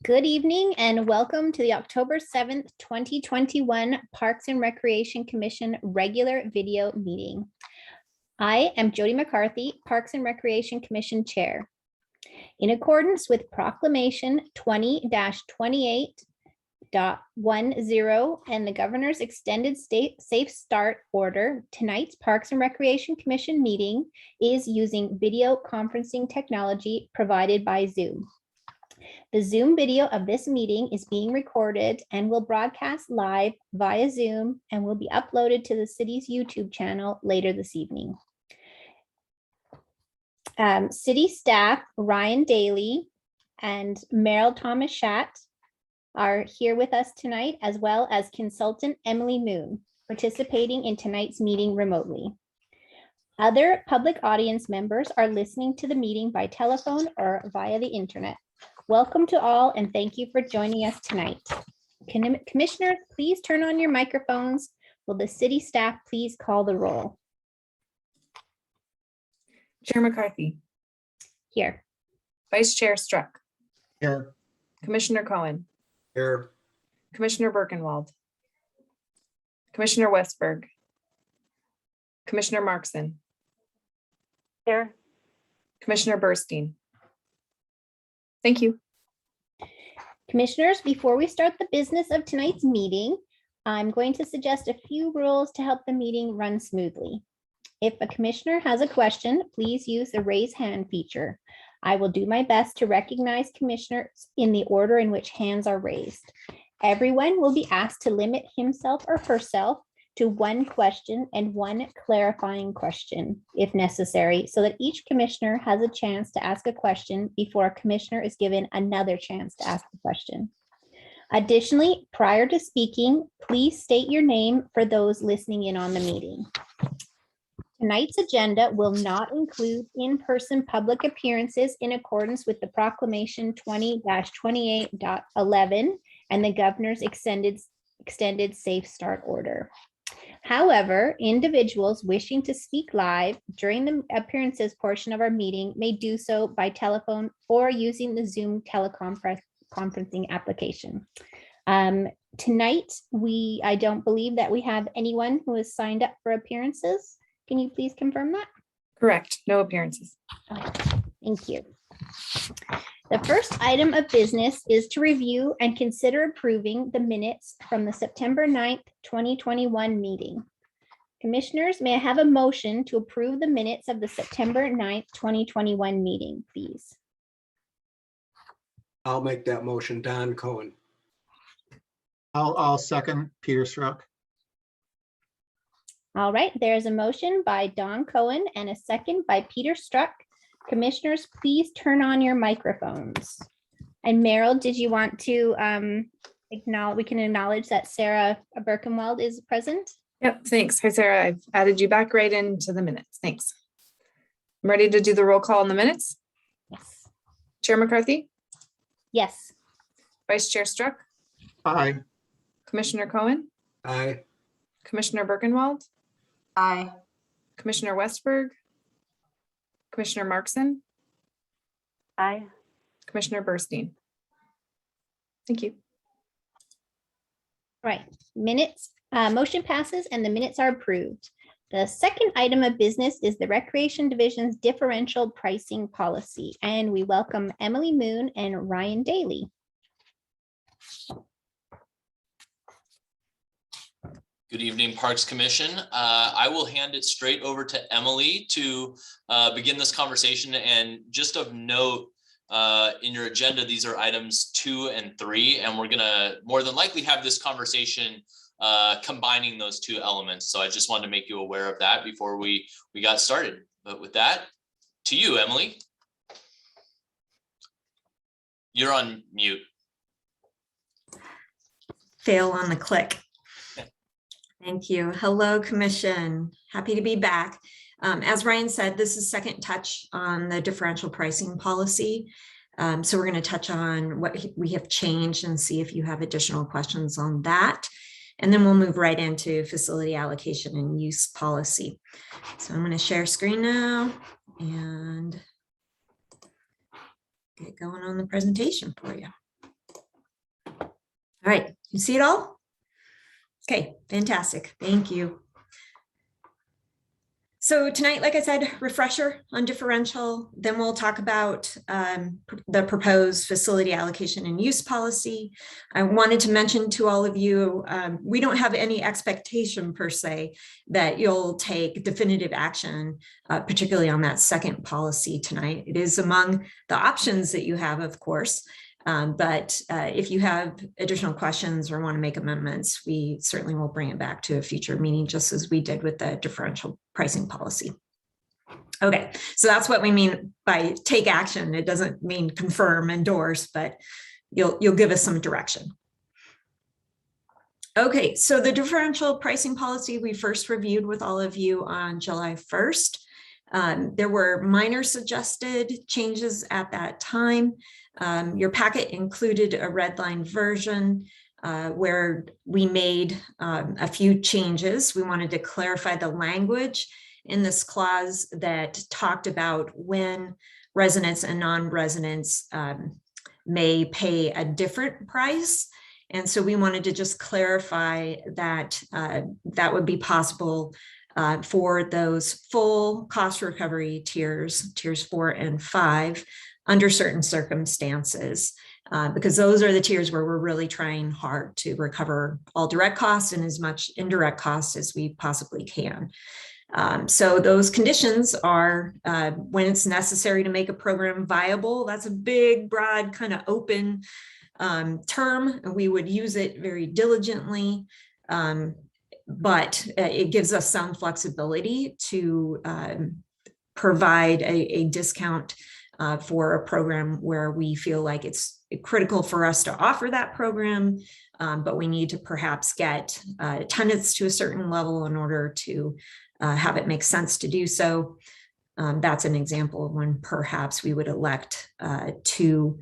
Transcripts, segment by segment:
Good evening and welcome to the October 7th, 2021 Parks and Recreation Commission regular video meeting. I am Jody McCarthy, Parks and Recreation Commission Chair. In accordance with Proclamation 20-28.10 and the Governor's Extended State Safe Start Order, tonight's Parks and Recreation Commission meeting is using video conferencing technology provided by Zoom. The Zoom video of this meeting is being recorded and will broadcast live via Zoom and will be uploaded to the city's YouTube channel later this evening. City staff Ryan Daly and Meryl Thomas Schatt are here with us tonight, as well as consultant Emily Moon, participating in tonight's meeting remotely. Other public audience members are listening to the meeting by telephone or via the internet. Welcome to all and thank you for joining us tonight. Commissioners, please turn on your microphones. Will the city staff please call the roll? Chair McCarthy. Here. Vice Chair Struck. Here. Commissioner Cohen. Here. Commissioner Birkenwald. Commissioner Westberg. Commissioner Markson. Here. Commissioner Burstein. Thank you. Commissioners, before we start the business of tonight's meeting, I'm going to suggest a few rules to help the meeting run smoothly. If a commissioner has a question, please use the raise hand feature. I will do my best to recognize commissioners in the order in which hands are raised. Everyone will be asked to limit himself or herself to one question and one clarifying question if necessary, so that each commissioner has a chance to ask a question before a commissioner is given another chance to ask the question. Additionally, prior to speaking, please state your name for those listening in on the meeting. Tonight's agenda will not include in-person public appearances in accordance with the Proclamation 20-28.11 and the Governor's Extended Safe Start Order. However, individuals wishing to speak live during the appearances portion of our meeting may do so by telephone or using the Zoom teleconferencing application. Tonight, I don't believe that we have anyone who has signed up for appearances. Can you please confirm that? Correct. No appearances. Thank you. The first item of business is to review and consider approving the minutes from the September 9th, 2021 meeting. Commissioners, may I have a motion to approve the minutes of the September 9th, 2021 meeting, please? I'll make that motion. Don Cohen. I'll second Peter Struck. All right, there's a motion by Don Cohen and a second by Peter Struck. Commissioners, please turn on your microphones. And Meryl, did you want to acknowledge, we can acknowledge that Sarah Birkenwald is present? Yep, thanks. Hi, Sarah. I've added you back right into the minutes. Thanks. I'm ready to do the roll call on the minutes. Yes. Chair McCarthy. Yes. Vice Chair Struck. Aye. Commissioner Cohen. Aye. Commissioner Birkenwald. Aye. Commissioner Westberg. Commissioner Markson. Aye. Commissioner Burstein. Thank you. Right, minutes, motion passes and the minutes are approved. The second item of business is the Recreation Division's differential pricing policy, and we welcome Emily Moon and Ryan Daly. Good evening, Parks Commission. I will hand it straight over to Emily to begin this conversation. And just of note, in your agenda, these are items 2 and 3, and we're gonna more than likely have this conversation combining those two elements. So I just wanted to make you aware of that before we got started. But with that, to you, Emily. You're on mute. Fail on the click. Thank you. Hello, Commission. Happy to be back. As Ryan said, this is second touch on the differential pricing policy. So we're going to touch on what we have changed and see if you have additional questions on that. And then we'll move right into facility allocation and use policy. So I'm going to share screen now and get going on the presentation for you. right, you see it all? Okay, fantastic. Thank you. So tonight, like I said, refresher on differential, then we'll talk about the proposed facility allocation and use policy. I wanted to mention to all of you, we don't have any expectation per se that you'll take definitive action, particularly on that second policy tonight. It is among the options that you have, of course. But if you have additional questions or want to make amendments, we certainly will bring it back to a future meeting, just as we did with the differential pricing policy. Okay, so that's what we mean by take action. It doesn't mean confirm, endorse, but you'll give us some direction. Okay, so the differential pricing policy we first reviewed with all of you on July 1st. There were minor suggested changes at that time. Your packet included a red line version where we made a few changes. We wanted to clarify the language in this clause that talked about when residents and non-residents may pay a different price. And so we wanted to just clarify that that would be possible for those full cost recovery tiers 4 and 5, under certain circumstances, because those are the tiers where we're really trying hard to recover all direct costs and as much indirect costs as we possibly can. So those conditions are when it's necessary to make a program viable. That's a big, broad, kind of open term. We would use it very diligently, but it gives us some flexibility to provide a discount for a program where we feel like it's critical for us to offer that program, but we need to perhaps get attendance to a certain level in order to have it make sense to do so. That's an example of when perhaps we would elect to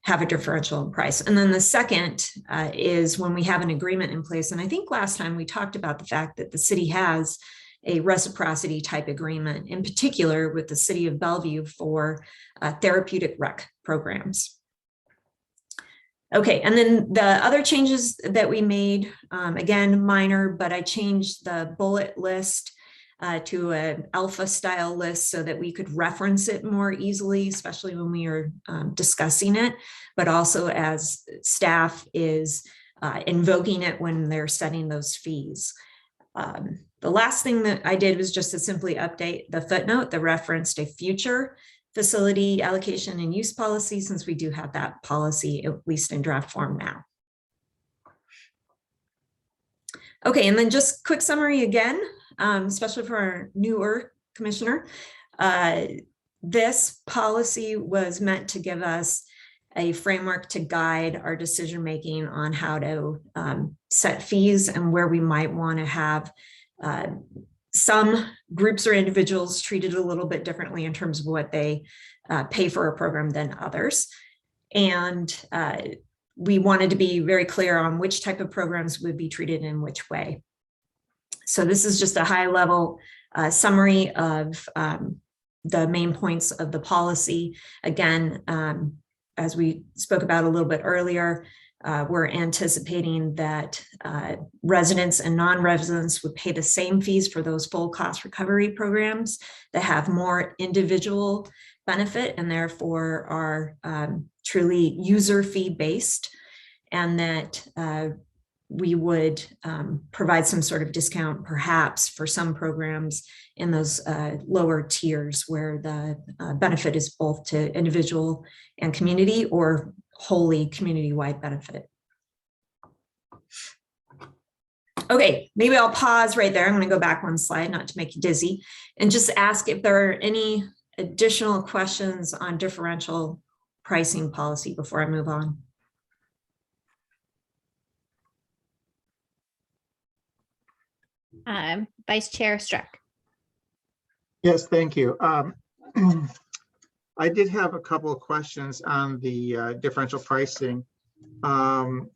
have a differential in price. And then the second is when we have an agreement in place. And I think last time we talked about the fact that the city has a reciprocity type agreement, in particular with the city of Bellevue for therapeutic rec programs. Okay, and then the other changes that we made, again, minor, but I changed the bullet list to an alpha style list so that we could reference it more easily, especially when we are discussing it, but also as staff is invoking it when they're setting those fees. The last thing that I did was just to simply update the footnote that referenced a future facility allocation and use policy, since we do have that policy, at least in draft form now. Okay, and then just quick summary again, especially for our newer commissioner. This policy was meant to give us a framework to guide our decision-making on how to set fees and where we might want to have some groups or individuals treated a little bit differently in terms of what they pay for a program than others. And we wanted to be very clear on which type of programs would be treated in which way. So this is just a high-level summary of the main points of the policy. Again, as we spoke about a little bit earlier, we're anticipating that residents and non-residents would pay the same fees for those full cost recovery programs that have more individual benefit and therefore are truly user fee based, and that we would provide some sort of discount perhaps for some programs in those lower tiers where the benefit is both to individual and community or wholly community-wide benefit. Okay, maybe I'll pause right there. I'm going to go back one slide, not to make you dizzy, and just ask if there are any additional questions on differential pricing policy before I move on. Vice Chair Struck. Yes, thank you. I did have a couple of questions on the differential pricing. And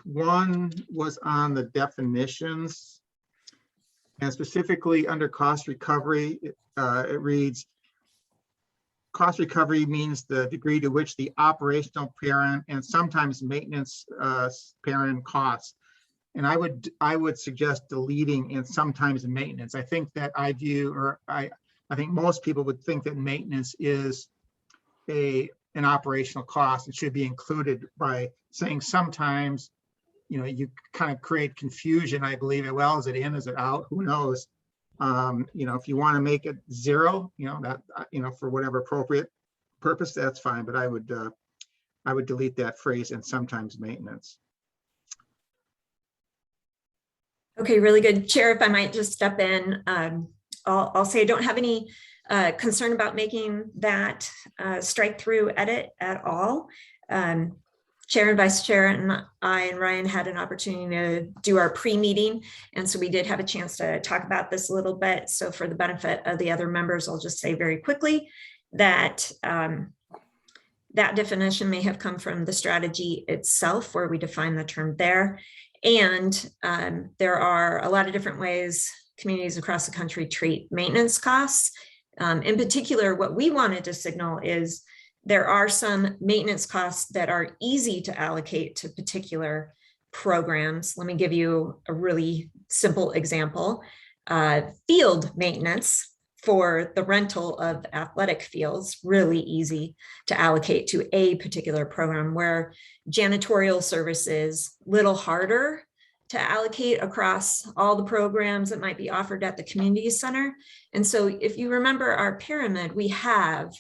one was on the definitions. And specifically under cost recovery, it reads, cost recovery means the degree to which the operational parent and sometimes maintenance parent costs. And I would suggest deleting and sometimes maintenance. I think that I think most people would think that maintenance is an operational cost. It should be included. By saying sometimes, you kind of create confusion, I believe. Well, is it in, is it out? Who knows? If you want to make it zero, that, for whatever appropriate purpose, that's fine. But I would delete that phrase and sometimes maintenance. Okay, really good. Chair, if I might just step in, I'll say I don't have any concern about making that strike through edit at all. Chair and Vice Chair and I and Ryan had an opportunity to do our pre-meeting. And so we did have a chance to talk about this a little bit. So for the benefit of the other members, I'll just say very quickly that that definition may have come from the strategy itself, where we define the term there. And there are a lot of different ways communities across the country treat maintenance costs. In particular, what we wanted to signal is there are some maintenance costs that are easy to allocate to particular programs. Let me give you a really simple example. Field maintenance for the rental of athletic fields, really easy to allocate to a particular program, where janitorial services, little harder to allocate across all the programs that might be offered at the community center. And so if you remember our pyramid, we have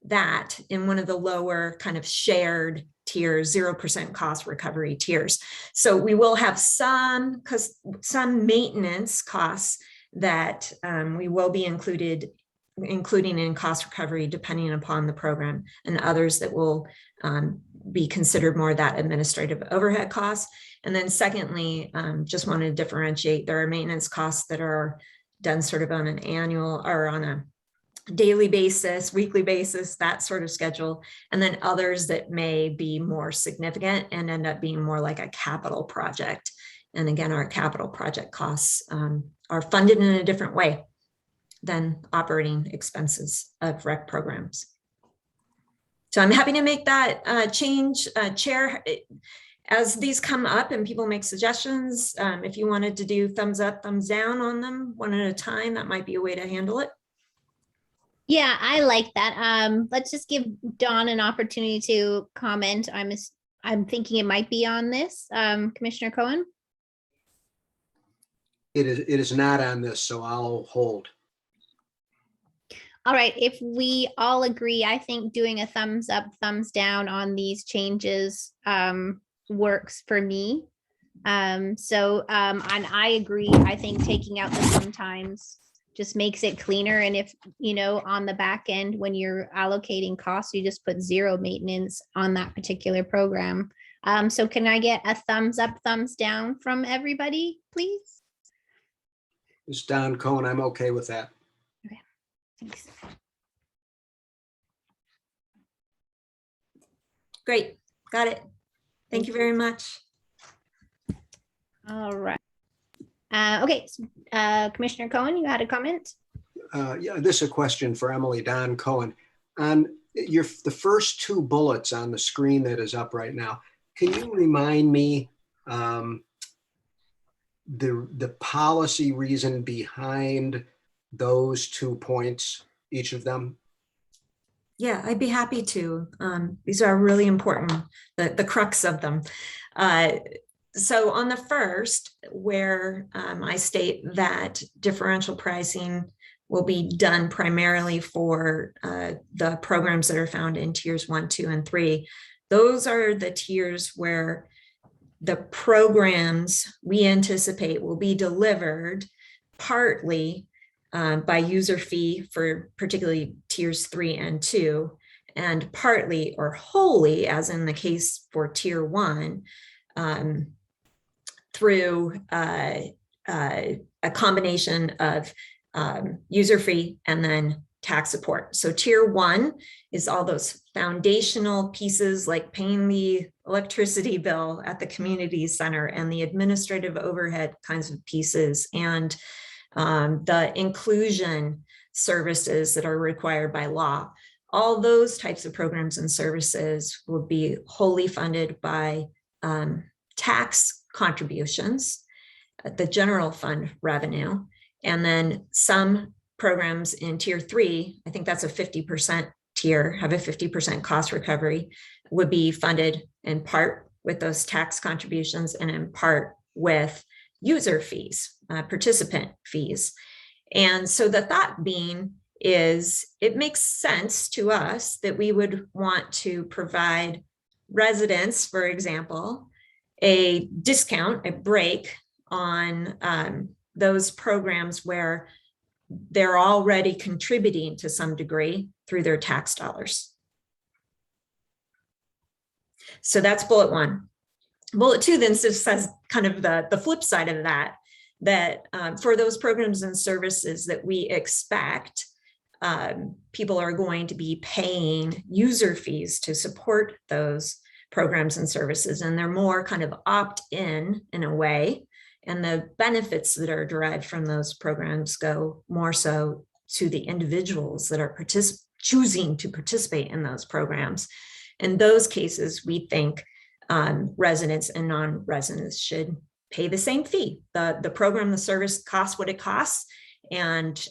that in one of the lower kind of shared tiers, 0% cost recovery tiers. So we will have some maintenance costs that we will be including in cost recovery depending upon the program, and others that will be considered more that administrative overhead costs. And then secondly, just want to differentiate, there are maintenance costs that are done sort of on an annual or on a daily basis, weekly basis, that sort of schedule. And then others that may be more significant and end up being more like a capital project. And again, our capital project costs are funded in a different way than operating expenses of rec programs. So I'm happy to make that change, Chair. As these come up and people make suggestions, if you wanted to do thumbs up, thumbs down on them one at a time, that might be a way to handle it. Yeah, I like that. Let's just give Dawn an opportunity to comment. I'm thinking it might be on this. Commissioner Cohen? It is not on this, so I'll hold. All right, if we all agree, I think doing a thumbs up, thumbs down on these changes works for me. And I agree. I think taking out the sometimes just makes it cleaner. And if, on the back end, when you're allocating costs, you just put zero maintenance on that particular program. So can I get a thumbs up, thumbs down from everybody, please? It's Don Cohen. I'm okay with that. Okay, thanks. Great, got it. Thank you very much. All right. Okay, so, Commissioner Cohen, you had a comment? Yeah, this is a question for Emily, Don Cohen. On the first two bullets on the screen that is up right now, can you remind me the policy reason behind those 2 points, each of them? Yeah, I'd be happy to. These are really important, the crux of them. So on the first, where I state that differential pricing will be done primarily for the programs that are found in tiers 1, 2, and 3. Those are the tiers where the programs we anticipate will be delivered partly by user fee for particularly tiers 3 and 2, and partly or wholly, as in the case for tier 1, through a combination of user fee and then tax support. So tier 1 is all those foundational pieces like paying the electricity bill at the community center and the administrative overhead kinds of pieces, and the inclusion services that are required by law. all those types of programs and services will be wholly funded by tax contributions, the general fund revenue, and then some programs in tier 3, I think that's a 50% tier, have a 50% cost recovery, would be funded in part with those tax contributions and in part with user fees, participant fees. And so the thought being is it makes sense to us that we would want to provide residents, for example, a discount, a break on those programs where they're already contributing to some degree through their tax dollars. So that's bullet 1. Bullet 2 then just says kind of the flip side of that, for those programs and services that we expect people are going to be paying user fees to support those programs and services, and they're more kind of opt-in in a way, and the benefits that are derived from those programs go more so to the individuals that are choosing to participate in those programs. In those cases, we think residents and non-residents should pay the same fee. The program, the service costs what it costs, and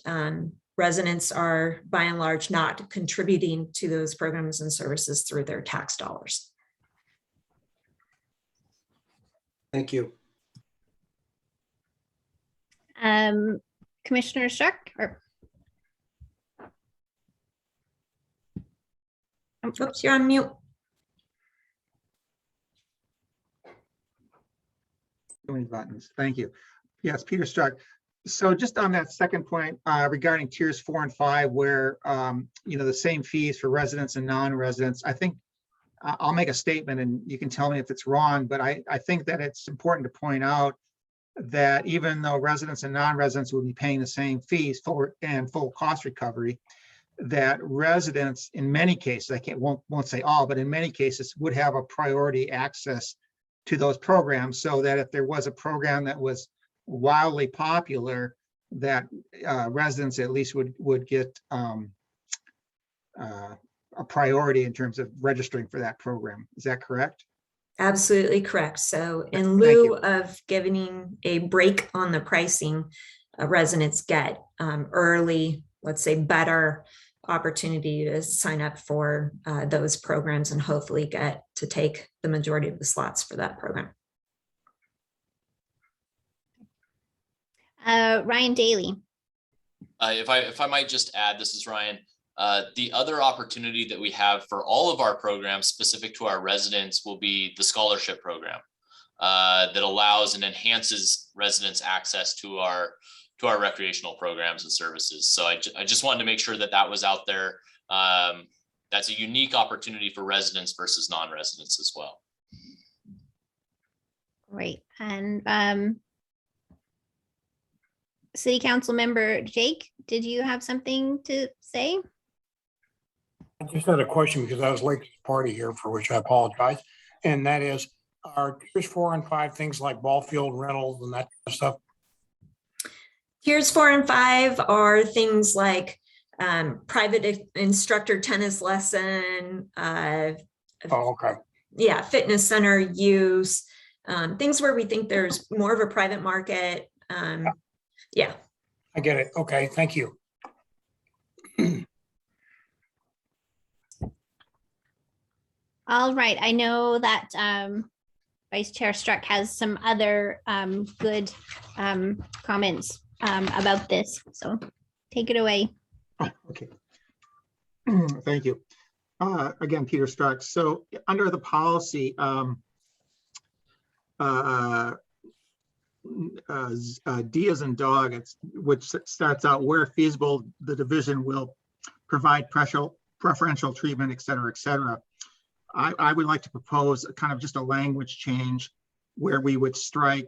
residents are by and large not contributing to those programs and services through their tax dollars. Thank you. Commissioner Struck, or Oops, you're on mute. Too many buttons. Thank you. Yes, Peter Struck. So just on that second point regarding tiers 4 and 5, where the same fees for residents and non-residents, I think I'll make a statement and you can tell me if it's wrong, but I think that it's important to point out that even though residents and non-residents will be paying the same fees for and full cost recovery, that residents in many cases, won't say all, but in many cases would have a priority access to those programs, so that if there was a program that was wildly popular, that residents at least would get a priority in terms of registering for that program. Is that correct? Absolutely correct. So in Thank lieu you. of giving a break on the pricing, residents get early, let's say better opportunity to sign up for those programs and hopefully get to take the majority of the slots for that program. Ryan Daly. If I might just add, this is Ryan. The other opportunity that we have for all of our programs specific to our residents will be the scholarship program that allows and enhances residents' access to our recreational programs and services. So I just wanted to make sure that that was out there. That's a unique opportunity for residents versus non-residents as well. Great. And City Council Member Jake, did you have something to say? I just had a question because I was late to the party here, for which I apologize. And that is, are tiers 4 and 5 things like ball field rentals and that kind of stuff? Tiers 4 and 5 are things like private instructor tennis lesson, Oh, okay. yeah, fitness center use, things where we think there's more of a private market. Yeah. I get it. Okay, thank you. All right. I know that Vice Chair Struck has some other good comments about this. So take it away. Oh, okay. Thank you. Again, Peter Struck. So under the policy, D as in dog, which starts out where feasible, the division will provide preferential treatment, et cetera, et cetera. I would like to propose a kind of just a language change where we would strike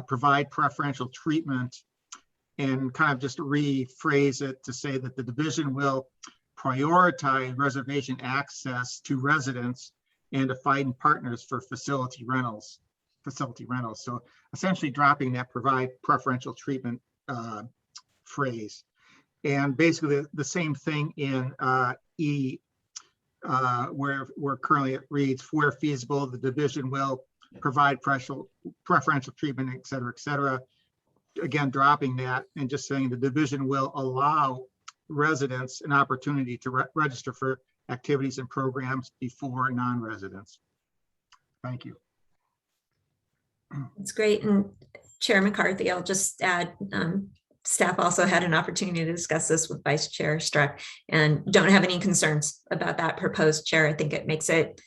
provide preferential treatment and kind of just rephrase it to say that the division will prioritize reservation access to residents and to find partners for facility rentals. So essentially dropping that provide preferential treatment phrase. And basically the same thing in E, where currently it reads, where feasible, the division will provide preferential treatment, et cetera, again, dropping that and just saying the division will allow residents an opportunity to register for activities and programs before non-residents. Thank you. That's great. And Chair McCarthy, I'll just add, staff also had an opportunity to discuss this with Vice Chair Struck and don't have any concerns about that proposed chair. I think it makes it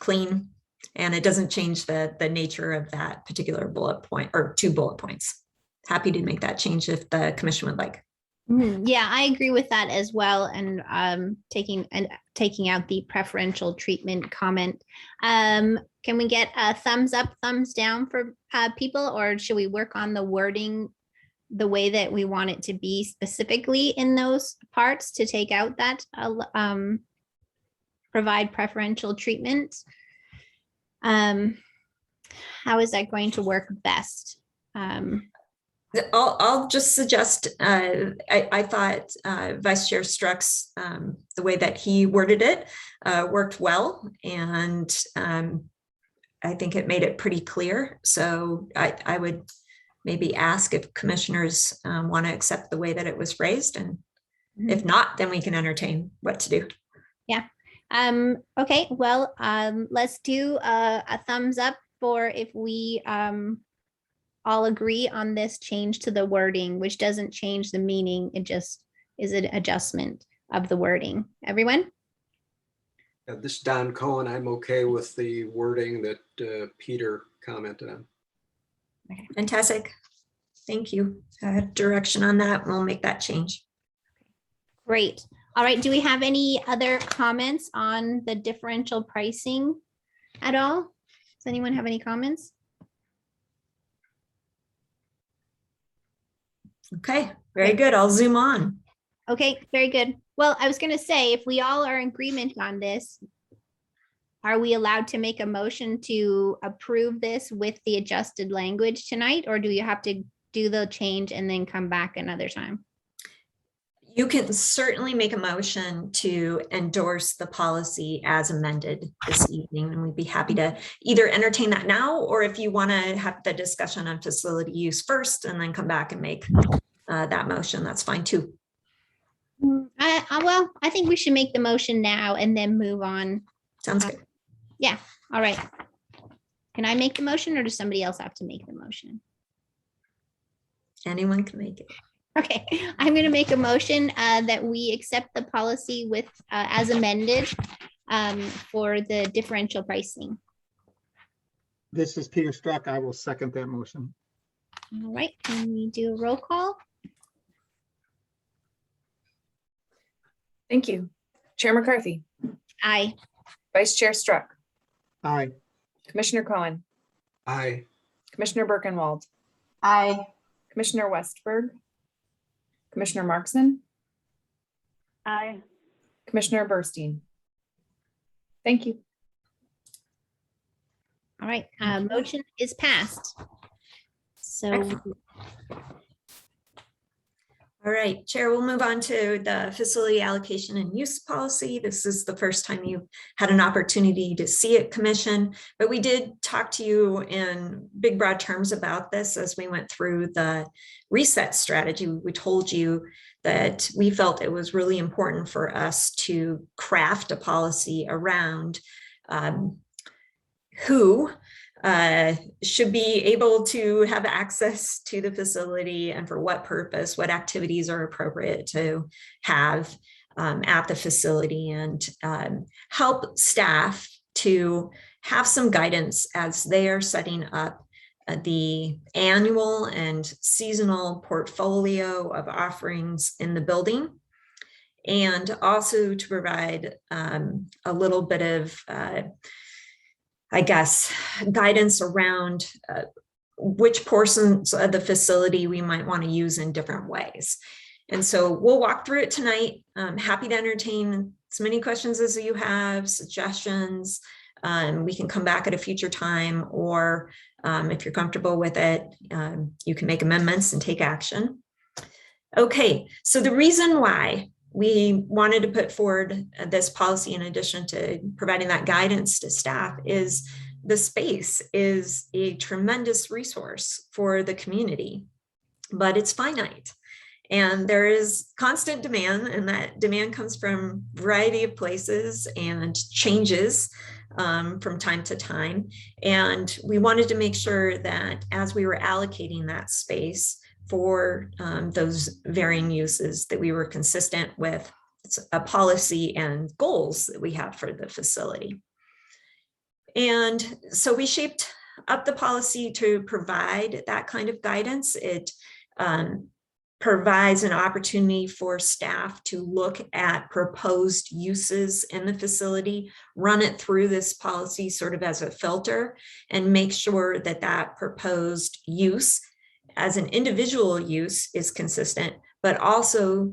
clean and it doesn't change the nature of that particular bullet point or 2 bullet points. Happy to make that change if the commission would like. Yeah, I agree with that as well. And taking out the preferential treatment comment. Can we get a thumbs up, thumbs down for people, or should we work on the wording the way that we want it to be specifically in those parts to take out that provide preferential treatment? How is that going to work best? I'll just suggest, I thought Vice Chair Struck's, the way that he worded it worked well. And I think it made it pretty clear. So I would maybe ask if commissioners want to accept the way that it was phrased. And if not, then we can entertain what to do. Yeah. Okay, well, let's do a thumbs up for if we all agree on this change to the wording, which doesn't change the meaning. It just is an adjustment of the wording. Everyone? This is Don Cohen. I'm okay with the wording that Peter commented on. Okay, fantastic. Thank you. Direction on that. We'll make that change. Great. All right. Do we have any other comments on the differential pricing at all? Does anyone have any comments? Okay, very good. I'll zoom on. Okay, very good. Well, I was going to say, if we all are in agreement on this, are we allowed to make a motion to approve this with the adjusted language tonight, or do you have to do the change and then come back another time? You can certainly make a motion to endorse the policy as amended this evening, and we'd be happy to either entertain that now, or if you want to have the discussion on facility use first and then come back and make that motion, that's fine too. Well, I think we should make the motion now and then move on. Sounds good. Yeah, all right. Can I make the motion, or does somebody else have to make the motion? Anyone can make it. Okay, I'm going to make a motion that we accept the policy with as amended for the differential pricing. This is Peter Struck. I will second that motion. All right, can we do a roll call? Thank you. Chair McCarthy, Aye. Vice Chair Struck, Aye. Commissioner Cohen, Aye. Commissioner Birkenwald, Aye. Commissioner Westberg, Commissioner Markson, Aye. Commissioner Burstein. Thank you. All right, motion is passed. So, Excellent. All right, Chair, we'll move on to the facility allocation and use policy. This is the first time you've had an opportunity to see it, Commission, but we did talk to you in big broad terms about this as we went through the reset strategy. We told you that we felt it was really important for us to craft a policy around who should be able to have access to the facility and for what purpose, what activities are appropriate to have at the facility, and help staff to have some guidance as they are setting up the annual and seasonal portfolio of offerings in the building, and also to provide a little bit of I guess, guidance around which portions of the facility we might want to use in different ways. And so we'll walk through it tonight. I'm happy to entertain as many questions as you have, suggestions. We can come back at a future time, or if you're comfortable with it, you can make amendments and take action. Okay, so the reason why we wanted to put forward this policy, in addition to providing that guidance to staff, is the space is a tremendous resource for the community, but it's finite. And there is constant demand, and that demand comes from a variety of places and changes from time to time. And we wanted to make sure that as we were allocating that space for those varying uses, that we were consistent with a policy and goals that we have for the facility. And so we shaped up the policy to provide that kind of guidance. It provides an opportunity for staff to look at proposed uses in the facility, run it through this policy sort of as a filter, and make sure that that proposed use as an individual use is consistent, but also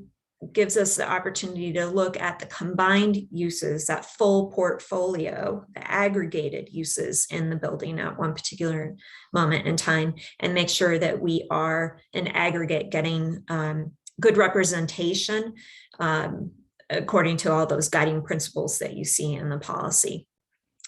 gives us the opportunity to look at the combined uses, that full portfolio, the aggregated uses in the building at one particular moment in time, and make sure that we are in aggregate getting good representation according to all those guiding principles that you see in the policy.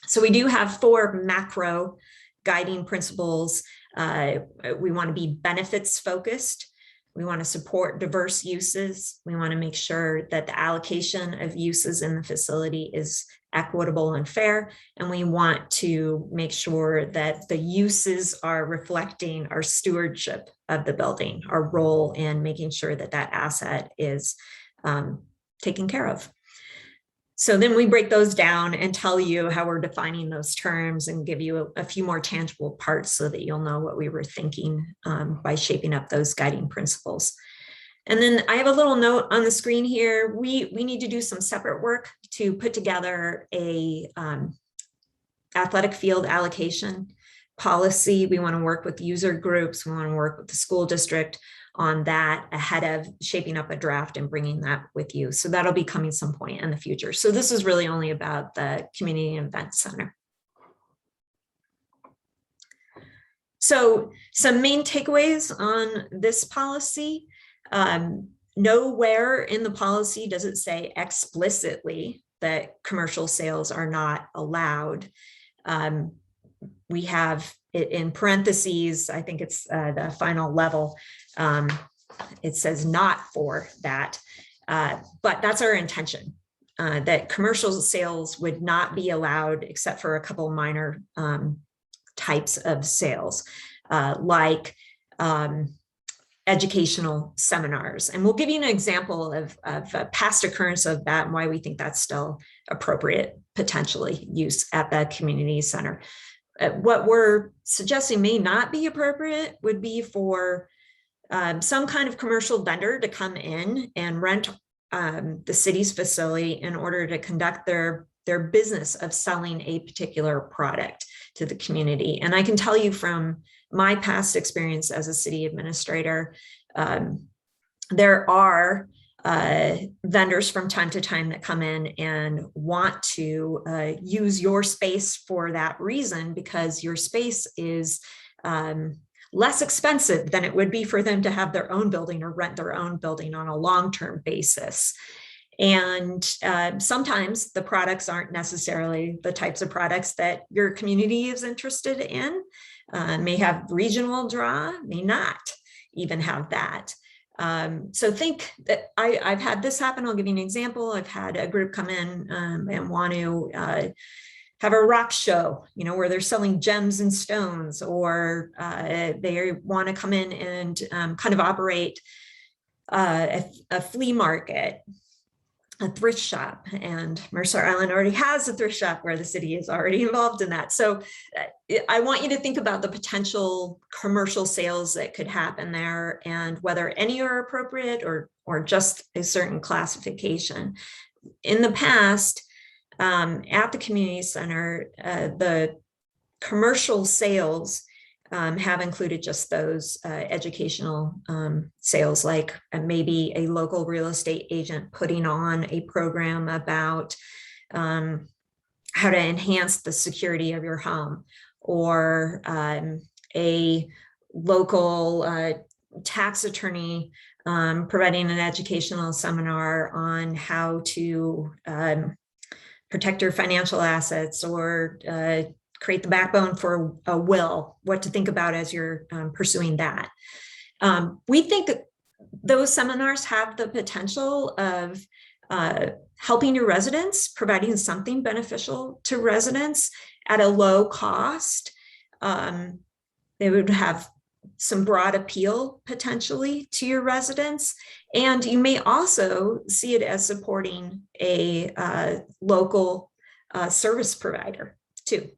So we do have 4 macro guiding principles. We want to be benefits focused. We want to support diverse uses. We want to make sure that the allocation of uses in the facility is equitable and fair. And we want to make sure that the uses are reflecting our stewardship of the building, our role in making sure that that asset is taken care of. So then we break those down and tell you how we're defining those terms and give you a few more tangible parts so that you'll know what we were thinking by shaping up those guiding principles. And then I have a little note on the screen here. We need to do some separate work to put together a athletic field allocation policy. We want to work with user groups. We want to work with the school district on that ahead of shaping up a draft and bringing that with you. So that'll be coming some point in the future. So this is really only about the community event center. So some main takeaways on this policy. Nowhere in the policy does it say explicitly that commercial sales are not allowed. We have it in parentheses. I think it's the final level. It says not for that, but that's our intention, that commercial sales would not be allowed except for a couple minor types of sales, like educational seminars. And we'll give you an example of a past occurrence of that and why we think that's still appropriate, potentially use at the community center. What we're suggesting may not be appropriate would be for some kind of commercial vendor to come in and rent the city's facility in order to conduct their business of selling a particular product to the community. And I can tell you from my past experience as a city administrator, there are vendors from time to time that come in and want to use your space for that reason, because your space is less expensive than it would be for them to have their own building or rent their own building on a long-term basis. And sometimes the products aren't necessarily the types of products that your community is interested in, may have regional draw, may not even have that. So think that I've had this happen. I'll give you an example. I've had a group come in and want to have a rock show, where they're selling gems and stones, or they want to come in and kind of operate a flea market, a thrift shop, and Mercer Island already has a thrift shop where the city is already involved in that. So I want you to think about the potential commercial sales that could happen there and whether any are appropriate or just a certain classification. In the past, at the community center, the commercial sales have included just those educational sales, like maybe a local real estate agent putting on a program about how to enhance the security of your home, or a local tax attorney providing an educational seminar on how to protect your financial assets or create the backbone for a will, what to think about as you're pursuing that. We think that those seminars have the potential of helping your residents, providing something beneficial to residents at a low cost. They would have some broad appeal potentially to your residents. And you may also see it as supporting a local service provider too.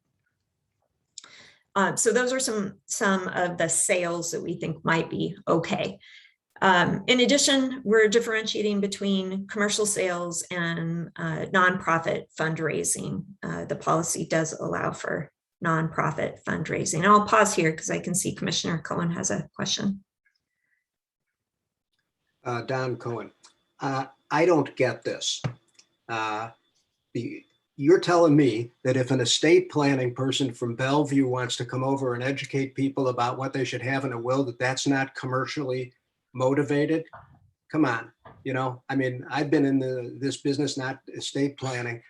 So those are some of the sales that we think might be okay. In addition, we're differentiating between commercial sales and nonprofit fundraising. The policy does allow for nonprofit fundraising. And I'll pause here because I can see Commissioner Cohen has a question. Don Cohen, I don't get this. You're telling me that if an estate planning person from Bellevue wants to come over and educate people about what they should have in a will, that's not commercially motivated? Come on, you know, I mean, I've been in this business, not estate planning.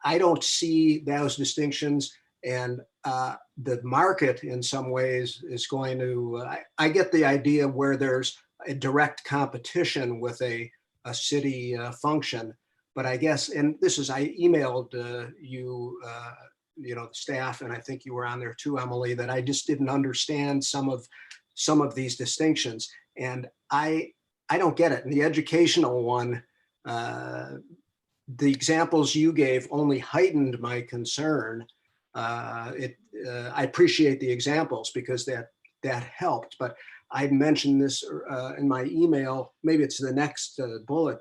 I don't see those distinctions, and the market in some ways is going to, I get the idea where there's a direct competition with a city function, but I guess, and this is, I emailed you know, the staff, and I think you were on there too, Emily, that I just didn't understand some of these distinctions. And I don't get it. And the educational one, the examples you gave only heightened my concern. I appreciate the examples because that helped, but I mentioned this in my email. Maybe it's the next bullet.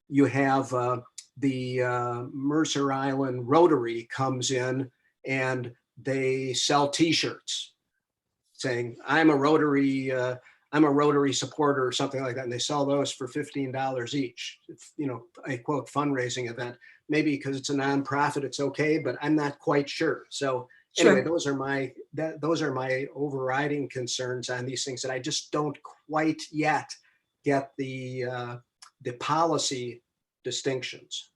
You have the Mercer Island Rotary comes in and they sell T-shirts saying, I'm a Rotary supporter or something like that. And they sell those for $15 each. It's, you know, a quote fundraising event. Maybe because it's a nonprofit, it's okay, but I'm not quite sure. So anyway, those are my overriding concerns on these things that I just don't quite yet get the policy distinctions.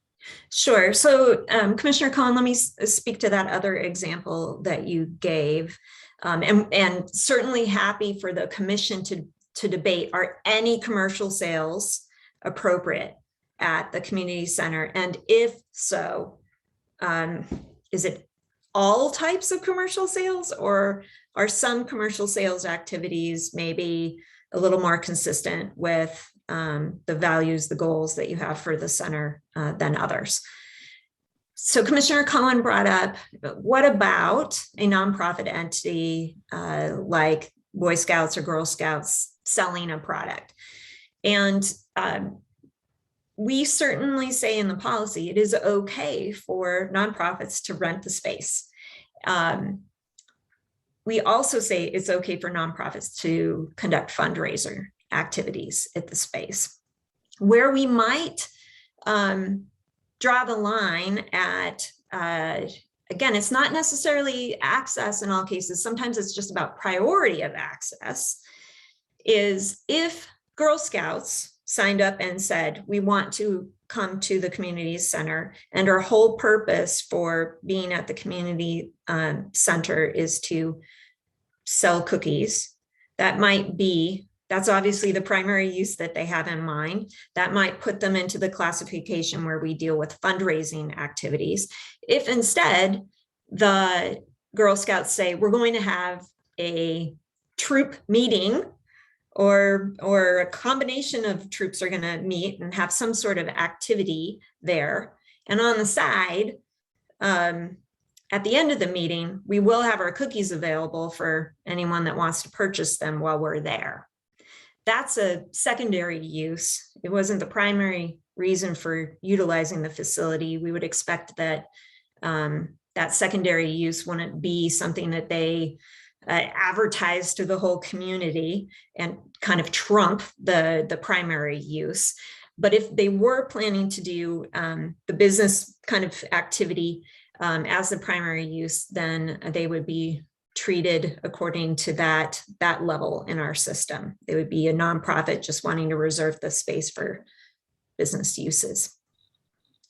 Sure. So Commissioner Cohen, let me speak to that other example that you gave. And certainly happy for the commission to debate, are any commercial sales appropriate at the community center? And if so, is it all types of commercial sales, or are some commercial sales activities maybe a little more consistent with the values, the goals that you have for the center than others? So Commissioner Cohen brought up, what about a nonprofit entity like Boy Scouts or Girl Scouts selling a product? And we certainly say in the policy, it is okay for nonprofits to rent the space. We also say it's okay for nonprofits to conduct fundraiser activities at the space. Where we might draw the line at, again, it's not necessarily access in all cases. Sometimes it's just about priority of access, is if Girl Scouts signed up and said, we want to come to the community center and our whole purpose for being at the community center is to sell cookies. That's obviously the primary use that they have in mind. That might put them into the classification where we deal with fundraising activities. If instead the Girl Scouts say, we're going to have a troop meeting, or a combination of troops are going to meet and have some sort of activity there, and on the side, at the end of the meeting, we will have our cookies available for anyone that wants to purchase them while we're there. That's a secondary use. It wasn't the primary reason for utilizing the facility. We would expect that that secondary use wouldn't be something that they advertise to the whole community and kind of trump the primary use. But if they were planning to do the business kind of activity as the primary use, then they would be treated according to that level in our system. They would be a nonprofit just wanting to reserve the space for business uses.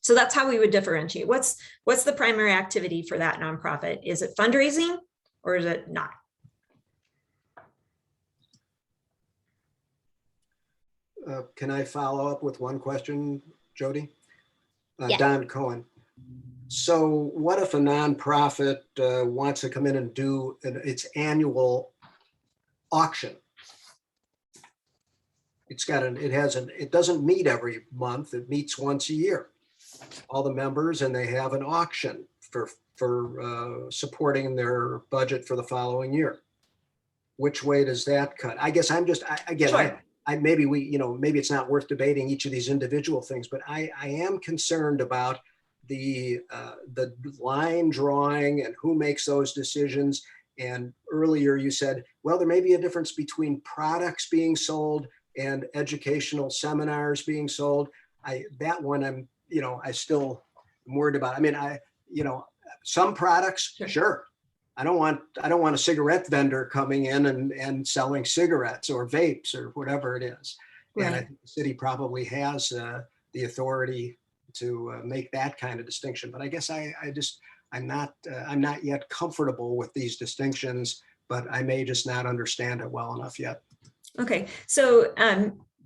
So that's how we would differentiate. What's the primary activity for that nonprofit? Is it fundraising or is it not? Can I follow up with one question, Jody? Yes. Don Cohen. So what if a nonprofit wants to come in and do its annual auction? It doesn't meet every month. It meets once a year. All the members, and they have an auction for supporting their budget for the following year. Which way does that cut? I guess I'm just, Sure. maybe maybe it's not worth debating each of these individual things, but I am concerned about the line drawing and who makes those decisions. And earlier you said, well, there may be a difference between products being sold and educational seminars being sold. That one I'm still worried about. I mean, some products, sure. I don't want a cigarette vendor coming in and selling cigarettes or vapes or whatever it is. Right. And I think the city probably has the authority to make that kind of distinction. But I guess I'm not yet comfortable with these distinctions, but I may just not understand it well enough yet. Okay, so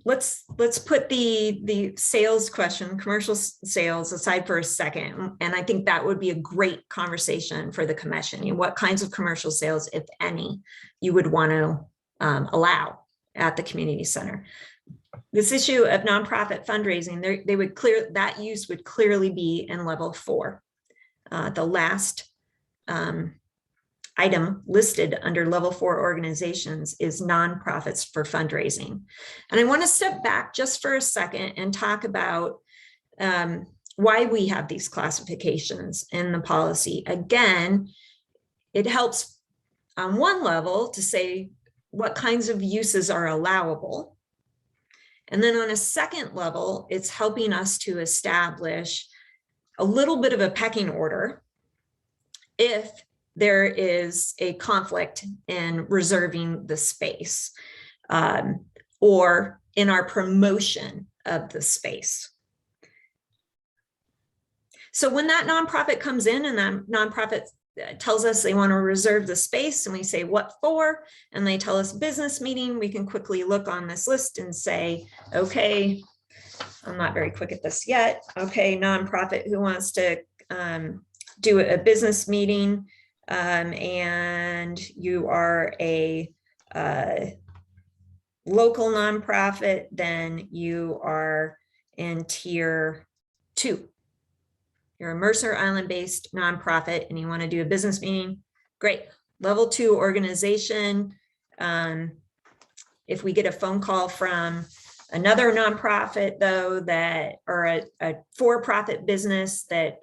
let's put the sales question, commercial sales aside for a second. And I think that would be a great conversation for the commission. What kinds of commercial sales, if any, you would want to allow at the community center. This issue of nonprofit fundraising, that use would clearly be in level 4. The last item listed under level 4 organizations is nonprofits for fundraising. And I want to step back just for a second and talk about why we have these classifications in the policy. Again, it helps on one level to say what kinds of uses are allowable. And then on a second level, it's helping us to establish a little bit of a pecking order if there is a conflict in reserving the space or in our promotion of the space. So when that nonprofit comes in and that nonprofit tells us they want to reserve the space and we say what for, and they tell us business meeting, we can quickly look on this list and say, okay, I'm not very quick at this yet. Okay, nonprofit who wants to do a business meeting and you are a local nonprofit, then you are in tier 2. You're a Mercer Island-based nonprofit and you want to do a business meeting, great. Level 2 organization. If we get a phone call from another nonprofit though, or a for-profit business that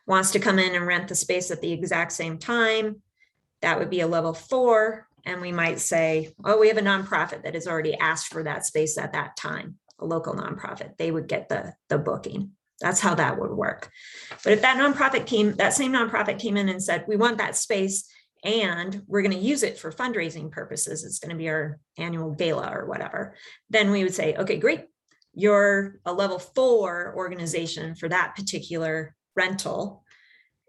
wants to come in and rent the space at the exact same time, that would be a level 4. And we might say, oh, we have a nonprofit that has already asked for that space at that time, a local nonprofit. They would get the booking. That's how that would work. But if that same nonprofit came in and said, we want that space and we're going to use it for fundraising purposes, it's going to be our annual gala or whatever, then we would say, okay, great. You're a level 4 organization for that particular rental.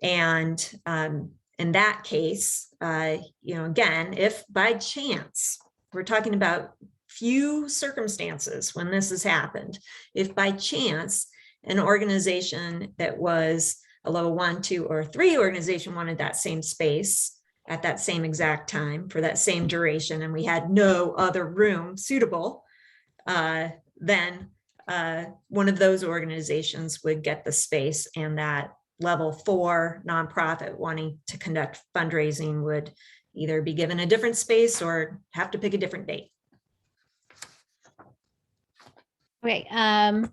And in that case, again, if by chance, we're talking about few circumstances when this has happened, if by chance an organization that was a level 1, 2, or 3 organization wanted that same space at that same exact time for that same duration, and we had no other room suitable, then one of those organizations would get the space, and that level 4 nonprofit wanting to conduct fundraising would either be given a different space or have to pick a different date. Okay,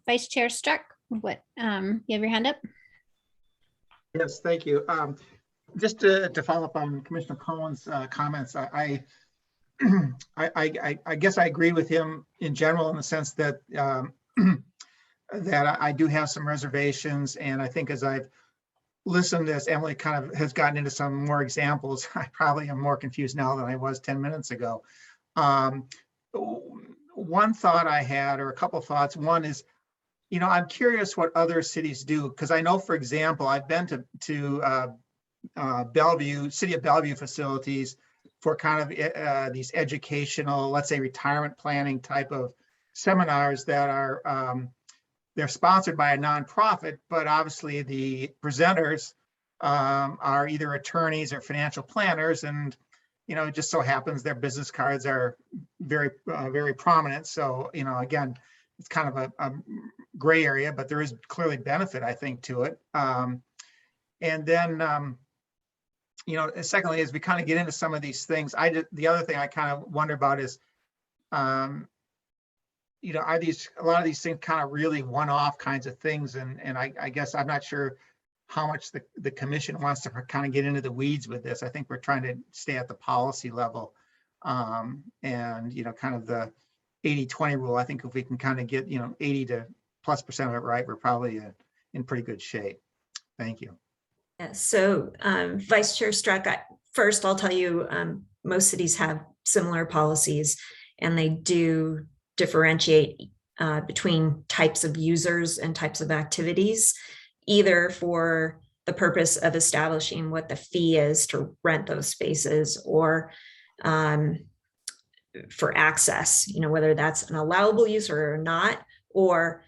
Vice Chair Stark, you have your hand up? Yes, thank you. Just to follow up on Commissioner Cohen's comments, I guess I agree with him in general in the sense that that I do have some reservations, and I think as I've listened as Emily kind of has gotten into some more examples, I probably am more confused now than I was 10 minutes ago. One thought I had, or a couple of thoughts. One is, I'm curious what other cities do, because I know, for example, I've been to Bellevue, City of Bellevue facilities for kind of these educational, let's say, retirement planning type of seminars that are, they're sponsored by a nonprofit, but obviously the presenters are either attorneys or financial planners, and it just so happens their business cards are very, very prominent. So, again, it's kind of a gray area, but there is clearly benefit, I think, to it. And then, secondly, as we kind of get into some of these things, the other thing I kind of wonder about is, are a lot of these things kind of really one-off kinds of things? And I guess I'm not sure how much the commission wants to kind of get into the weeds with this. I think we're trying to stay at the policy level. And, kind of the 80-20 rule, I think if we can kind of get, 80 to +% of it right, we're probably in pretty good shape. Thank you. Yeah, so Vice Chair Struck, first I'll tell you, most cities have similar policies, and they do differentiate between types of users and types of activities, either for the purpose of establishing what the fee is to rent those spaces, or for access, whether that's an allowable use or not, or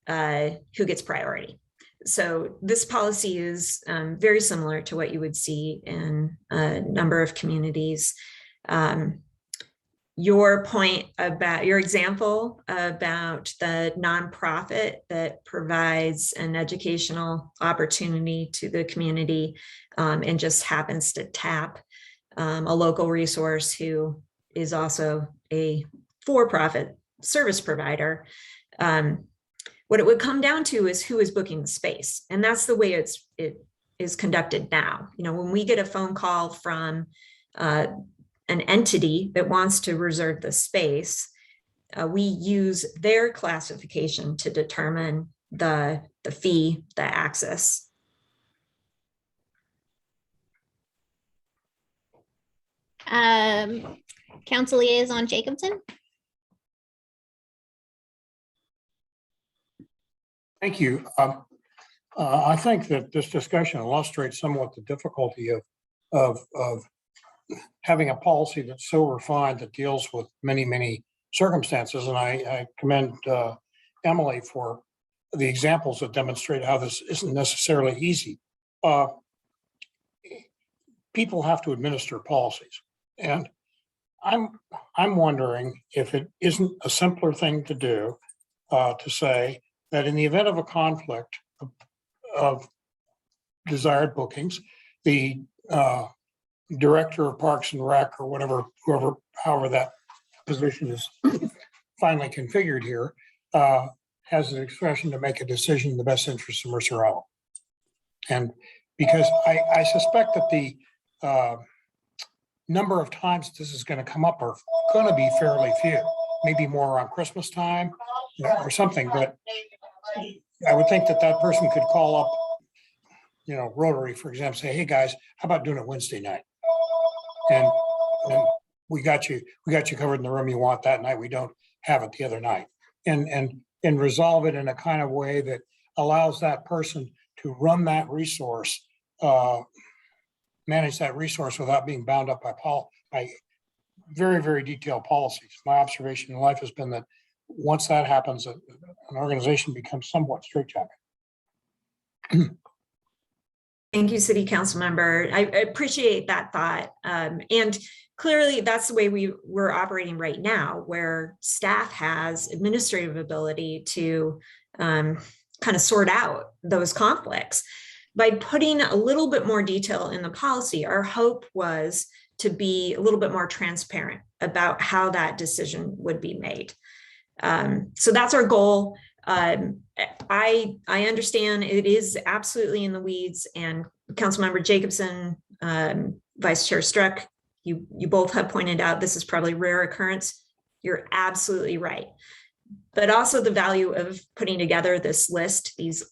who gets priority. So this policy is very similar to what you would see in a number of communities. Your point about your example about the nonprofit that provides an educational opportunity to the community and just happens to tap a local resource who is also a for-profit service provider. What it would come down to is who is booking the space. And that's the way it is conducted now. When we get a phone call from an entity that wants to reserve the space, we use their classification to determine the fee, the access. Council Liaison Jacobson. Thank you. I think that this discussion illustrates somewhat the difficulty of having a policy that's so refined that deals with many, many circumstances. And I commend Emily for the examples that demonstrate how this isn't necessarily easy. People have to administer policies, and I'm wondering if it isn't a simpler thing to do to say that in the event of a conflict of desired bookings, the director of Parks and Rec, or however that position is finally configured here, has the discretion to make a decision in the best interest of Mercer Island. And because I suspect that the number of times this is going to come up are going to be fairly few, maybe more around Christmas time or something, but I would think that person could call up, Rotary, for example, say, hey guys, how about doing it Wednesday night? And we got you covered in the room you want that night. We don't have it the other night. And resolve it in a kind of way that allows that person to run that resource, manage that resource without being bound up by very, very detailed policies. My observation in life has been that once that happens, an organization becomes somewhat straitjacket. Thank you, City Council Member. I appreciate that thought. And clearly that's the way we're operating right now, where staff has administrative ability to kind of sort out those conflicts. By putting a little bit more detail in the policy, our hope was to be a little bit more transparent about how that decision would be made. So that's our goal. I understand it is absolutely in the weeds, and Councilmember Jacobson, Vice Chair Struck, you both have pointed out this is probably rare occurrence. You're absolutely right. but also the value of putting together this list, these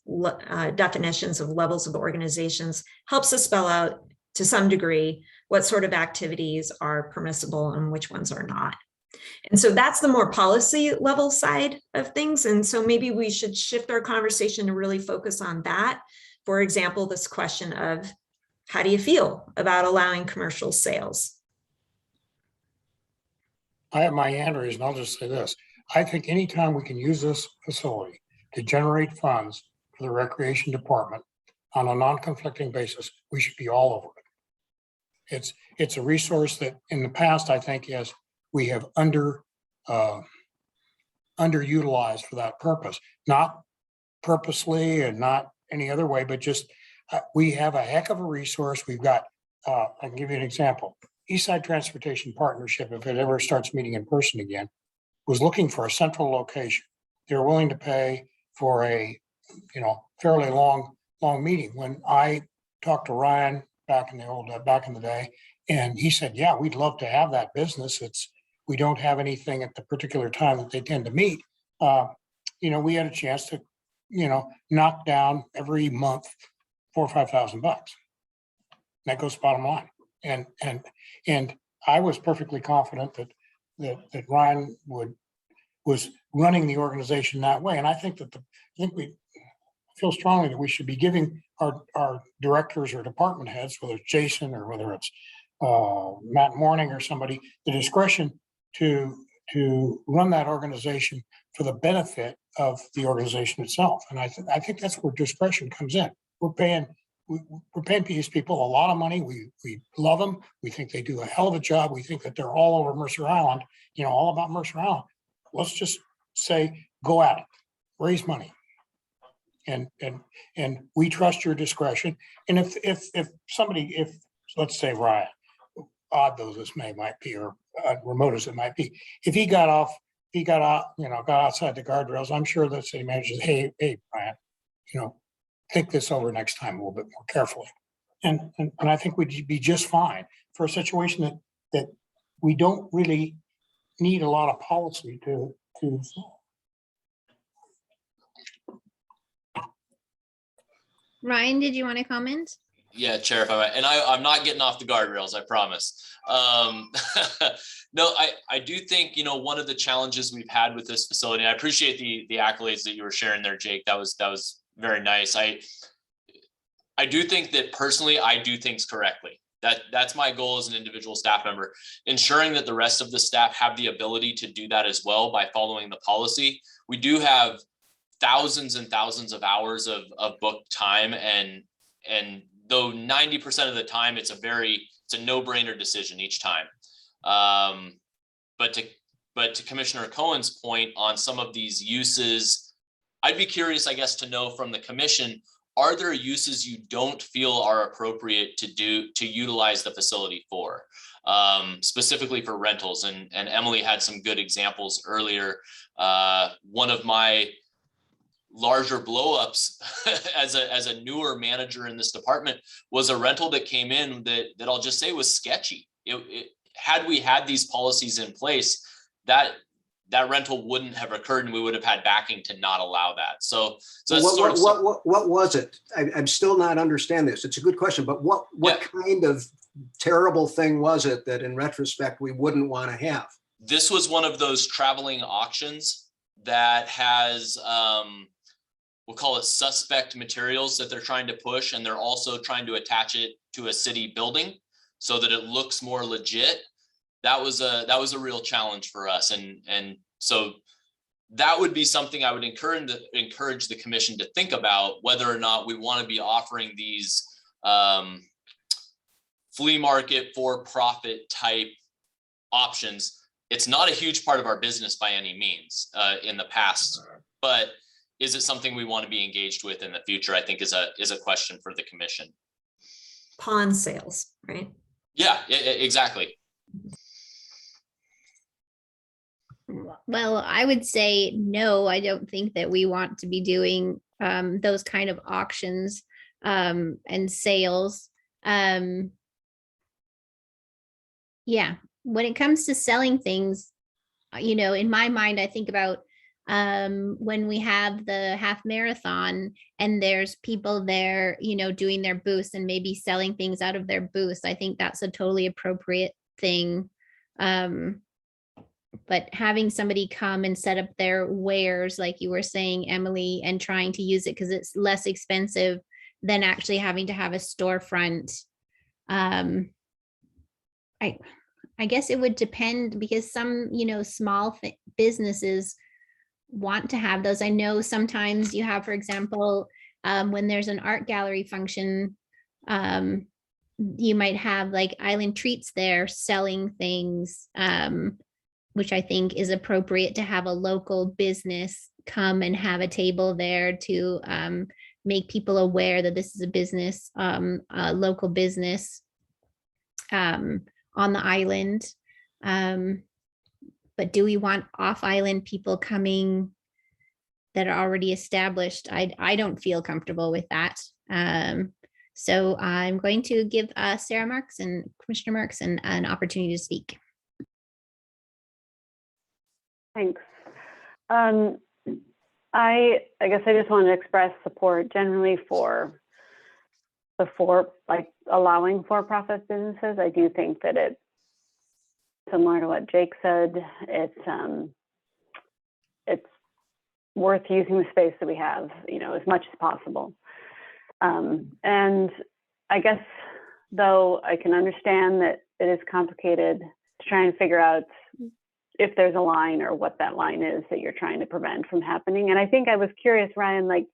definitions of levels of organizations, helps us spell out to some degree what sort of activities are permissible and which ones are not. And so that's the more policy level side of things. And so maybe we should shift our conversation to really focus on that. For example, this question of how do you feel about allowing commercial sales? I have my hand raised, and I'll just say this. I think anytime we can use this facility to generate funds for the recreation department on a non-conflicting basis, we should be all over it. It's a resource that in the past, I think, yes, we have underutilized for that purpose, not purposely and not any other way, but just we have a heck of a resource. We've got, I can give you an example. Eastside Transportation Partnership, if it ever starts meeting in person again, was looking for a central location. They're willing to pay for a, fairly long meeting. When I talked to Ryan back in the day, and he said, yeah, we'd love to have that business. We don't have anything at the particular time that they tend to meet. We had a chance to, knock down every month $4,000 or $5,000. That goes bottom line. And I was perfectly confident that Ryan was running the organization that way. And I think we feel strongly that we should be giving our directors or department heads, whether it's Jason or whether it's Matt Morning or somebody, the discretion to run that organization for the benefit of the organization itself. And I think that's where discretion comes in. We're paying these people a lot of money. We love them. We think they do a hell of a job. We think that they're all over Mercer Island, all about Mercer Island. Let's just say, go at it, raise money. And we trust your discretion. And if let's say Ryan, odd though this might be, or remote as it might be, if he got outside the guardrails, I'm sure the city manager says, hey, Ryan, think this over next time a little bit more carefully. And I think we'd be just fine for a situation that we don't really need a lot of policy to solve. Ryan, did you want to comment? Yeah, Chair, if I might. And I'm not getting off the guardrails, I promise. No, I do think, one of the challenges we've had with this facility, and I appreciate the accolades that you were sharing there, Jake. That was very nice. I do think that personally, I do things correctly. That's my goal as an individual staff member, ensuring that the rest of the staff have the ability to do that as well by following the policy. We do have thousands and thousands of hours of booked time, and though 90% of the time it's a no-brainer decision each time. But to Commissioner Cohen's point on some of these uses, I'd be curious, I guess, to know from the commission, are there uses you don't feel are appropriate to utilize the facility for, specifically for rentals? And Emily had some good examples earlier. One of my larger blowups as a newer manager in this department was a rental that came in that I'll just say was sketchy. Had we had these policies in place, that rental wouldn't have occurred, and we would have had backing to not allow that. So what was it? I'm still not understanding this. It's a good question, but what kind of terrible thing was it that in retrospect we wouldn't want to have? This was one of those traveling auctions that has we'll call it suspect materials that they're trying to push, and they're also trying to attach it to a city building so that it looks more legit. That was a real challenge for us, and so that would be something I would encourage the commission to think about, whether or not we want to be offering these flea market for-profit type options. It's not a huge part of our business by any means in the past, but is it something we want to be engaged with in the future? I think is a question for the commission. Pawn sales, right? Yeah, exactly. Well, I would say no, I don't think that we want to be doing those kind of auctions and sales. Yeah, when it comes to selling things, in my mind, I think about when we have the half marathon and there's people there, you know, doing their booths and maybe selling things out of their booths. I think that's a totally appropriate thing. But having somebody come and set up their wares, like you were saying, Emily, and trying to use it because it's less expensive than actually having to have a storefront. I guess it would depend because some, you know, small businesses want to have those. I know sometimes you have, for example, when there's an art gallery function, you might have like Island Treats there selling things, which I think is appropriate to have a local business come and have a table there to make people aware that this is a business, a local business on the island. But do we want off-island people coming that are already established? I don't feel comfortable with that. So I'm going to give Sarah Marks and Commissioner Marks an opportunity to speak. Thanks. I guess I just want to express support generally for like allowing for-profit businesses. I do think that it's similar to what Jake said. It's worth using the space that we have, you know, as much as possible. And I guess, though, I can understand that it is complicated to try and figure out if there's a line or what that line is that you're trying to prevent from happening. And I think I was curious, Ryan, like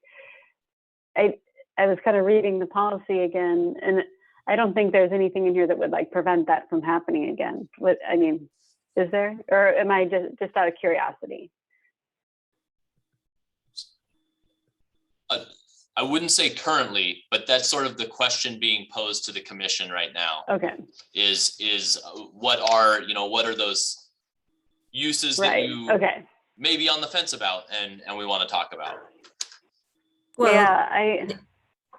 I was kind of reading the policy again, and I don't think there's anything in here that would like prevent that from happening again. What, I mean, is there, or am I just out of curiosity? I wouldn't say currently, but that's sort of the question being posed to the commission right now. Okay. Is what are those uses that Right. you Okay. may be on the fence about and we want to talk about? Well, Yeah,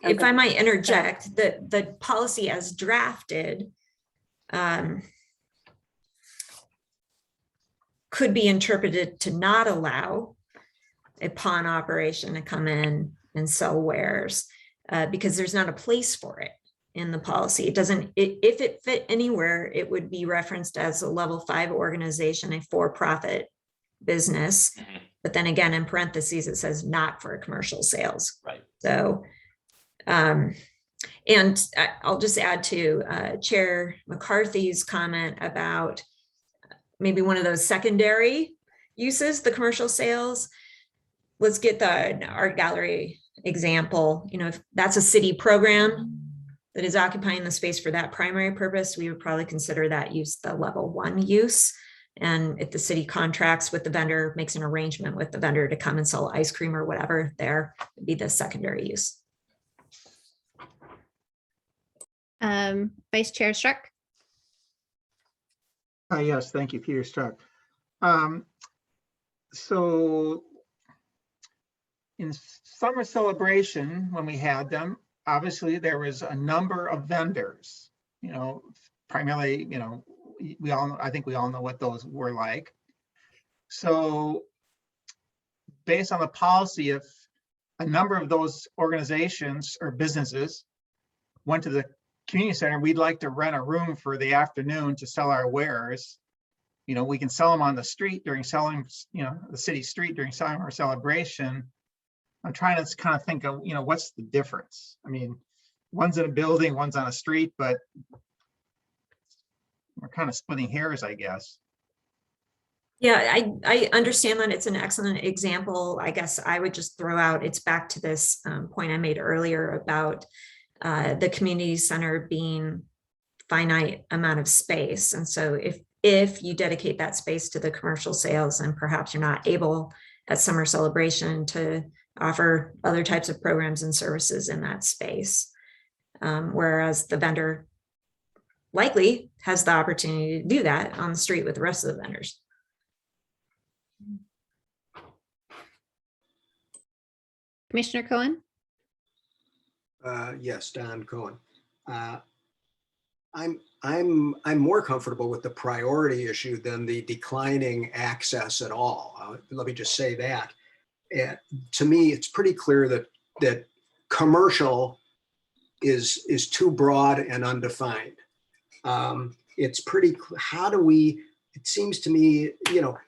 if I might interject, the policy as drafted could be interpreted to not allow a pawn operation to come in and sell wares because there's not a place for it in the policy. It doesn't, if it fit anywhere, it would be referenced as a level 5 organization, a for-profit business. Mm-hmm. But then again, in parentheses, it says not for commercial sales. Right. So, and I'll just add to Chair McCarthy's comment about maybe one of those secondary uses, the commercial sales. Let's get the art gallery example. You know, if that's a city program that is occupying the space for that primary purpose, we would probably consider that use the level 1 use. And if the city contracts with the vendor, makes an arrangement with the vendor to come and sell ice cream or whatever, there would be the secondary use. Vice Chair Struck. Yes, thank you, Peter Struck. So in summer celebration, when we had them, obviously there was a number of vendors, you know, primarily, you know, I think we all know what those were like. So based on the policy, if a number of those organizations or businesses went to the community center, we'd like to rent a room for the afternoon to sell our wares. You know, we can sell them on the street during selling, you know, the city street during summer celebration. I'm trying to kind of think of, you know, what's the difference? I mean, one's in a building, one's on a street, but we're kind of splitting hairs, I guess. Yeah, I understand that it's an excellent example. I guess I would just throw out, it's back to this point I made earlier about the community center being finite amount of space. And so if you dedicate that space to the commercial sales and perhaps you're not able at summer celebration to offer other types of programs and services in that space, whereas the vendor likely has the opportunity to do that on the street with the rest of the vendors. Commissioner Cohen. Yes, Don Cohen. I'm more comfortable with the priority issue than the declining access at all. Let me just say that. To me, it's pretty clear that commercial is too broad and undefined. It's pretty. How do we? It seems to me,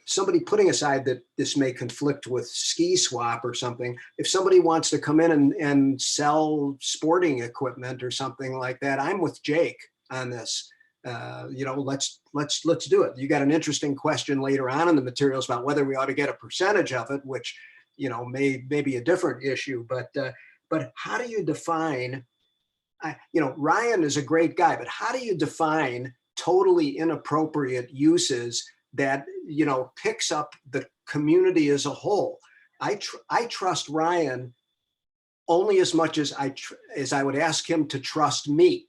somebody putting aside that this may conflict with ski swap or something. If somebody wants to come in and sell sporting equipment or something like that, I'm with Jake on this. Let's do it. You got an interesting question later on in the materials about whether we ought to get a percentage of it, which may be a different issue. But how do you define? Ryan is a great guy, but how do you define totally inappropriate uses that picks up the community as a whole? I trust Ryan only as much as I would ask him to trust me.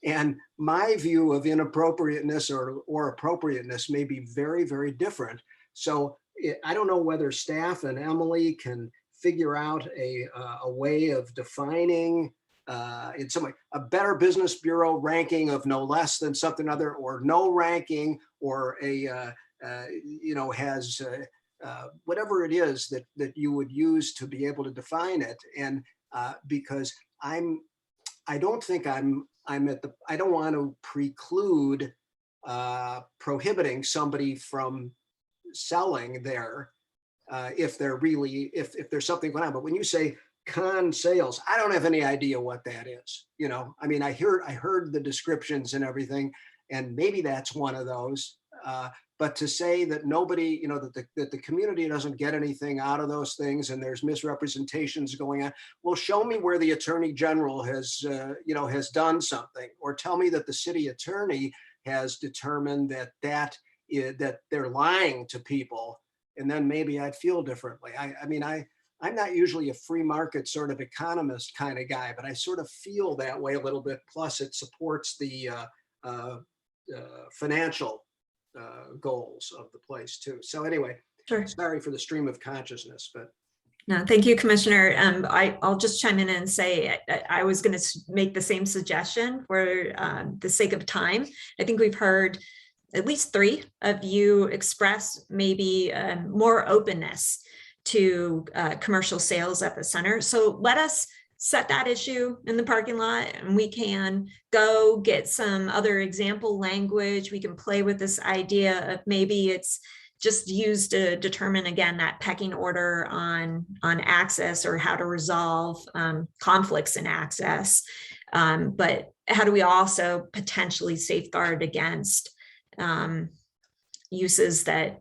And my view of inappropriateness or appropriateness may be very, very different. So I don't know whether staff and Emily can figure out a way of defining in some way a Better Business Bureau ranking of no less than something other, or no ranking, or has whatever it is that you would use to be able to define it. And because I don't want to preclude prohibiting somebody from selling there if there's something going on. But when you say con sales, I don't have any idea what that is. I heard the descriptions and everything, and maybe that's one of those. But to say that nobody, that the community doesn't get anything out of those things and there's misrepresentations going on, well, show me where the Attorney General has done something, or tell me that the city attorney has determined that they're lying to people, and then maybe I'd feel differently. I'm not usually a free market sort of economist kind of guy, but I sort of feel that way a little bit. Plus, it supports the financial goals of the place too. So anyway, Sure. Sorry for the stream of consciousness, but. No, thank you, Commissioner. I'll just chime in and say I was going to make the same suggestion for the sake of time. I think we've heard at least 3 of you express maybe more openness to commercial sales at the center. So let us set that issue in the parking lot, and we can go get some other example language. We can play with this idea of maybe it's just used to determine, again, that pecking order on access, or how to resolve conflicts in access. But how do we also potentially safeguard against uses that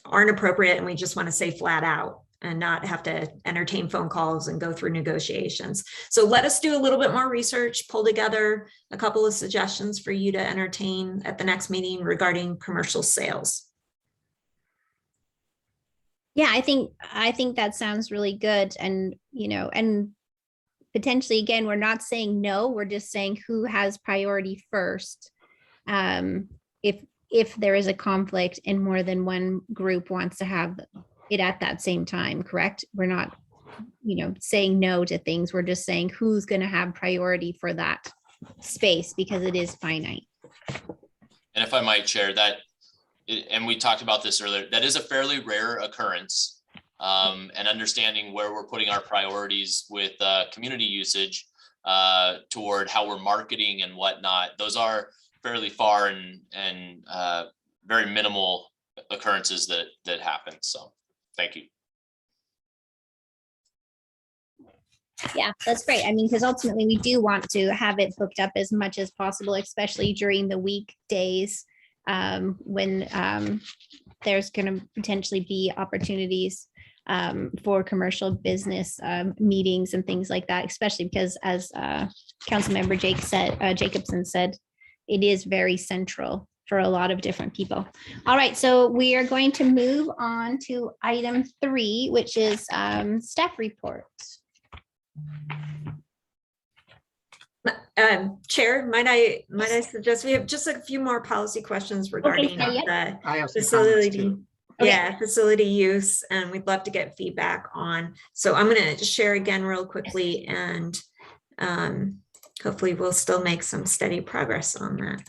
aren't appropriate, and we just want to say flat out and not have to entertain phone calls and go through negotiations. So let us do a little bit more research, pull together a couple of suggestions for you to entertain at the next meeting regarding commercial sales. Yeah, I think that sounds really good. And, and potentially, again, we're not saying no, we're just saying who has priority first. If there is a conflict and more than one group wants to have it at that same time, correct? We're not, saying no to things. We're just saying who's going to have priority for that space, because it is finite. And if I might share that, and we talked about this earlier, that is a fairly rare occurrence, and understanding where we're putting our priorities with community usage toward how we're marketing and whatnot. Those are fairly far and very minimal occurrences that happen. So thank you. Yeah, that's great. Because ultimately we do want to have it booked up as much as possible, especially during the weekdays when there's going to potentially be opportunities for commercial business meetings and things like that, especially because, as Councilmember Jacobson said, it is very central for a lot of different people. All right, so we are going to move on to item 3, which is staff reports. Chair, might I suggest we have just a few more policy questions regarding the I have some facility. comments too. Okay. Yeah, facility use, and we'd love to get feedback on. So I'm going to just share again real quickly and hopefully we'll still make some steady progress on that.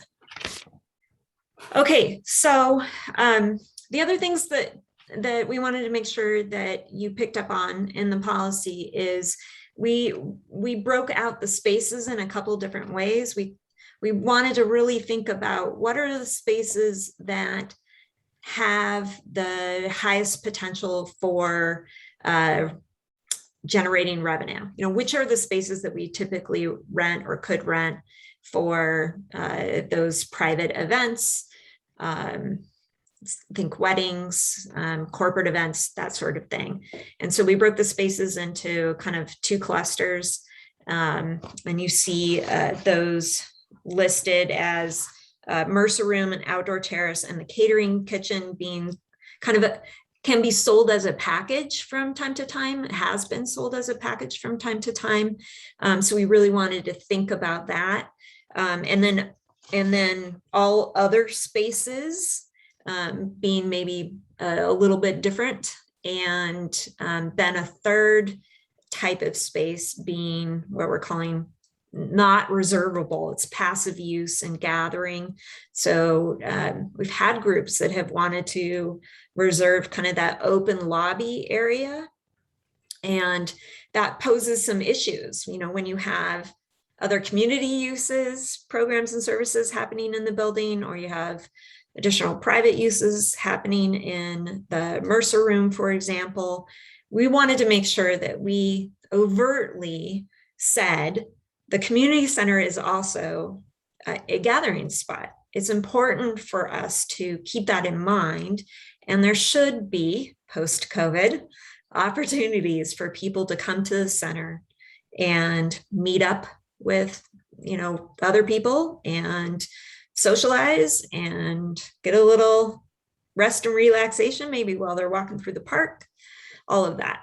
Okay, so the other things that we wanted to make sure that you picked up on in the policy is we broke out the spaces in a couple different ways. We wanted to really think about what are the spaces that have the highest potential for generating revenue. You know, which are the spaces that we typically rent or could rent for those private events, think weddings, corporate events, that sort of thing. And so we broke the spaces into kind of two clusters, and you see those listed as Mercer room and outdoor terrace, and the catering kitchen being kind of can be sold as a package from time to time. It has been sold as a package from time to time. So we really wanted to think about that. And then all other spaces being maybe a little bit different. And then a third type of space being what we're calling not reservable. It's passive use and gathering. So we've had groups that have wanted to reserve kind of that open lobby area. And that poses some issues, you know, when you have other community uses, programs and services happening in the building, or you have additional private uses happening in the Mercer room, for example. We wanted to make sure that we overtly said the community center is also a gathering spot. It's important for us to keep that in mind. And there should be, post-COVID, opportunities for people to come to the center and meet up with, you know, other people and socialize and get a little rest and relaxation, maybe while they're walking through the park, all of that.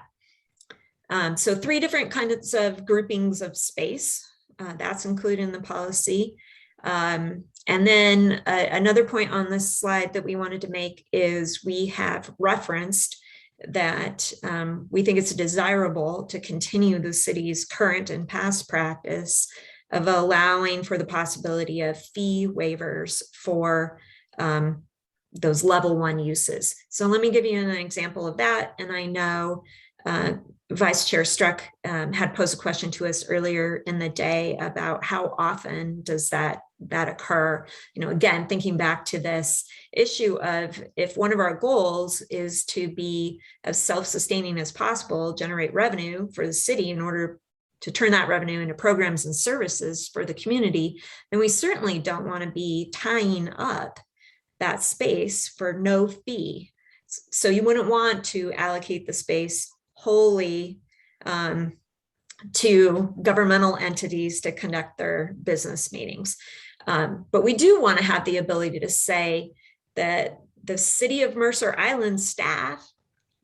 So 3 different kinds of groupings of space. That's included in the policy. And then another point on this slide that we wanted to make is we have referenced that we think it's desirable to continue the city's current and past practice of allowing for the possibility of fee waivers for those level 1 uses. So let me give you an example of that. And I know Vice Chair Struck had posed a question to us earlier in the day about how often does that occur. You know, again, thinking back to this issue of if one of our goals is to be as self-sustaining as possible, generate revenue for the city in order to turn that revenue into programs and services for the community, then we certainly don't want to be tying up that space for no fee. So you wouldn't want to allocate the space wholly to governmental entities to conduct their business meetings. But we do want to have the ability to say that the City of Mercer Island staff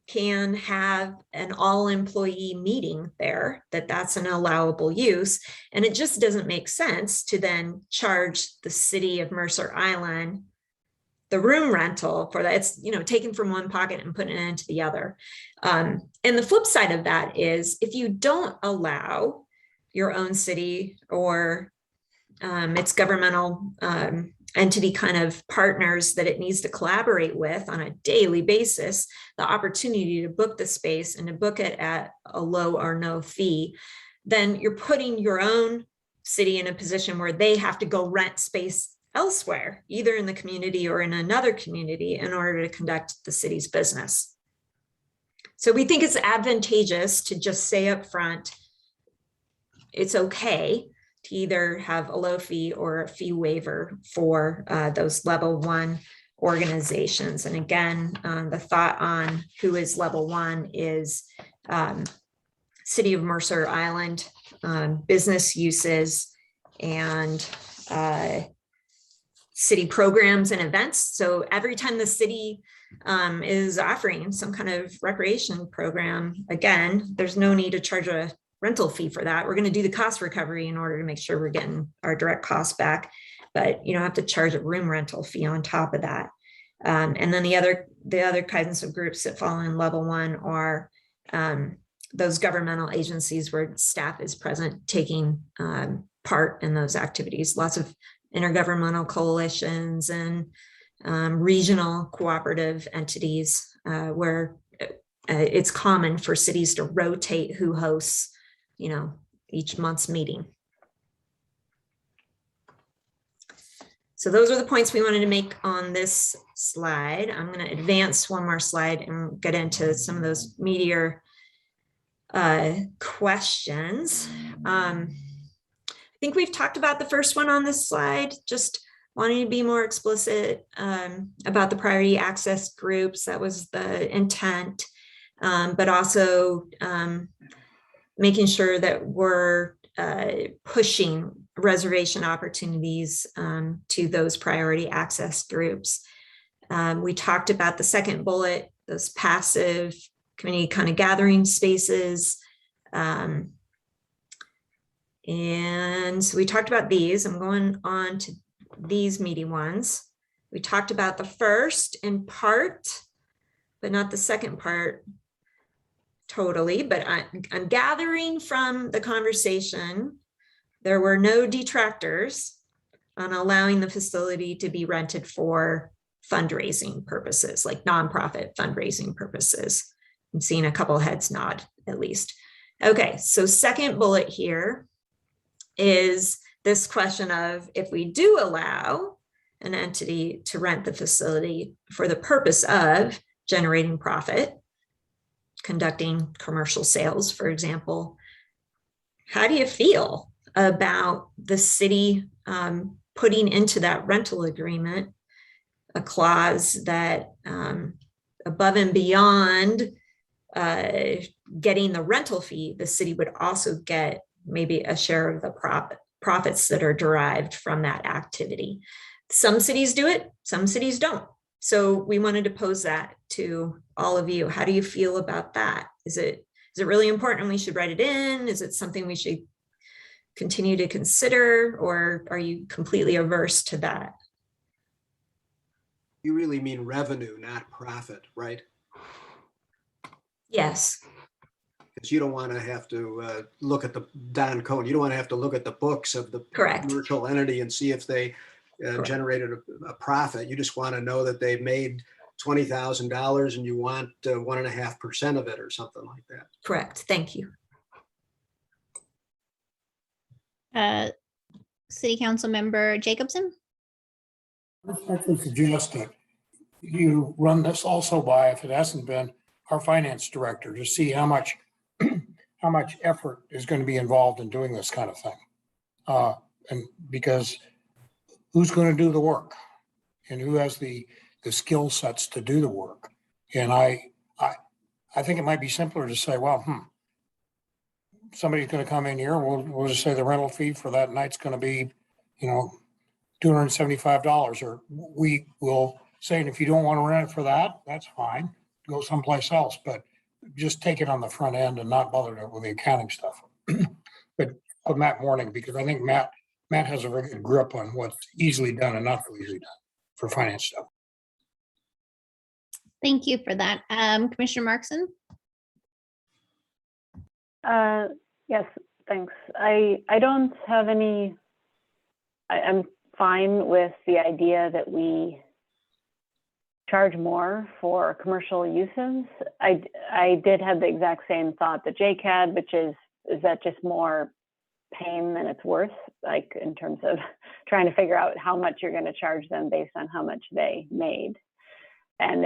can have an all-employee meeting there, that's an allowable use. And it just doesn't make sense to then charge the City of Mercer Island the room rental for that. It's, you know, taken from one pocket and putting it into the other. And the flip side of that is if you don't allow your own city or its governmental entity kind of partners that it needs to collaborate with on a daily basis, the opportunity to book the space and to book it at a low or no fee, then you're putting your own city in a position where they have to go rent space elsewhere, either in the community or in another community, in order to conduct the city's business. So we think it's advantageous to just say up front, it's okay to either have a low fee or a fee waiver for those level 1 organizations. And again, the thought on who is level 1 is City of Mercer Island business uses and city programs and events. So every time the city is offering some kind of recreation program, again, there's no need to charge a rental fee for that. We're going to do the cost recovery in order to make sure we're getting our direct costs back, but you don't have to charge a room rental fee on top of that. And then the other kinds of groups that fall in level 1 are those governmental agencies where staff is present taking part in those activities. Lots of intergovernmental coalitions and regional cooperative entities where it's common for cities to rotate who hosts, each month's meeting. So those are the points we wanted to make on this slide. I'm going to advance one more slide and get into some of those meatier questions. I think we've talked about the first one on this slide, just wanting to be more explicit about the priority access groups. That was the intent, but also making sure that we're pushing reservation opportunities to those priority access groups. We talked about the second bullet, those passive community kind of gathering spaces. And so we talked about these. I'm going on to these meaty ones. We talked about the first in part, but not the second part totally. But I'm gathering from the conversation, there were no detractors on allowing the facility to be rented for fundraising purposes, like nonprofit fundraising purposes. I'm seeing a couple heads nod at least. Okay, so second bullet here is this question of, if we do allow an entity to rent the facility for the purpose of generating profit, conducting commercial sales, for example, how do you feel about the city putting into that rental agreement a clause that above and beyond getting the rental fee, the city would also get maybe a share of the profits that are derived from that activity? Some cities do it, some cities don't. So we wanted to pose that to all of you. How do you feel about that? Is it really important and we should write it in? Is it something we should continue to consider, or are you completely averse to that? You really mean revenue, not profit, right? Yes. Because you don't want to have to look at the Don Cohn. You don't want to have to look at the books of the Correct. commercial entity and see if they generated a profit. You just want to know that they've made $20,000 and you want 1.5% of it or something like that. Correct. Thank you. City Council Member Jacobson? I respectfully suggest that you run this also by, if it hasn't been, our finance director to see how much effort is going to be involved in doing this kind of thing. And because who's going to do the work and who has the skill sets to do the work? And I think it might be simpler to say, well, somebody's going to come in here. We'll just say the rental fee for that night's going to be, $275, or we will say, and if you don't want to rent it for that, that's fine. Go someplace else, but just take it on the front end and not bother with the accounting stuff. But Matt Morning, because I think Matt has a very good grip on what's easily done and not so easily done for finance stuff. Thank you for that. Commissioner Markson? Yes, thanks. I don't have any, I'm fine with the idea that we charge more for commercial uses. I did have the exact same thought that Jake had, which is that just more pain than it's worth, like in terms of trying to figure out how much you're going to charge them based on how much they made. And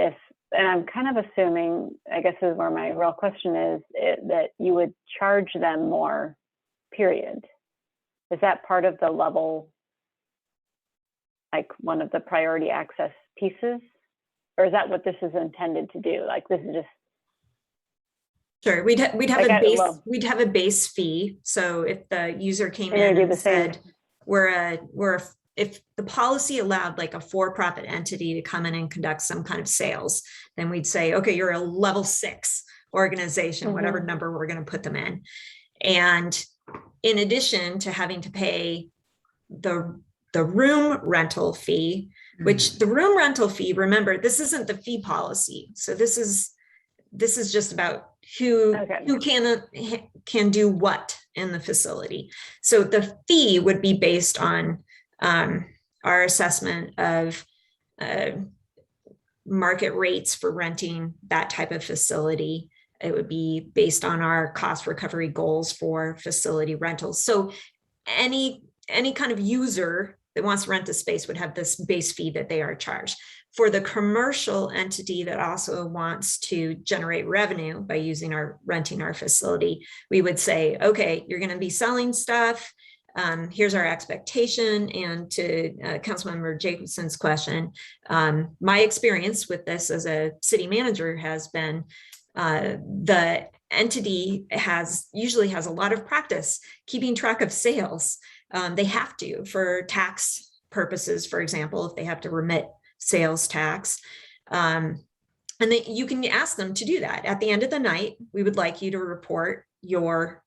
I'm kind of assuming, I guess is where my real question is, that you would charge them more, period. Is that part of the level, like one of the priority access pieces? Or is that what this is intended to do? Like this is just. Sure, we'd have like a base. We'd have a base fee. So if the user came in and said, if the policy allowed like a for-profit entity to come in and conduct some kind of sales, then we'd say, okay, you're a level 6 organization, whatever number we're going to put them in. And in addition to having to pay the room rental fee, which the room rental fee, remember, this isn't the fee policy. So this is just about who can do what in the facility. So the fee would be based on our assessment of market rates for renting that type of facility. It would be based on our cost recovery goals for facility rentals. So any kind of user that wants to rent a space would have this base fee that they are charged. For the commercial entity that also wants to generate revenue by renting our facility, we would say, okay, you're going to be selling stuff. Here's our expectation. And to Councilmember Jacobson's question, my experience with this as a city manager has been the entity usually has a lot of practice keeping track of sales. They have to for tax purposes, for example, if they have to remit sales tax. And you can ask them to do that. At the end of the night, we would like you to report your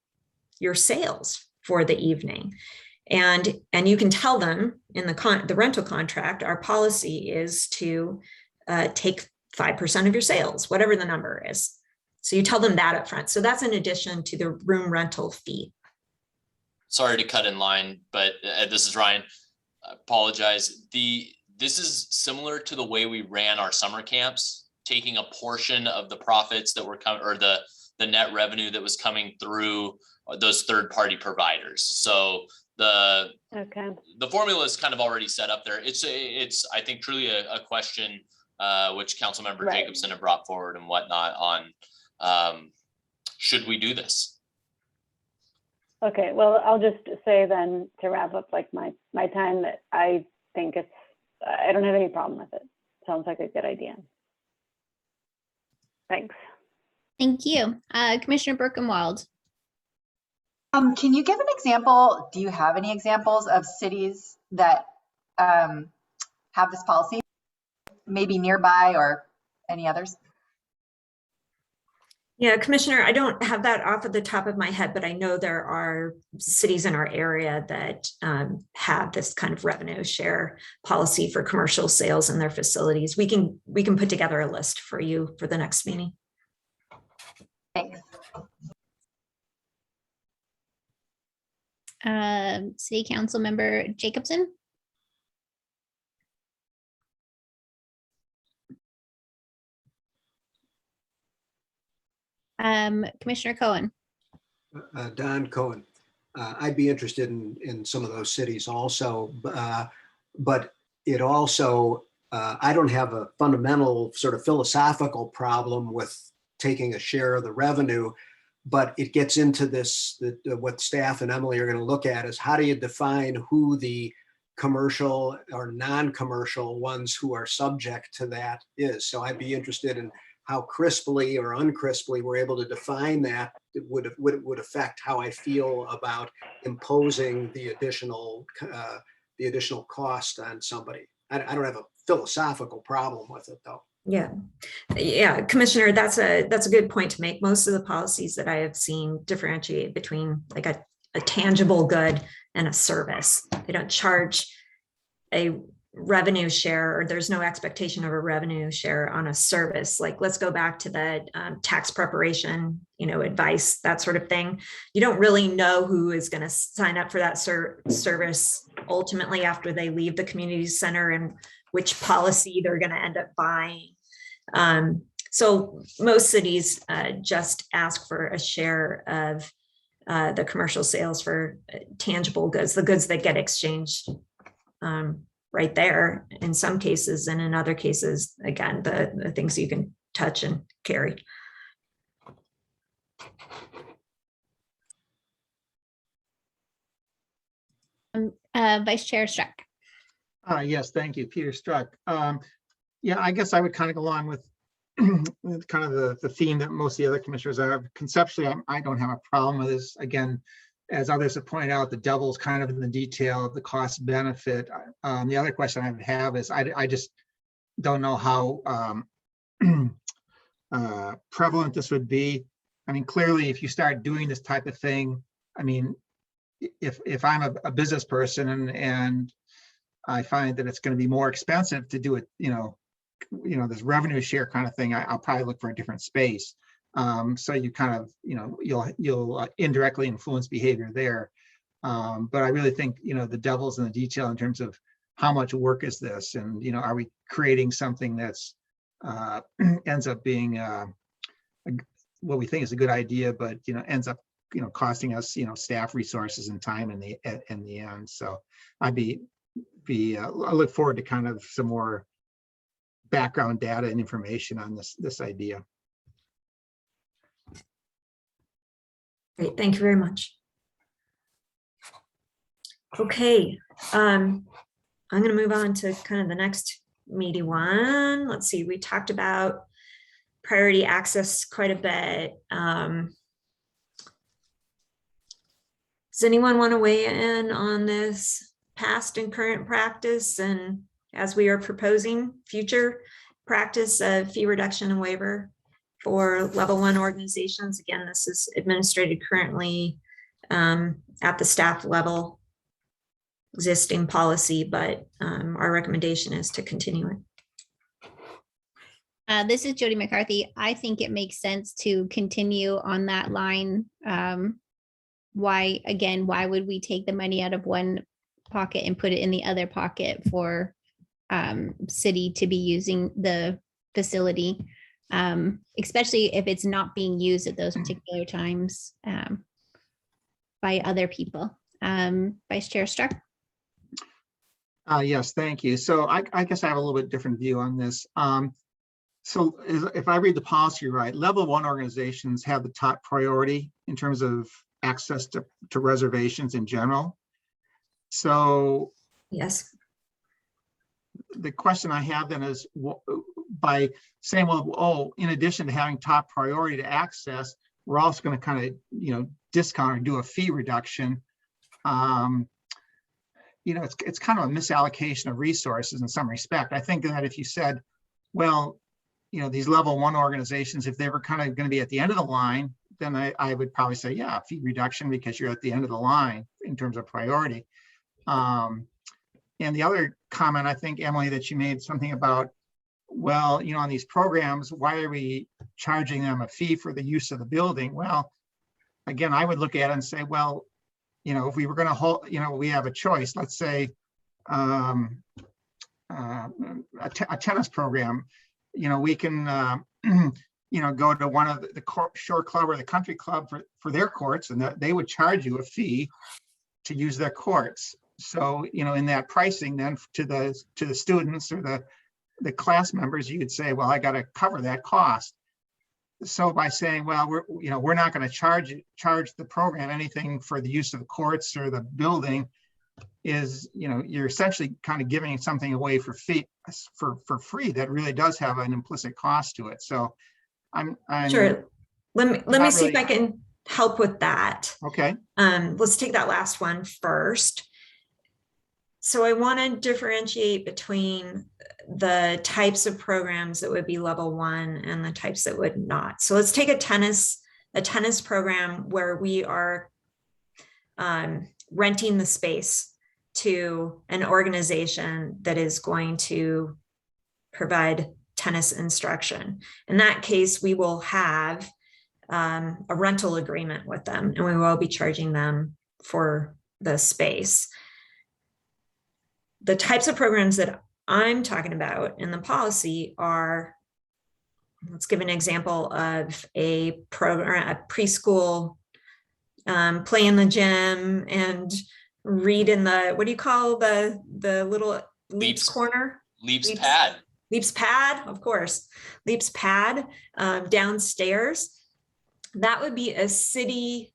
sales for the evening. And you can tell them in the rental contract, our policy is to take 5% of your sales, whatever the number is. So you tell them that up front. So that's in addition to the room rental fee. Sorry to cut in line, but this is Ryan. I apologize. This is similar to the way we ran our summer camps, taking a portion of the profits that were coming, or the net revenue that was coming through those third-party providers. So the formula is kind of already set up there. It's I think truly a question which Councilmember Jacobson had brought forward and whatnot on should we do this? Okay, well, I'll just say then to wrap up like my time that I think I don't have any problem with it. Sounds like a good idea. Thanks. Thank you. Commissioner Birkenwald. Can you give an example? Do you have any examples of cities that have this policy, maybe nearby or any others? Yeah, Commissioner, I don't have that off of the top of my head, but I know there are cities in our area that have this kind of revenue share policy for commercial sales in their facilities. We can put together a list for you for the next meeting. Thanks. City Council Member Jacobson. Commissioner Cohen. Don Cohen. I'd be interested in some of those cities also, but it also, I don't have a fundamental sort of philosophical problem with taking a share of the revenue, but it gets into this, what staff and Emily are going to look at is how do you define who the commercial or non-commercial ones who are subject to that is. So I'd be interested in how crisply or uncrisply we're able to define that. It would affect how I feel about imposing the additional cost on somebody. I don't have a philosophical problem with it though. Yeah, Commissioner, that's a good point to make. Most of the policies that I have seen differentiate between like a tangible good and a service. They don't charge a revenue share, or there's no expectation of a revenue share on a service. Like, let's go back to the tax preparation, advice, that sort of thing. You don't really know who is going to sign up for that service ultimately after they leave the community center and which policy they're going to end up buying. So most cities just ask for a share of the commercial sales for tangible goods, the goods that get exchanged right there in some cases, and in other cases, again, the things you can touch and carry. Vice Chair Struck. Yes, thank you, Peter Struck. Yeah, I guess I would kind of go along with kind of the theme that most of the other commissioners have. Conceptually, I don't have a problem with this. Again, as others have pointed out, the devil's kind of in the detail of the cost benefit. The other question I would have is I just don't know how prevalent this would be. I mean, clearly, if you start doing this type of thing, I mean, if I'm a business person and I find that it's going to be more expensive to do it, this revenue share kind of thing, I'll probably look for a different space. So you kind of, you'll indirectly influence behavior there. But I really think, the devil's in the detail in terms of how much work is this, and, are we creating something that's ends up being what we think is a good idea, but, ends up, costing us, staff resources and time in the end. So I'd I look forward to kind of some more background data and information on this idea. Great, thank you very much. Okay, I'm going to move on to kind of the next meaty one. Let's see, we talked about priority access quite a bit. Does anyone want to weigh in on this past and current practice, and as we are proposing future practice of fee reduction and waiver for level 1 organizations? Again, this is administrated currently at the staff level, existing policy, but our recommendation is to continue it. This is Jody McCarthy. I think it makes sense to continue on that line. Why would we take the money out of one pocket and put it in the other pocket for city to be using the facility, especially if it's not being used at those particular times by other people. Vice Chair Stark. Yes, thank you. So I guess I have a little bit different view on this. So if I read the policy right, level 1 organizations have the top priority in terms of access to reservations in general. So yes, the question I have then is, by saying, well, in addition to having top priority to access, we're also going to kind of, discount or do a fee reduction. It's kind of a misallocation of resources in some respect. I think that if you said, well, these level 1 organizations, if they were kind of going to be at the end of the line, then I would probably say, yeah, fee reduction, because you're at the end of the line in terms of priority. And the other comment, I think, Emily, that you made something about, well, on these programs, why are we charging them a fee for the use of the building? Well, again, I would look at it and say, well, if we were going to hold, we have a choice. Let's say a tennis program, we can, go to one of the shore club or the country club for their courts, and that they would charge you a fee to use their courts. So, in that pricing, then to the students or the class members, you could say, well, I got to cover that cost. So by saying, well, we're not going to charge the program anything for the use of the courts or the building, is, you're essentially kind of giving something away for free that really does have an implicit cost to it. So I'm sure. Let me see really, if I can help with that. Okay. Let's take that last one first. So I want to differentiate between the types of programs that would be level 1 and the types that would not. So let's take a tennis program where we are renting the space to an organization that is going to provide tennis instruction. In that case, we will have a rental agreement with them, and we will be charging them for the space. The types of programs that I'm talking about in the policy are, let's give an example of a program, a preschool, play in the gym and read in the, what do you call the little Leaps corner? Leaps pad. Leaps pad, of course. Leaps pad downstairs. That would be a city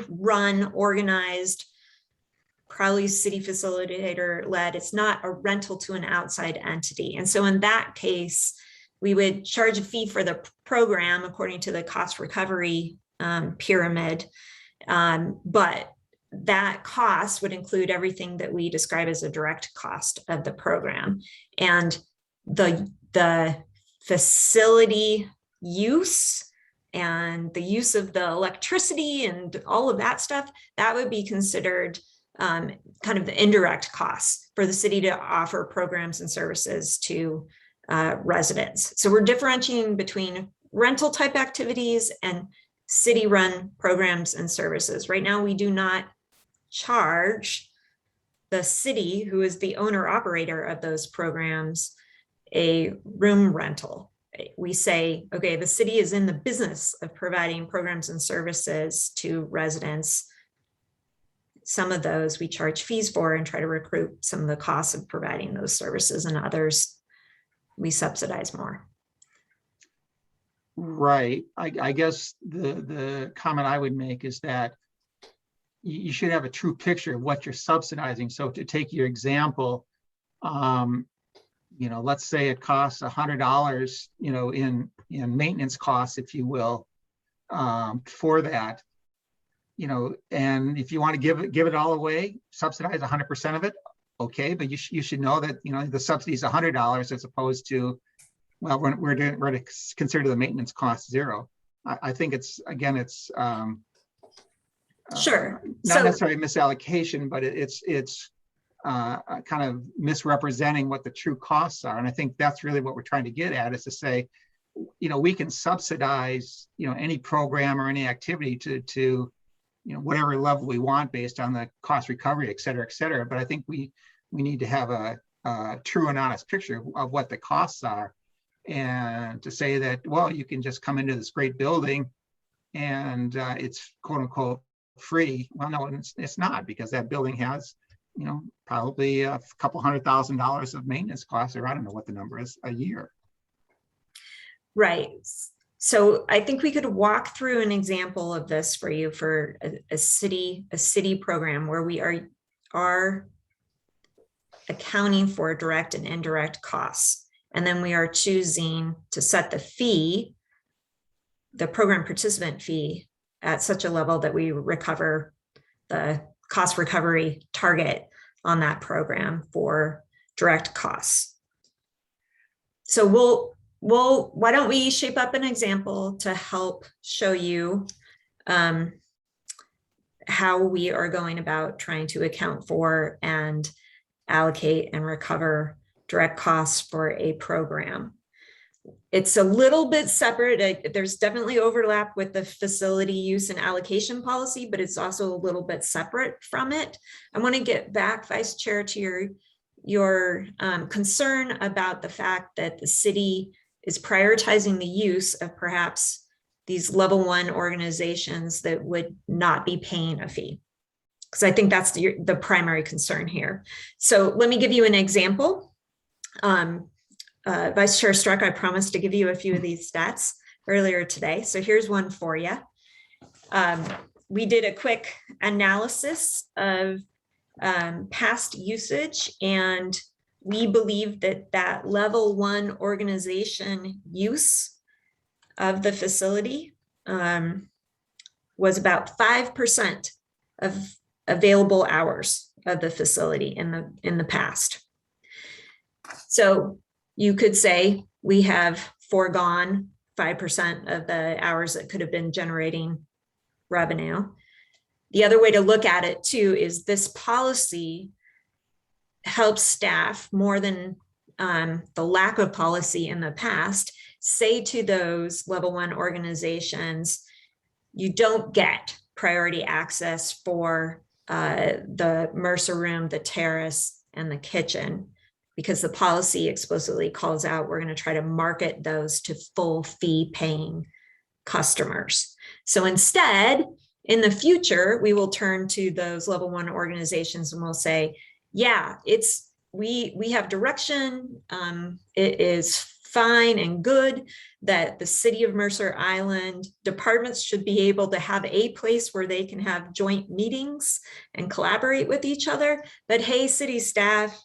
run, organized, probably city facilitator led. It's not a rental to an outside entity. And so in that case, we would charge a fee for the program according to the cost recovery pyramid. But that cost would include everything that we describe as a direct cost of the program. And the facility use and the use of the electricity and all of that stuff, that would be considered kind of the indirect costs for the city to offer programs and services to residents. So we're differentiating between rental type activities and city run programs and services. Right now, we do not charge the city, who is the owner operator of those programs, a room rental. We say, okay, the city is in the business of providing programs and services to residents. Some of those we charge fees for and try to recoup some of the costs of providing those services, and others we subsidize more. Right. I guess the comment I would make is that you should have a true picture of what you're subsidizing. So to take your example, let's say it costs $100, in maintenance costs, if you will, for that, and if you want to give it all away, subsidize 100% of it, okay, but you should know that the subsidy is $100 as opposed to, well, we're to consider the maintenance cost zero. I think it's sure, not necessarily misallocation, but it's kind of misrepresenting what the true costs are, and I think that's really what we're trying to get at, is to say, we can subsidize any program or any activity to whatever level we want based on the cost recovery, et cetera, but I think we need to have a true and honest picture of what the costs are, and to say that, well, you can just come into this great building and it's quote unquote free. Well, no, it's not, because that building has probably a couple $100,000 of maintenance costs, or I don't know what the number is, a year. Right. So I think we could walk through an example of this for you for a city program where we are accounting for direct and indirect costs. And then we are choosing to set the fee, the program participant fee, at such a level that we recover the cost recovery target on that program for direct costs. So why don't we shape up an example to help show you how we are going about trying to account for and allocate and recover direct costs for a program. It's a little bit separate. There's definitely overlap with the facility use and allocation policy, but it's also a little bit separate from it. I want to get back, Vice Chair, to your concern about the fact that the city is prioritizing the use of perhaps these level 1 organizations that would not be paying a fee, because I think that's the primary concern here. So let me give you an example. Vice Chair Struck, I promised to give you a few of these stats earlier today. So here's one for you. We did a quick analysis of past usage, and we believe that level 1 organization use of the facility was about 5% of available hours of the facility in the past. So you could say we have foregone 5% of the hours that could have been generating revenue. The other way to look at it too is this policy helps staff more than the lack of policy in the past say to those level 1 organizations, you don't get priority access for the Mercer room, the terrace, and the kitchen, because the policy explicitly calls out we're going to try to market those to full fee paying customers. So instead, in the future, we will turn to those level 1 organizations and we'll say, yeah, we have direction. It is fine and good that the city of Mercer Island departments should be able to have a place where they can have joint meetings and collaborate with each other. But hey, city staff,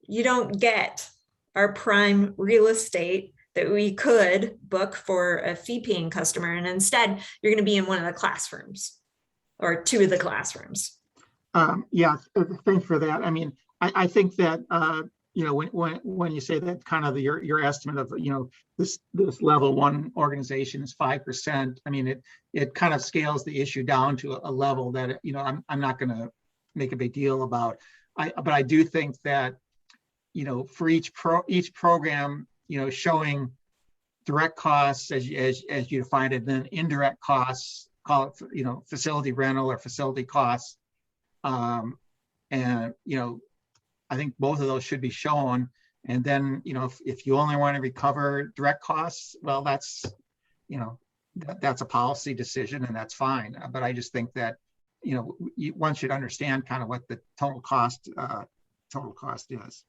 you don't get our prime real estate that we could book for a fee-paying customer. And instead, you're going to be in one of the classrooms or 2 of the classrooms. Yeah, thanks for that. I mean, I think that, when you say that, kind of your estimate of, this level 1 organization is 5%. I mean, it kind of scales the issue down to a level that, I'm not going to make a big deal about. But I do think that, for each program, showing direct costs as you define it, then indirect costs, call it, facility rental or facility costs. And, I think both of those should be shown. And then, if you only want to recover direct costs, well, that's, that's a policy decision and that's fine. But I just think that, one should understand kind of what the total cost is.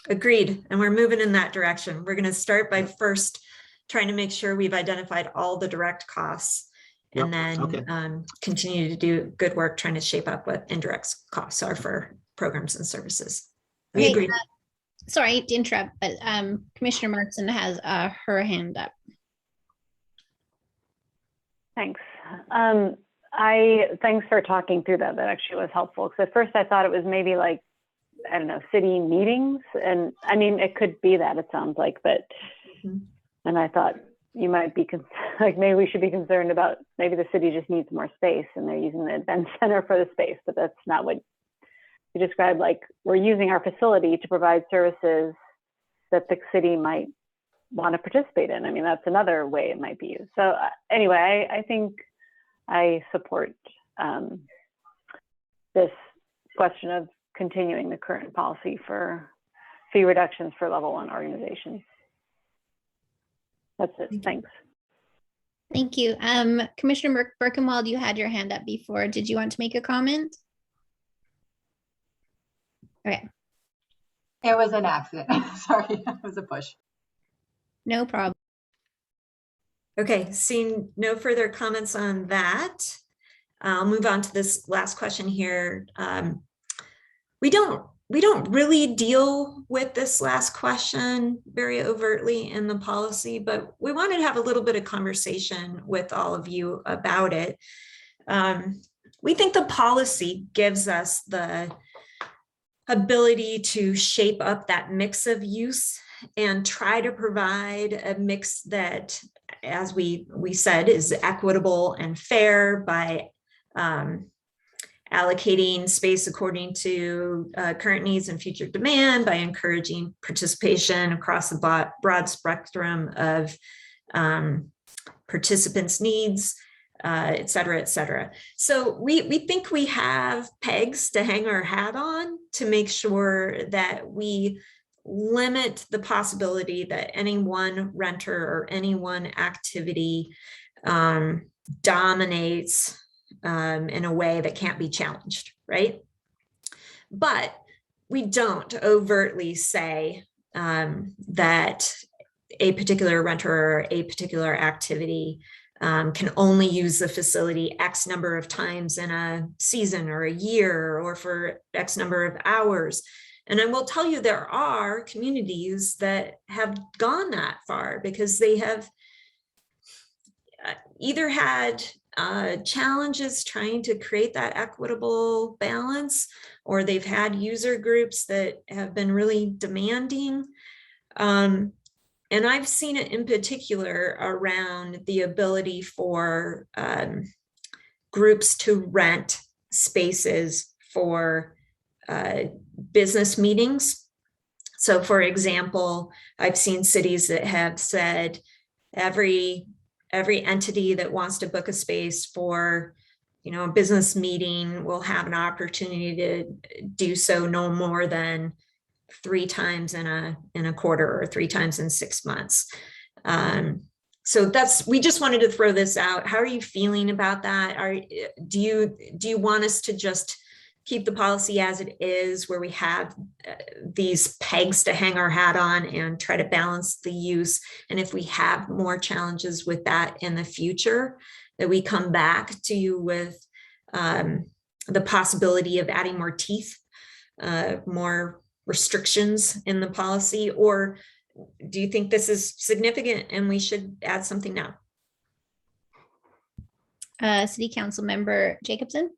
Agreed. And we're moving in that direction. We're going to start by first trying to make sure we've identified all the direct costs, and then continue to do good work trying to shape up what indirect costs are for programs and services. We agree. Sorry to interrupt, but Commissioner Mercer has her hand up. Thanks. Thanks for talking through that. That actually was helpful. Because at first I thought it was maybe like, I don't know, city meetings. And I mean, it could be that, it sounds like, but, and I thought you might be like, maybe we should be concerned about, maybe the city just needs more space and they're using the event center for the space, but that's not what you described. Like, we're using our facility to provide services that the city might want to participate in. I mean, that's another way it might be used. So anyway, I think I support this question of continuing the current policy for fee reductions for level 1 organizations. That's it. Thanks. Thank you. Commissioner Birkenwald, you had your hand up before. Did you want to make a comment? Okay. It was an accident. Sorry, it was a push. No problem. Okay, seeing no further comments on that, I'll move on to this last question here. We don't really deal with this last question very overtly in the policy, but we wanted to have a little bit of conversation with all of you about it. We think the policy gives us the ability to shape up that mix of use and try to provide a mix that, as we said, is equitable and fair by allocating space according to current needs and future demand, by encouraging participation across the broad spectrum of participants' needs, et cetera, et cetera. So we think we have pegs to hang our hat on to make sure that we limit the possibility that any one renter or any one activity dominates in a way that can't be challenged, right? But we don't overtly say that a particular renter or a particular activity can only use the facility X number of times in a season or a year or for X number of hours. And I will tell you, there are communities that have gone that far because they have either had challenges trying to create that equitable balance, or they've had user groups that have been really demanding. And I've seen it in particular around the ability for groups to rent spaces for business meetings. So for example, I've seen cities that have said every entity that wants to book a space for, a business meeting will have an opportunity to do so no more than 3 times in a quarter or 3 times in 6 months. So we just wanted to throw this out. How are you feeling about that? Do you want us to just keep the policy as it is, where we have these pegs to hang our hat on and try to balance the use? And if we have more challenges with that in the future, that we come back to you with the possibility of adding more teeth, more restrictions in the policy? Or do you think this is significant and we should add something now? City Council Member Jacobson.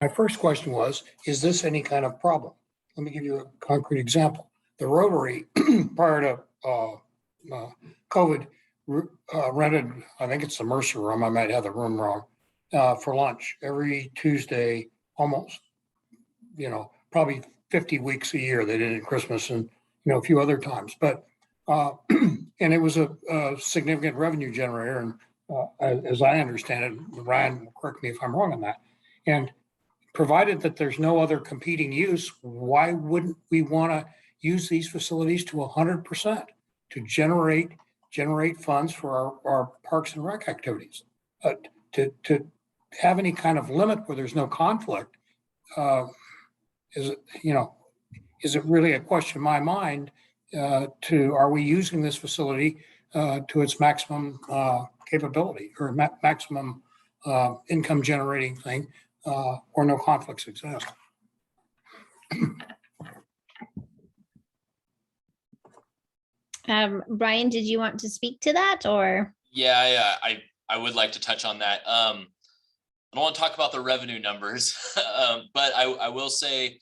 My first question was, is this any kind of problem? Let me give you a concrete example. The Rotary, prior to COVID, rented, I think it's the Mercer room, I might have the room wrong, for lunch every Tuesday, almost, probably 50 weeks a year. They did it at Christmas and, a few other times. But And it was a significant revenue generator. And as I understand it, Ryan will correct me if I'm wrong on that. And provided that there's no other competing use, why wouldn't we want to use these facilities to 100% to generate funds for our parks and rec activities? To have any kind of limit where there's no conflict, is it really a question in my mind are we using this facility to its maximum capability or maximum income generating thing, or no conflicts exist? Brian, did you want to speak to that or? Yeah, I would like to touch on that. I don't want to talk about the revenue numbers, but I will say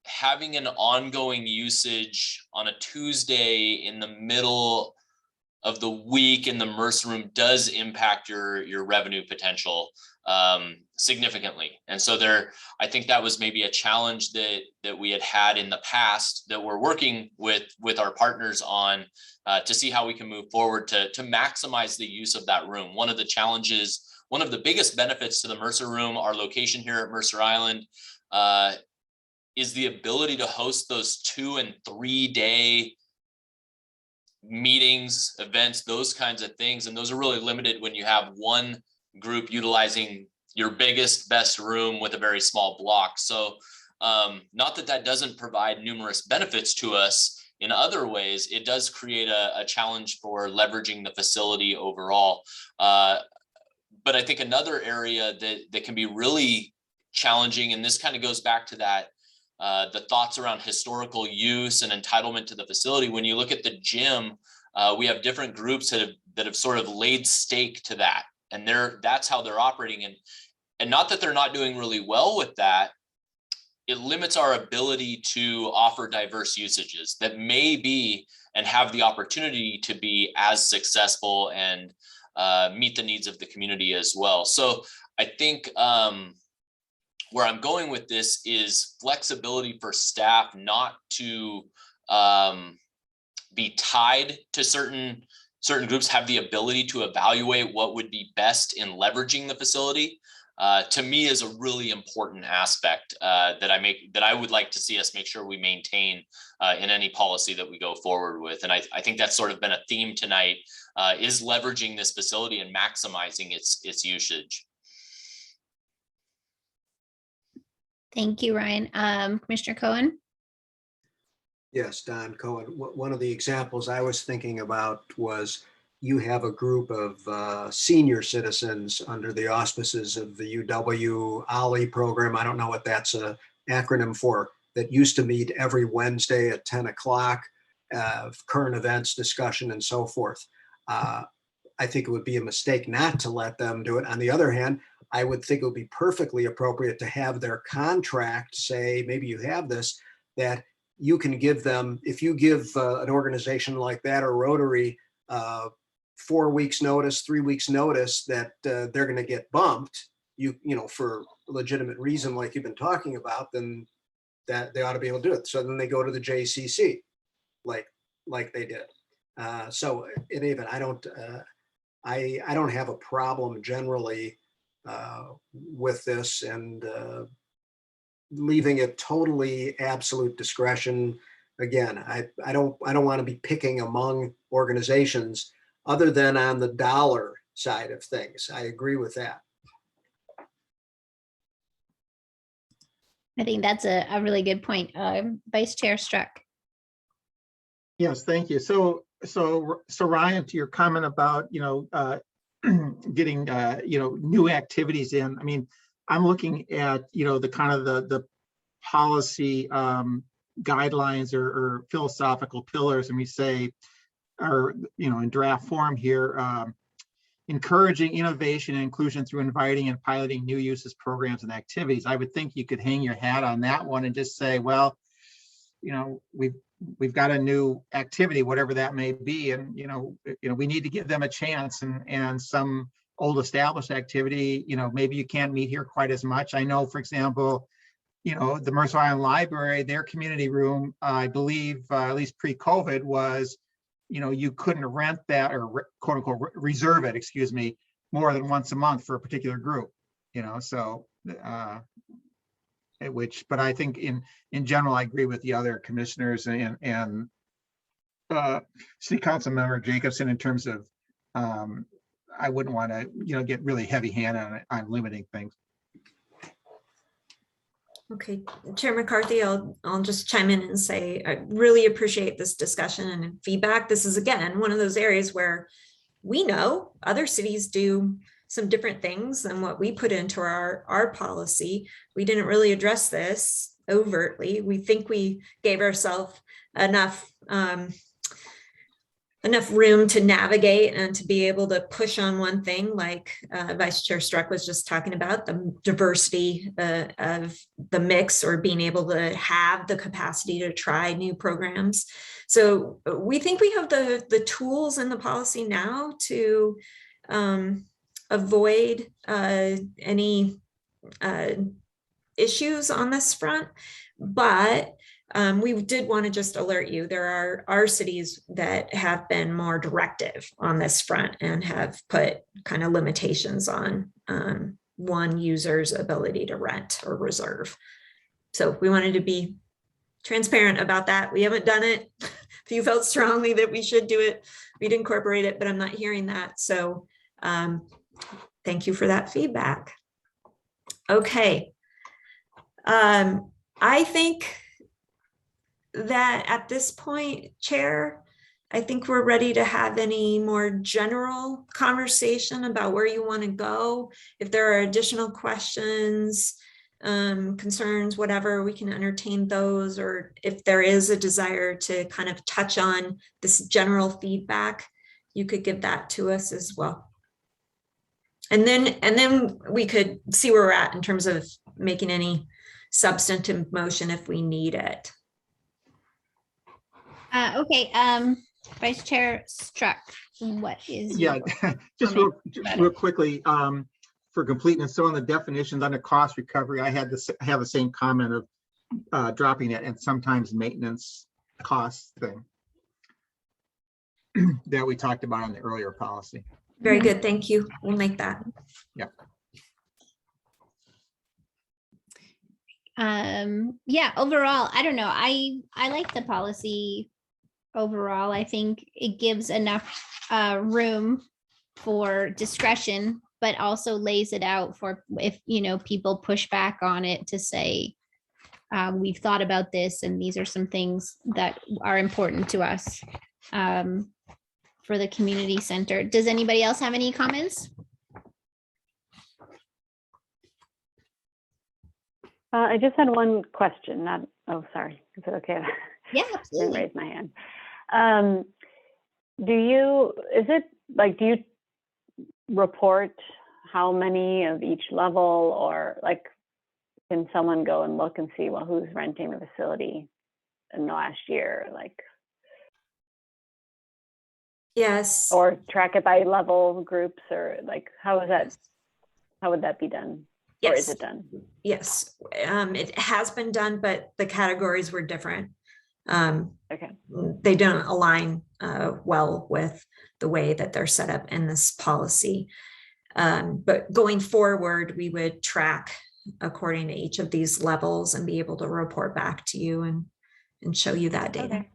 having an ongoing usage on a Tuesday in the middle of the week in the Mercer room does impact your revenue potential significantly. And so I think that was maybe a challenge that we had in the past that we're working with our partners on to see how we can move forward to maximize the use of that room. One of the challenges, one of the biggest benefits to the Mercer room, our location here at Mercer Island, is the ability to host those 2 and 3 day meetings, events, those kinds of things. And those are really limited when you have one group utilizing your biggest, best room with a very small block. So not that doesn't provide numerous benefits to us in other ways, it does create a challenge for leveraging the facility overall. But I think another area that can be really challenging, and this kind of goes back to that, the thoughts around historical use and entitlement to the facility. When you look at the gym, we have different groups that have sort of laid stake to that, and that's how they're operating. And not that they're not doing really well with that, it limits our ability to offer diverse usages that may be and have the opportunity to be as successful and meet the needs of the community as well. So I think where I'm going with this is flexibility for staff not to be tied to certain groups, have the ability to evaluate what would be best in leveraging the facility. To me is a really important aspect that I would like to see us make sure we maintain in any policy that we go forward with. And I think that's sort of been a theme tonight, is leveraging this facility and maximizing its usage. Thank you, Ryan. Commissioner Cohen? Yes, Don Cohen. One of the examples I was thinking about was you have a group of senior citizens under the auspices of the UW OLLI program. I don't know what that's an acronym for, that used to meet every Wednesday at 10 o'clock, current events discussion and so forth. I think it would be a mistake not to let them do it. On the other hand, I would think it would be perfectly appropriate to have their contract say, maybe you have this, that you can give them, if you give an organization like that or Rotary 4 weeks notice, 3 weeks notice that they're going to get bumped, you know, for a legitimate reason like you've been talking about, then that they ought to be able to do it. So then they go to the JCC like they did. So in even, I don't have a problem generally with this, and leaving it totally absolute discretion. Again, I don't want to be picking among organizations other than on the dollar side of things. I agree with that. I think that's a really good point. Vice Chair Struck. Yes, thank you. So Ryan, to your comment about, getting, new activities in, I mean, I'm looking at, the kind of the policy guidelines or philosophical pillars, and we say, or, in draft form here, encouraging innovation and inclusion through inviting and piloting new uses, programs, and activities. I would think you could hang your hat on that one and just say, well, we've got a new activity, whatever that may be, and we need to give them a chance. And some old established activity, maybe you can't meet here quite as much. I know, for example, the Mercer Island Library, their community room, I believe, at least pre-COVID, was you couldn't rent that or quote unquote reserve it, excuse me, more than once a month for a particular group, so but I think in general, I agree with the other commissioners and City Council Member Jacobson in terms of I wouldn't want to, get really heavy handed on limiting things. Okay, Chair McCarthy, I'll just chime in and say, I really appreciate this discussion and feedback. This is, again, one of those areas where we know other cities do some different things than what we put into our policy. We didn't really address this overtly. We think we gave ourselves enough room to navigate and to be able to push on one thing, like Vice Chair Struck was just talking about, the diversity of the mix, or being able to have the capacity to try new programs. So we think we have the tools in the policy now to avoid any issues on this front, but we did want to just alert you, there are cities that have been more directive on this front and have put kind of limitations on one user's ability to rent or reserve. So we wanted to be transparent about that. We haven't done it. If you felt strongly that we should do it, we'd incorporate it, but I'm not hearing that. So thank you for that feedback. Okay. I think that at this point, Chair, I think we're ready to have any more general conversation about where you want to go. If there are additional questions, concerns, whatever, we can entertain those, or if there is a desire to kind of touch on this general feedback, you could give that to us as well. And then we could see where we're at in terms of making any substantive motion if we need it. Okay, Vice Chair Struck, what is? Yeah, just real quickly, for completeness, so on the definitions under cost recovery, I have the same comment of dropping it and sometimes maintenance costs thing that we talked about on the earlier policy. Very good, thank you. We'll make that. Yeah. Yeah, overall, I don't know. I like the policy overall. I think it gives enough room for discretion, but also lays it out for if, people push back on it to say, we've thought about this and these are some things that are important to us for the community center. Does anybody else have any comments? I just had one question. Sorry. Is it okay? Yeah, I didn't absolutely. raise my hand. Do you report how many of each level, or can someone go and look and see, well, who's renting the facility in the last year? Yes. Or track it by level groups, or how would that be done? Yes. Or is it done? Yes, it has been done, but the categories were different. Okay. They don't align well with the way that they're set up in this policy. But going forward, we would track according to each of these levels and be able to report back to you and show you that data. Okay.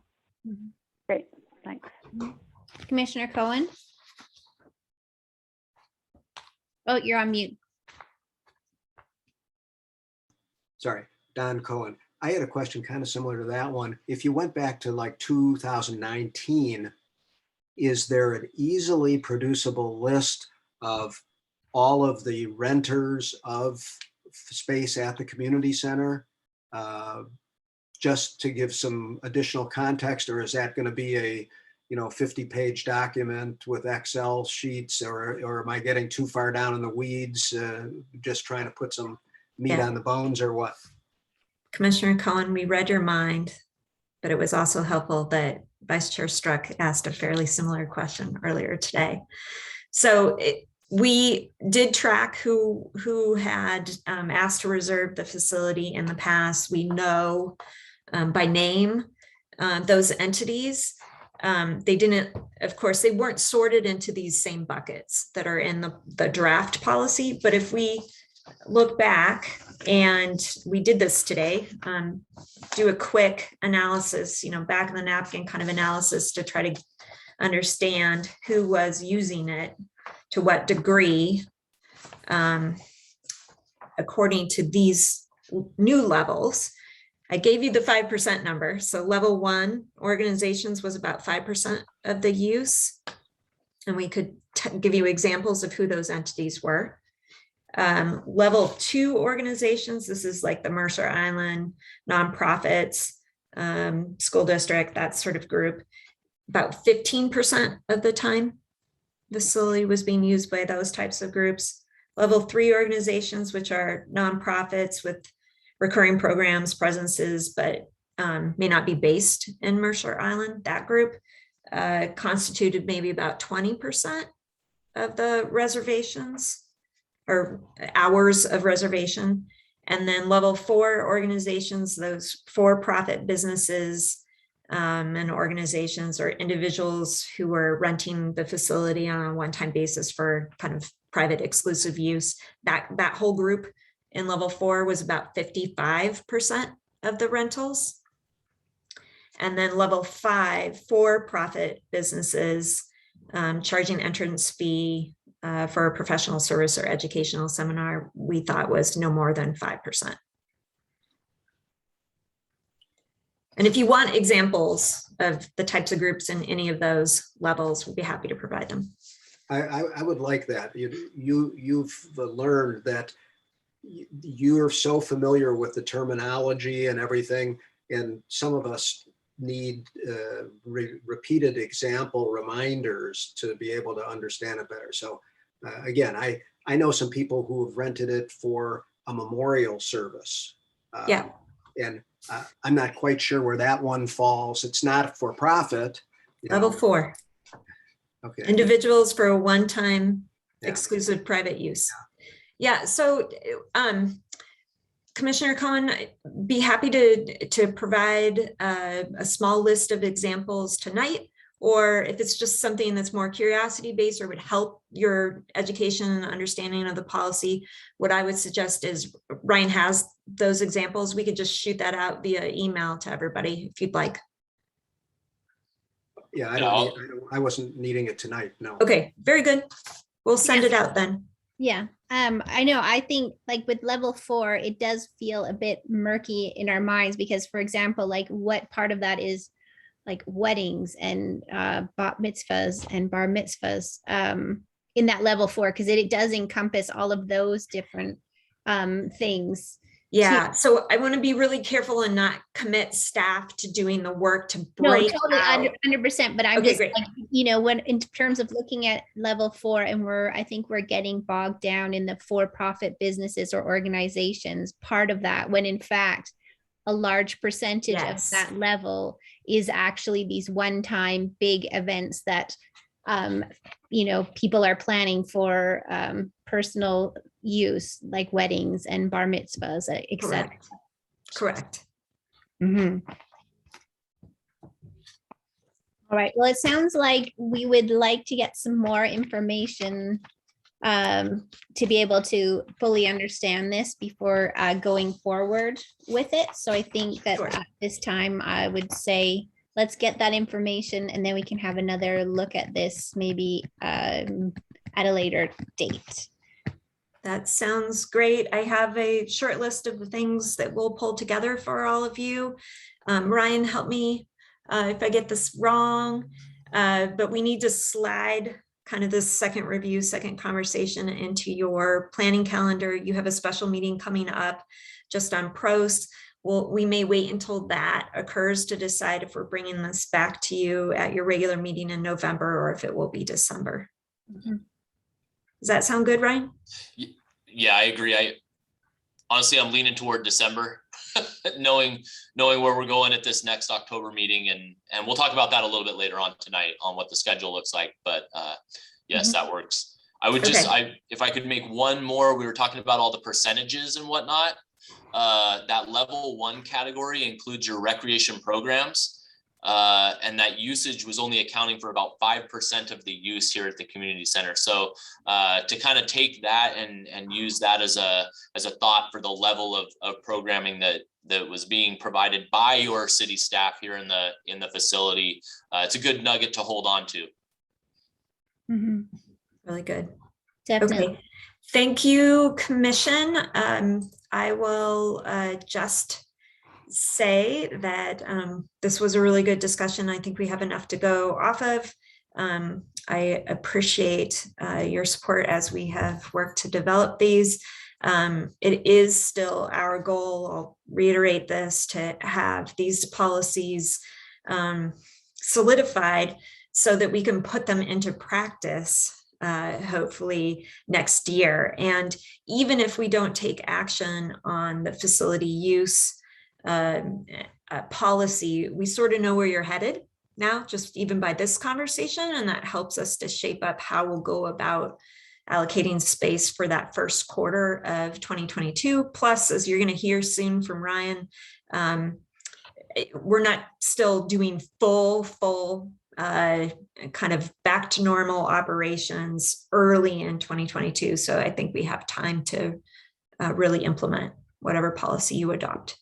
Great, thanks. Commissioner Cohen? Oh, you're on mute. Sorry, Don Cohen. I had a question kind of similar to that one. If you went back to 2019, is there an easily producible list of all of the renters of space at the community center? Just to give some additional context, or is that going to be a 50-page document with Excel sheets, or am I getting too far down in the weeds, just trying to put some meat on the bones, or what? Commissioner Cohen, we read your mind, but it was also helpful that Vice Chair Struck asked a fairly similar question earlier today. So we did track who had asked to reserve the facility in the past. We know by name those entities. They didn't, of course, they weren't sorted into these same buckets that are in the draft policy. But if we look back, and we did this today, do a quick analysis, back of the napkin kind of analysis to try to understand who was using it, to what degree, according to these new levels. I gave you the 5% number. So level 1 organizations was about 5% of the use. And we could give you examples of who those entities were. Level 2 organizations, this is like the Mercer Island, nonprofits, school district, that sort of group. About 15% of the time, the facility was being used by those types of groups. Level 3 organizations, which are nonprofits with recurring programs, presences, but may not be based in Mercer Island, that group constituted maybe about 20% of the reservations or hours of reservation. And then level 4 organizations, those for-profit businesses and organizations or individuals who were renting the facility on a one-time basis for kind of private exclusive use, that whole group in level 4 was about 55% of the rentals. And then level 5, for-profit businesses charging entrance fee for a professional service or educational seminar, we thought was no more than 5%. And if you want examples of the types of groups in any of those levels, we'd be happy to provide them. I would like that. You've learned that you're so familiar with the terminology and everything, and some of us need repeated example reminders to be able to understand it better. So again, I know some people who have rented it for a memorial service. Yeah. And I'm not quite sure where that one falls. It's not for profit. Level 4. Okay. Individuals for a one-time Yeah. exclusive private use. Yeah. So Commissioner Cohen, be happy to provide a small list of examples tonight, or if it's just something that's more curiosity based or would help your education and understanding of the policy, what I would suggest is Ryan has those examples. We could just shoot that out via email to everybody if you'd like. Yeah, I wasn't needing it tonight. No. Okay, very good. We'll send it out then. Yeah, I know. I think like with level 4, it does feel a bit murky in our minds because, for example, like what part of that is like weddings and bat mitzvahs and bar mitzvahs in that level 4, because it does encompass all of those different things. Yeah, so I want to be really careful and not commit staff to doing the work to break totally out. 100%. But I'm Okay, just great. like, when in terms of looking at level 4, and I think we're getting bogged down in the for-profit businesses or organizations, part of that, when in fact, a large percentage Yes. of that level is actually these one-time big events that, people are planning for personal use, like weddings and bar mitzvahs, et cetera. Correct. Mhm. All right, well, it sounds like we would like to get some more information to be able to fully understand this before going forward with it. So I think that Sure. at this time, I would say, let's get that information and then we can have another look at this maybe at a later date. That sounds great. I have a short list of the things that we'll pull together for all of you. Ryan, help me if I get this wrong, but we need to slide kind of this second review, second conversation into your planning calendar. You have a special meeting coming up just on pros. Well, we may wait until that occurs to decide if we're bringing this back to you at your regular meeting in November or if it will be December. Mm-hmm. Does that sound good, Ryan? Yeah, I agree. Honestly, I'm leaning toward December, knowing where we're going at this next October meeting, and we'll talk about that a little bit later on tonight on what the schedule looks like. But yes, that works. I would just, if I could make one more, we were talking about all the percentages and whatnot. That level 1 category includes your recreation programs. and that usage was only accounting for about 5% of the use here at the community center. So to kind of take that and use that as a thought for the level of programming that was being provided by your city staff here in the facility, it's a good nugget to hold on to. Really good. Definitely. Okay. Thank you, Commission. I will just say that this was a really good discussion. I think we have enough to go off of. I appreciate your support as we have worked to develop these. It is still our goal, I'll reiterate this, to have these policies solidified so that we can put them into practice hopefully next year. And even if we don't take action on the facility use policy, we sort of know where you're headed now, just even by this conversation, and that helps us to shape up how we'll go about allocating space for that first quarter of 2022. Plus, as you're going to hear soon from Ryan, we're not still doing full kind of back to normal operations early in 2022. So I think we have time to really implement whatever policy you adopt.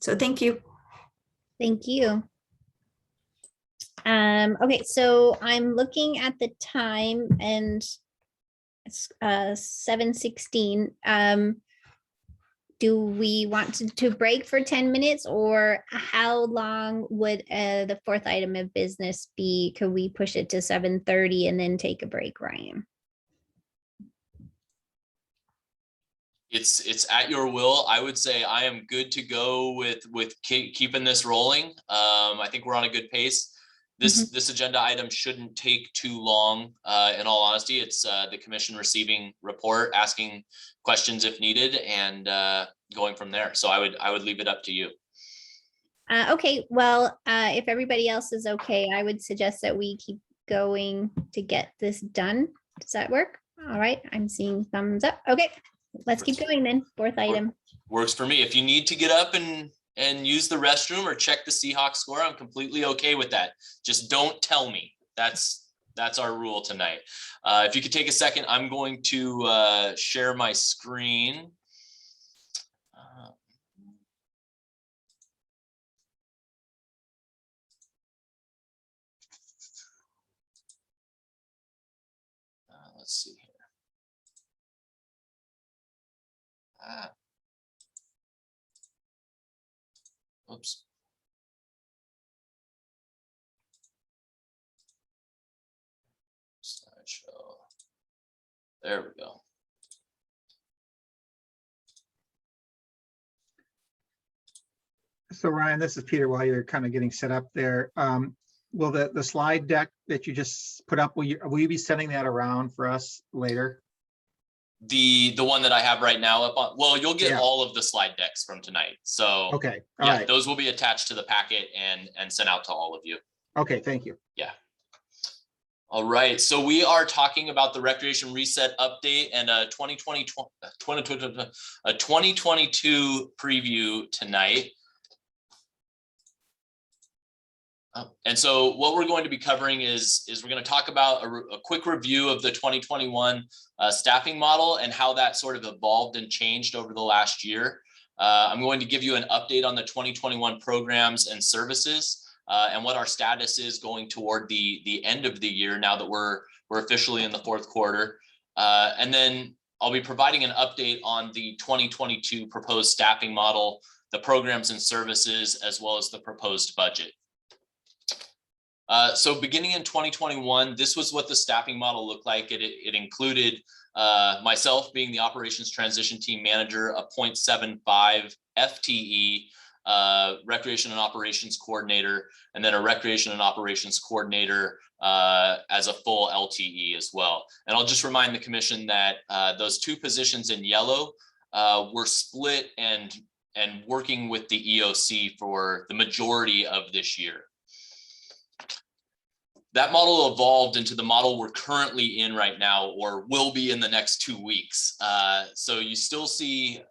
So thank you. Thank you. Okay, so I'm looking at the time and it's 7:16. Do we want to break for 10 minutes, or how long would the fourth item of business be? Could we push it to 7:30 and then take a break, Ryan? It's at your will. I would say I am good to go with keeping this rolling. I think we're on a good pace. This agenda item shouldn't take too long. In all honesty, it's the commission receiving report, asking questions if needed, and going from there. So I would leave it up to you. Okay, well, if everybody else is okay, I would suggest that we keep going to get this done. Does that work? All right, I'm seeing thumbs up. Okay, let's keep going then. Fourth item. Works for me. If you need to get up and use the restroom or check the Seahawks score, I'm completely okay with that. Just don't tell me. That's our rule tonight. If you could take a second, I'm going to share my screen. Let's see here. Oops. Slideshow. There we go. So Ryan, this is Peter. While you're kind of getting set up there, will the slide deck that you just put up, will you be sending that around for us later? The one that I have right now up on, well, you'll get all of the slide decks from tonight. So okay, yeah, right. Those will be attached to the packet and sent out to all of you. Okay, thank you. Yeah. All right, so we are talking about the Recreation Reset update and a 2022 preview tonight. And so what we're going to be covering is we're going to talk about a quick review of the 2021 staffing model and how that sort of evolved and changed over the last year. I'm going to give you an update on the 2021 programs and services and what our status is going toward the end of the year now that we're officially in the fourth quarter. And then I'll be providing an update on the 2022 proposed staffing model, the programs and services, as well as the proposed budget. So beginning in 2021, this was what the staffing model looked like. It included myself being the operations transition team manager, a 0.75 FTE, recreation and operations coordinator, and then a recreation and operations coordinator as a full LTE as well. And I'll just remind the commission that those two positions in yellow were split and working with the EOC for the majority of this year. That model evolved into the model we're currently in right now, or will be in the next 2 weeks. So you still see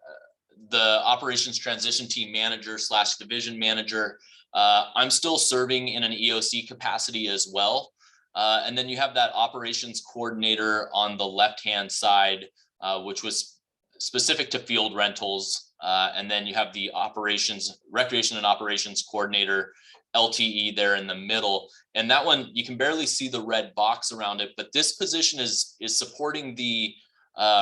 the operations transition team manager / division manager. I'm still serving in an EOC capacity as well. And then you have that operations coordinator on the left-hand side, which was specific to field rentals. And then you have the recreation and operations coordinator, LTE, there in the middle. And that one, you can barely see the red box around it, but this position is supporting the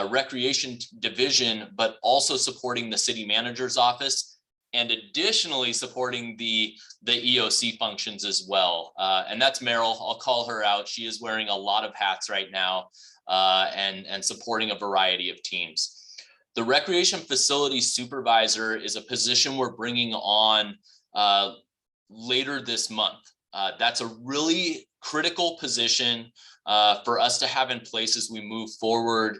recreation division, but also supporting the city manager's office, and additionally supporting the EOC functions as well. And that's Meryl. I'll call her out. She is wearing a lot of hats right now, and supporting a variety of teams. The recreation facility supervisor is a position we're bringing on later this month. That's a really critical position for us to have in place as we move forward,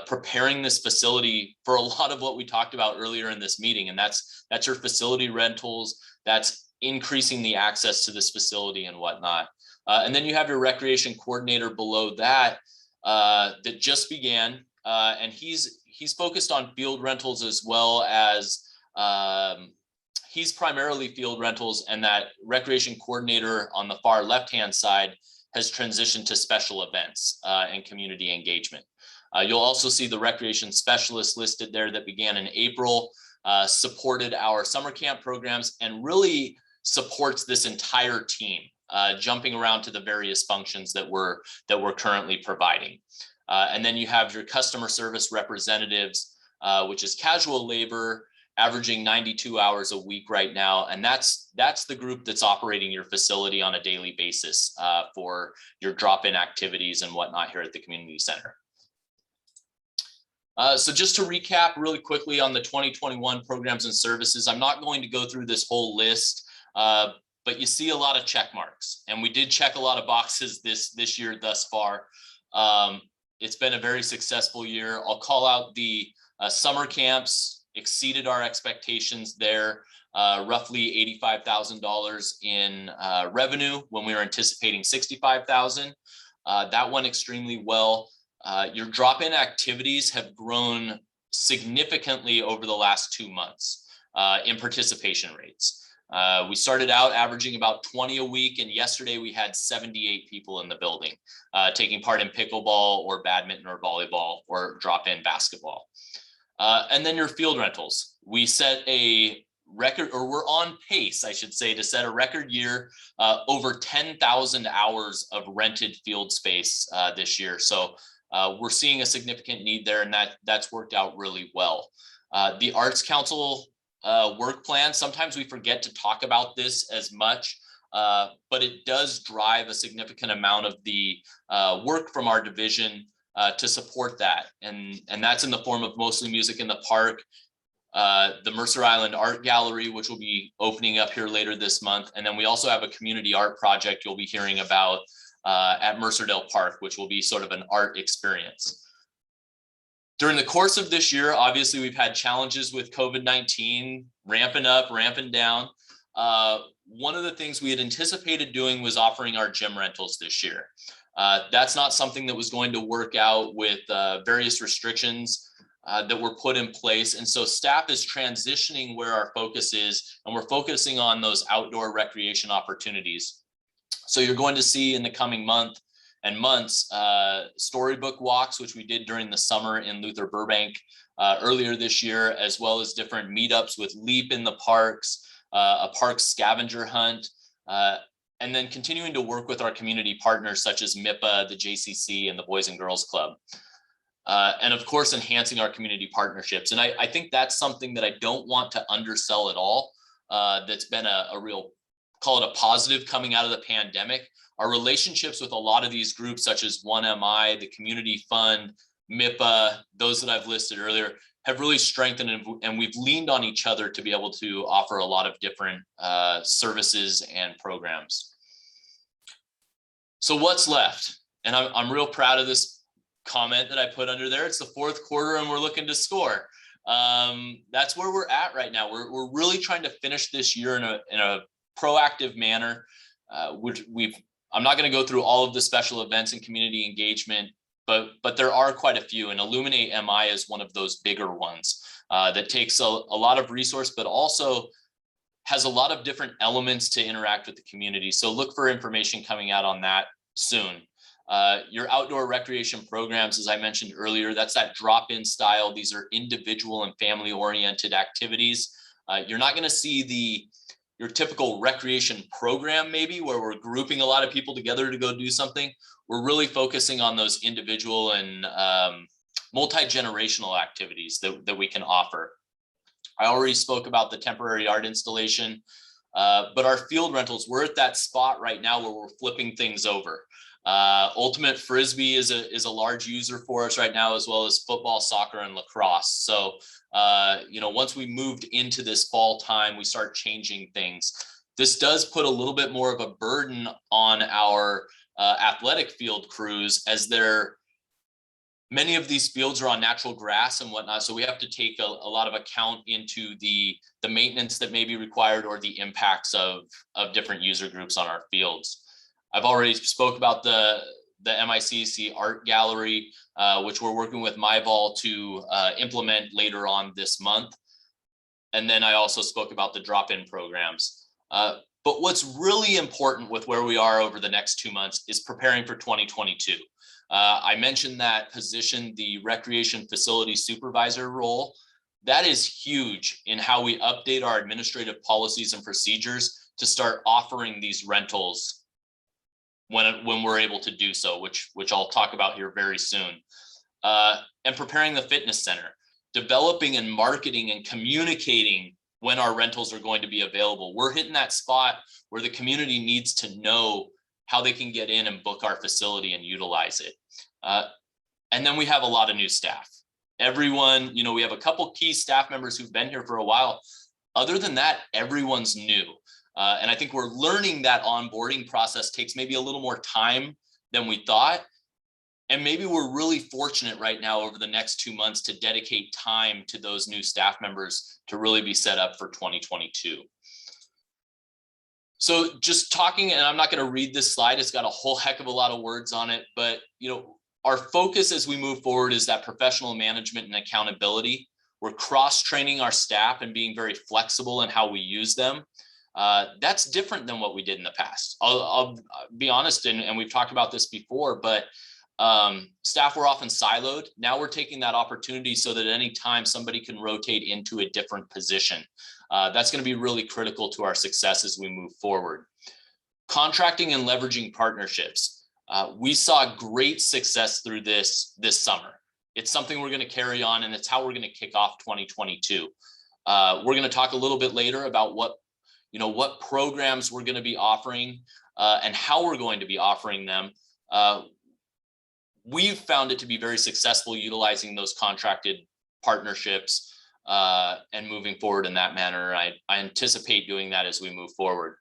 preparing this facility for a lot of what we talked about earlier in this meeting. And that's your facility rentals, that's increasing the access to this facility and whatnot. And then you have your recreation coordinator below that, that just began, and he's focused on field rentals as well as he's primarily field rentals, and that recreation coordinator on the far left-hand side has transitioned to special events and community engagement. You'll also see the recreation specialist listed there that began in April, supported our summer camp programs, and really supports this entire team, jumping around to the various functions that we're currently providing. And then you have your customer service representatives, which is casual labor, averaging 92 hours a week right now. And that's the group that's operating your facility on a daily basis for your drop-in activities and whatnot here at the community center. So just to recap really quickly on the 2021 programs and services, I'm not going to go through this whole list, but you see a lot of check marks, and we did check a lot of boxes this year thus far. It's been a very successful year. I'll call out the summer camps exceeded our expectations there, roughly $85,000 in revenue when we were anticipating $65,000. That went extremely well. Your drop-in activities have grown significantly over the last 2 months in participation rates. We started out averaging about 20 a week, and yesterday we had 78 people in the building taking part in pickleball or badminton or volleyball or drop-in basketball. And then your field rentals. We set a record, or we're on pace, I should say, to set a record year, over 10,000 hours of rented field space this year. So we're seeing a significant need there, and that's worked out really well. The Arts Council work plan, sometimes we forget to talk about this as much, but it does drive a significant amount of the work from our division to support that. And that's in the form of mostly music in the park, the Mercer Island Art Gallery, which will be opening up here later this month. And then we also have a community art project you'll be hearing about at Mercerdale Park, which will be sort of an art experience. During the course of this year, obviously, we've had challenges with COVID-19, ramping up, ramping down. One of the things we had anticipated doing was offering our gym rentals this year. That's not something that was going to work out with various restrictions that were put in place. And so staff is transitioning where our focus is, and we're focusing on those outdoor recreation opportunities. So you're going to see in the coming months storybook walks, which we did during the summer in Luther Burbank earlier this year, as well as different meetups with Leap in the parks, a park scavenger hunt, and then continuing to work with our community partners such as MIPA, the JCC, and the Boys and Girls Club. And of course, enhancing our community partnerships. And I think that's something that I don't want to undersell at all. That's been a real, call it a positive coming out of the pandemic. Our relationships with a lot of these groups, such as 1MI, the Community Fund, MIPA, those that I've listed earlier, have really strengthened, and we've leaned on each other to be able to offer a lot of different services and programs. So what's left? And I'm real proud of this comment that I put under there. It's the fourth quarter and we're looking to score. That's where we're at right now. We're really trying to finish this year in a proactive manner. I'm not going to go through all of the special events and community engagement, but there are quite a few, and Illuminate MI is one of those bigger ones that takes a lot of resource, but also has a lot of different elements to interact with the community. So look for information coming out on that soon. Your outdoor recreation programs, as I mentioned earlier, that's that drop-in style. These are individual and family-oriented activities. You're not going to see your typical recreation program, maybe, where we're grouping a lot of people together to go do something. We're really focusing on those individual and multi-generational activities that we can offer. I already spoke about the temporary art installation, but our field rentals, we're at that spot right now where we're flipping things over. Ultimate Frisbee is a large user for us right now, as well as football, soccer, and lacrosse. So, once we moved into this fall time, we start changing things. This does put a little bit more of a burden on our athletic field crews, as many of these fields are on natural grass and whatnot. So we have to take a lot of account into the maintenance that may be required, or the impacts of different user groups on our fields. I've already spoke about the MICC art gallery, which we're working with MyVol to implement later on this month. And then I also spoke about the drop-in programs. But what's really important with where we are over the next 2 months is preparing for 2022. I mentioned that position, the recreation facility supervisor role. That is huge in how we update our administrative policies and procedures to start offering these rentals when we're able to do so, which I'll talk about here very soon. And preparing the fitness center, developing and marketing and communicating when our rentals are going to be available. We're hitting that spot where the community needs to know how they can get in and book our facility and utilize it. And then we have a lot of new staff. Everyone, we have a couple key staff members who've been here for a while. Other than that, everyone's new. And I think we're learning that onboarding process takes maybe a little more time than we thought. And maybe we're really fortunate right now over the next 2 months to dedicate time to those new staff members to really be set up for 2022. So just talking, and I'm not going to read this slide, it's got a whole heck of a lot of words on it, but our focus as we move forward is that professional management and accountability. We're cross-training our staff and being very flexible in how we use them. That's different than what we did in the past. I'll be honest, and we've talked about this before, but staff were often siloed. Now we're taking that opportunity so that any time somebody can rotate into a different position. That's going to be really critical to our success as we move forward. Contracting and leveraging partnerships. We saw great success through this summer. It's something we're going to carry on, and it's how we're going to kick off 2022. We're going to talk a little bit later about what programs we're going to be offering and how we're going to be offering them. We've found it to be very successful utilizing those contracted partnerships and moving forward in that manner. I anticipate doing that as we move forward.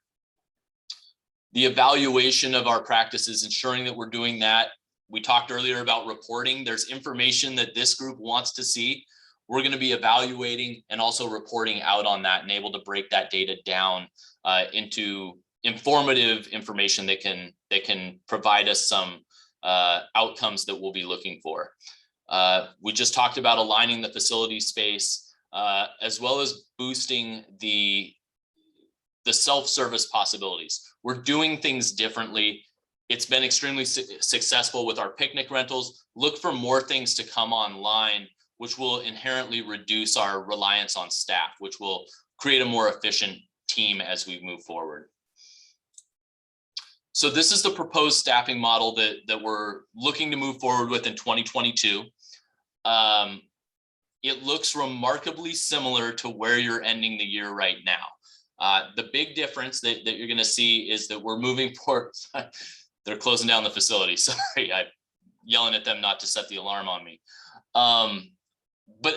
The evaluation of our practices, ensuring that we're doing that. We talked earlier about reporting. There's information that this group wants to see. We're going to be evaluating and also reporting out on that and able to break that data down into informative information that can provide us some outcomes that we'll be looking for. We just talked about aligning the facility space as well as boosting the self-service possibilities. We're doing things differently. It's been extremely successful with our picnic rentals. Look for more things to come online, which will inherently reduce our reliance on staff, which will create a more efficient team as we move forward. So this is the proposed staffing model that we're looking to move forward with in 2022. It looks remarkably similar to where you're ending the year right now. The big difference that you're going to see is that we're moving forward. They're closing down the facility. Sorry, I'm yelling at them not to set the alarm on me. But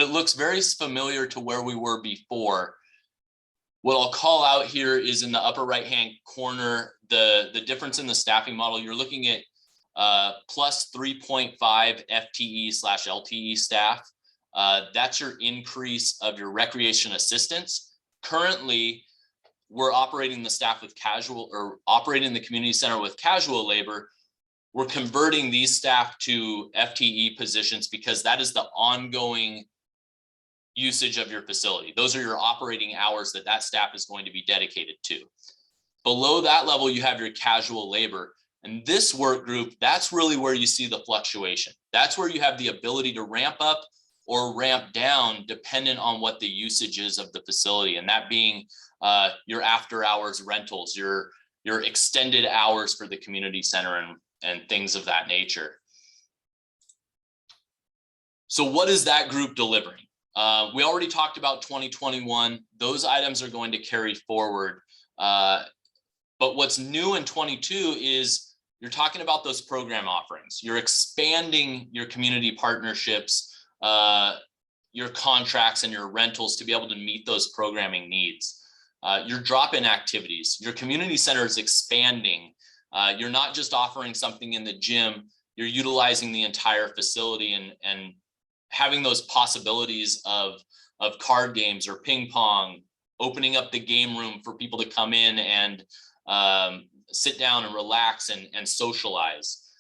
it looks very familiar to where we were before. What I'll call out here is in the upper right-hand corner, the difference in the staffing model. You're looking at plus 3.5 FTE/LTE staff. That's your increase of your recreation assistants. Currently, we're operating the staff with casual, or operating the community center with casual labor. We're converting these staff to FTE positions because that is the ongoing usage of your facility. Those are your operating hours that that staff is going to be dedicated to. Below that level, you have your casual labor. And this work group, that's really where you see the fluctuation. That's where you have the ability to ramp up or ramp down dependent on what the usage is of the facility. And that being your after hours rentals, your extended hours for the community center and things of that nature. So what is that group delivering? We already talked about 2021. Those items are going to carry forward. But what's new in 22 is you're talking about those program offerings. You're expanding your community partnerships, your contracts and your rentals to be able to meet those programming needs. Your drop-in activities, your community center is expanding. You're not just offering something in the gym, you're utilizing the entire facility and having those possibilities of card games or ping pong, opening up the game room for people to come in and sit down and relax and socialize.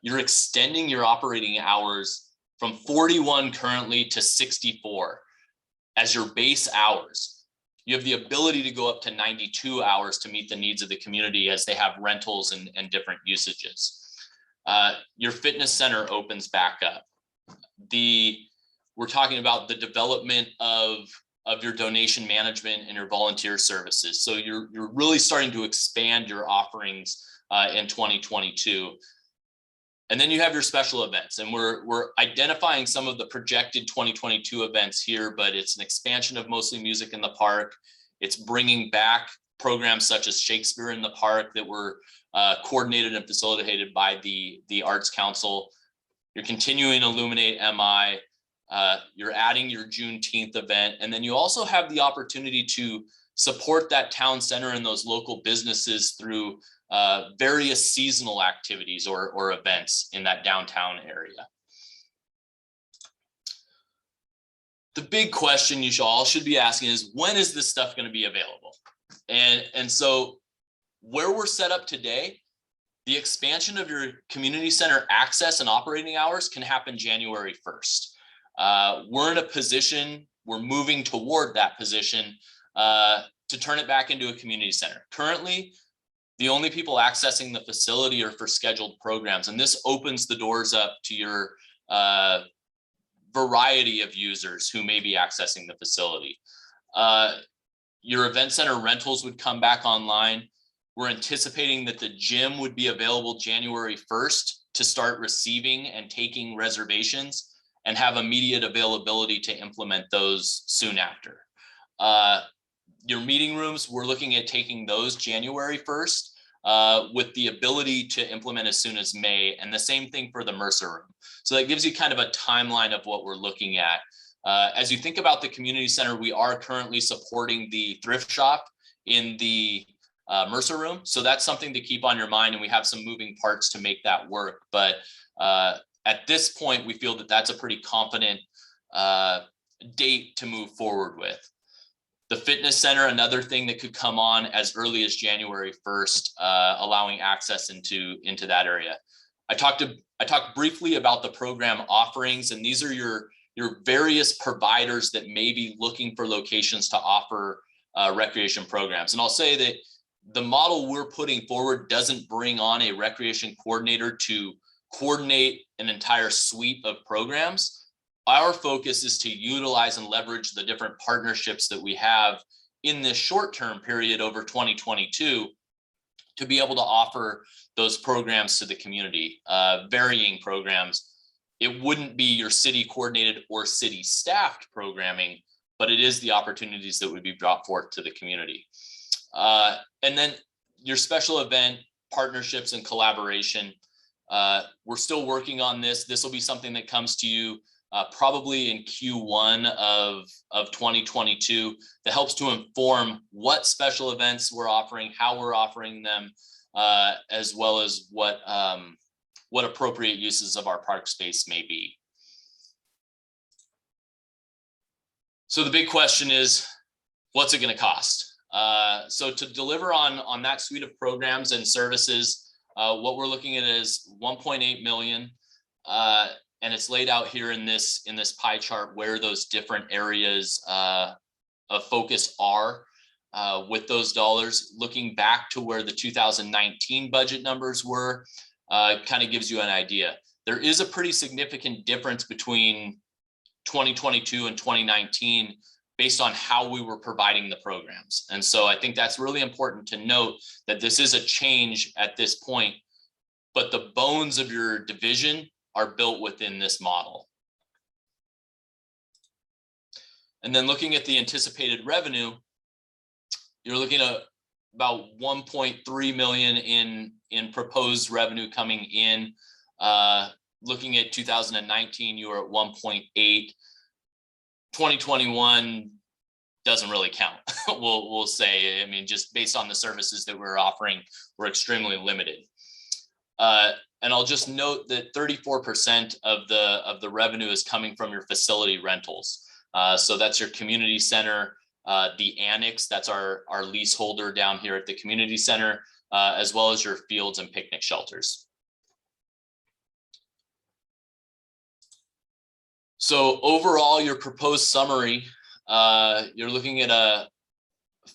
You're extending your operating hours from 41 currently to 64 as your base hours. You have the ability to go up to 92 hours to meet the needs of the community as they have rentals and different usages. Your fitness center opens back up. We're talking about the development of your donation management and your volunteer services. So you're really starting to expand your offerings in 2022. And then you have your special events, and we're identifying some of the projected 2022 events here, but it's an expansion of Mostly Music in the Park. It's bringing back programs such as Shakespeare in the Park that were coordinated and facilitated by the Arts Council. You're continuing Illuminate MI. You're adding your Juneteenth event, and then you also have the opportunity to support that town center and those local businesses through various seasonal activities or events in that downtown area. The big question you all should be asking is, when is this stuff going to be available? And so where we're set up today, the expansion of your community center access and operating hours can happen January 1st. We're in a position, we're moving toward that position to turn it back into a community center. Currently, the only people accessing the facility are for scheduled programs, and this opens the doors up to your variety of users who may be accessing the facility. Your event center rentals would come back online. We're anticipating that the gym would be available January 1st to start receiving and taking reservations and have immediate availability to implement those soon after. Your meeting rooms, we're looking at taking those January 1st with the ability to implement as soon as May, and the same thing for the Mercer room. So that gives you kind of a timeline of what we're looking at. As you think about the community center, we are currently supporting the thrift shop in the Mercer room. So that's something to keep on your mind, and we have some moving parts to make that work. But at this point, we feel that that's a pretty confident date to move forward with. The fitness center, another thing that could come on as early as January 1st, allowing access into that area. I talked briefly about the program offerings, and these are your various providers that may be looking for locations to offer recreation programs. And I'll say that the model we're putting forward doesn't bring on a recreation coordinator to coordinate an entire suite of programs. Our focus is to utilize and leverage the different partnerships that we have in this short-term period over 2022 to be able to offer those programs to the community, varying programs. It wouldn't be your city coordinated or city staffed programming, but it is the opportunities that would be brought forth to the community. And then your special event partnerships and collaboration. We're still working on this. This will be something that comes to you probably in Q1 of 2022 that helps to inform what special events we're offering, how we're offering them, as well as what appropriate uses of our park space may be. So the big question is, what's it going to cost? So to deliver on that suite of programs and services, what we're looking at is $1.8 million. And it's laid out here in this pie chart where those different areas of focus are with those dollars. Looking back to where the 2019 budget numbers were, kind of gives you an idea. There is a pretty significant difference between 2022 and 2019 based on how we were providing the programs. And so I think that's really important to note that this is a change at this point, but the bones of your division are built within this model. And then looking at the anticipated revenue, you're looking at about 1.3 million in proposed revenue coming in. Looking at 2019, you were at 1.8. 2021 doesn't really count. we'll say, I mean, just based on the services that we're offering, we're extremely limited. And I'll just note that 34% of the revenue is coming from your facility rentals. So that's your community center, the annex, that's our leaseholder down here at the community center, as well as your fields and picnic shelters. So overall, your proposed summary, you're looking at a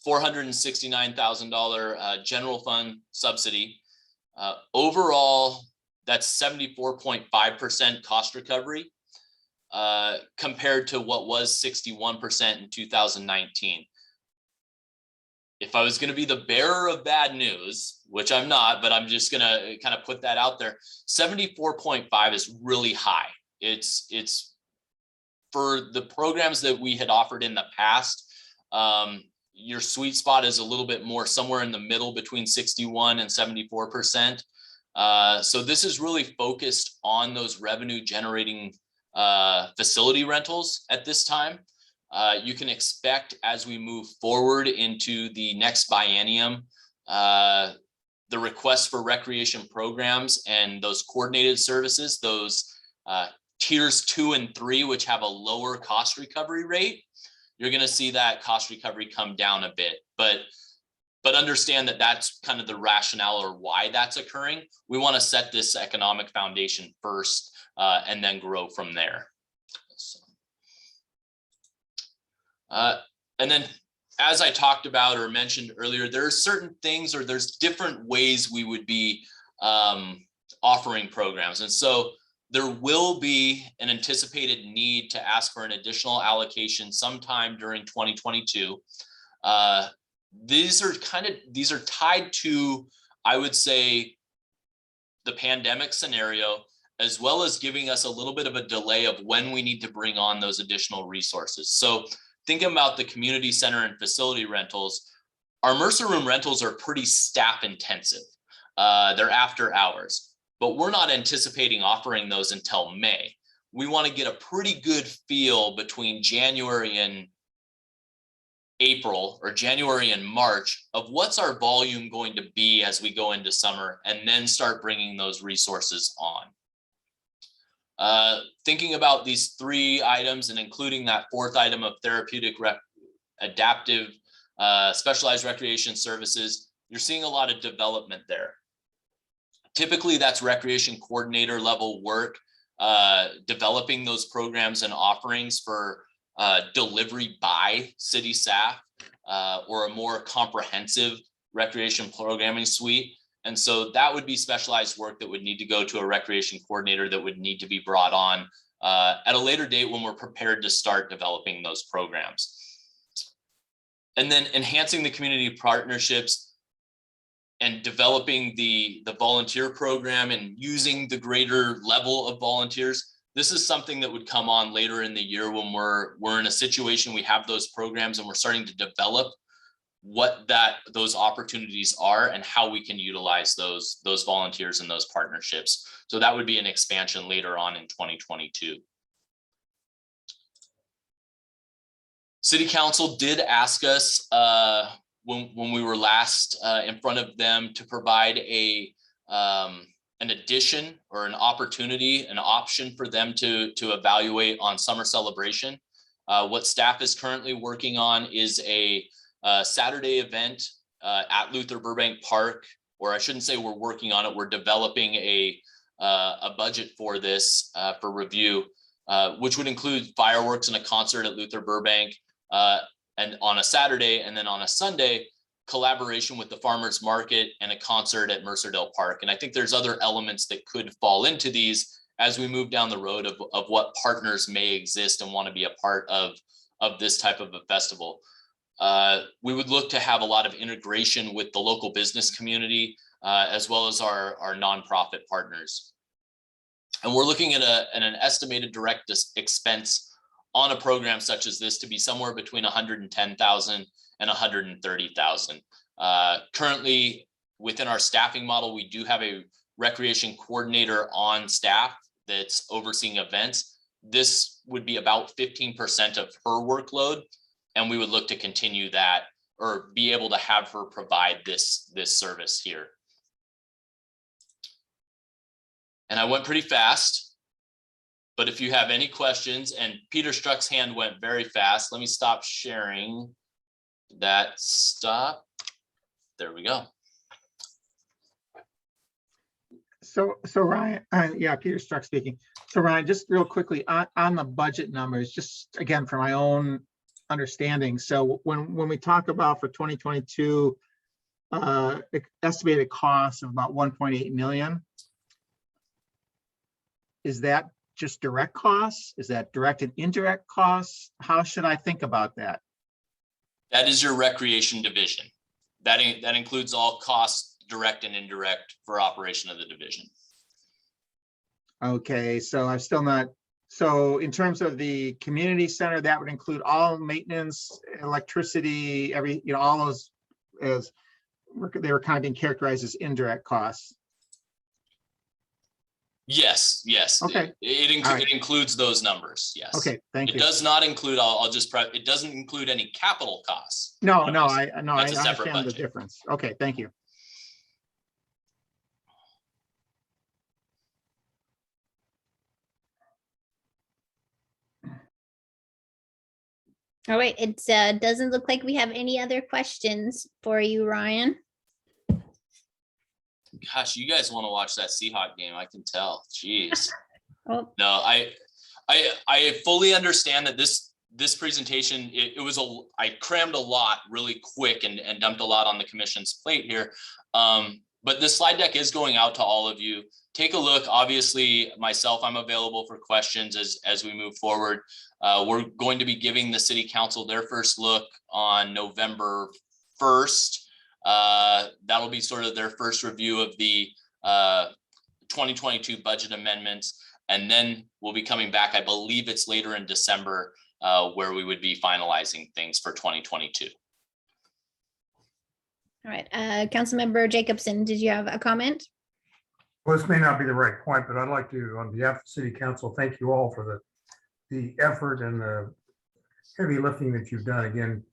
$469,000 general fund subsidy. Overall, that's 74.5% cost recovery compared to what was 61% in 2019. If I was going to be the bearer of bad news, which I'm not, but I'm just going to kind of put that out there, 74.5 is really high. It's for the programs that we had offered in the past, your sweet spot is a little bit more somewhere in the middle between 61 and 74%. So this is really focused on those revenue generating facility rentals at this time. You can expect as we move forward into the next biennium, the requests for recreation programs and those coordinated services, those tiers 2 and 3, which have a lower cost recovery rate, you're going to see that cost recovery come down a bit. But understand that that's kind of the rationale or why that's occurring. We want to set this economic foundation first and then grow from there. So, and then as I talked about or mentioned earlier, there are certain things or there's different ways we would be offering programs. And so there will be an anticipated need to ask for an additional allocation sometime during 2022. These are tied to, I would say, the pandemic scenario, as well as giving us a little bit of a delay of when we need to bring on those additional resources. So thinking about the community center and facility rentals, our Mercer room rentals are pretty staff intensive. They're after hours. But we're not anticipating offering those until May. We want to get a pretty good feel between January and April or January and March of what's our volume going to be as we go into summer, and then start bringing those resources on. Thinking about these 3 items and including that 4th item of therapeutic adaptive specialized recreation services, you're seeing a lot of development there. Typically, that's recreation coordinator level work, developing those programs and offerings for delivery by city staff or a more comprehensive recreation programming suite. And so that would be specialized work that would need to go to a recreation coordinator that would need to be brought on at a later date when we're prepared to start developing those programs. And then enhancing the community partnerships and developing the volunteer program and using the greater level of volunteers. This is something that would come on later in the year when we're in a situation we have those programs and we're starting to develop what those opportunities are and how we can utilize those volunteers and those partnerships. So that would be an expansion later on in 2022. City Council did ask us when we were last in front of them to provide an addition or an opportunity, an option for them to evaluate on summer celebration. What staff is currently working on is a Saturday event at Luther Burbank Park, or I shouldn't say we're working on it, we're developing a a budget for this for review, which would include fireworks and a concert at Luther Burbank, and on a Saturday, and then on a Sunday, collaboration with the farmers market and a concert at Mercer Park. And I think there's other elements that could fall into these as we move down the road of what partners may exist and want to be a part of this type of a festival. We would look to have a lot of integration with the local business community, as well as our nonprofit partners. And we're looking at an estimated direct expense on a program such as this to be somewhere between 110,000 and 130,000. Currently, within our staffing model, we do have a recreation coordinator on staff that's overseeing events. This would be about 15% of her workload, and we would look to continue that or be able to have her provide this service here. And I went pretty fast, but if you have any questions, and Peter Struck's hand went very fast. Let me stop sharing that. Stop. There we go. So Ryan, yeah, Peter Struck speaking. So Ryan, just real quickly on the budget numbers, just again, for my own understanding. So when we talk about for 2022, estimated costs of about 1.8 million, is that just direct costs? Is that direct and indirect costs? How should I think about that? That is your recreation division. That includes all costs, direct and indirect, for operation of the division. Okay, so I'm still not, so in terms of the community center, that would include all maintenance, electricity, all those, as they were kind of being characterized as indirect costs. Yes. Okay. It includes those numbers. Yes. Okay, thank you. It does not include, it doesn't include any capital costs. No, I That's a separate understand the budget. difference. Okay, thank you. All right, it doesn't look like we have any other questions for you, Ryan. Gosh, you guys want to watch that Seahawk game? I can tell. Jeez. Oh. No, I fully understand that this presentation, I crammed a lot really quick and dumped a lot on the commission's plate here. But this slide deck is going out to all of you. Take a look. Obviously, myself, I'm available for questions as we move forward. We're going to be giving the city council their first look on November 1st. That'll be sort of their first review of the 2022 budget amendments. And then we'll be coming back, I believe it's later in December, where we would be finalizing things for 2022. All right, Councilmember Jacobson, did you have a comment? Well, this may not be the right point, but I'd like to, on behalf of the city council, thank you all for the effort and the heavy lifting that you've done again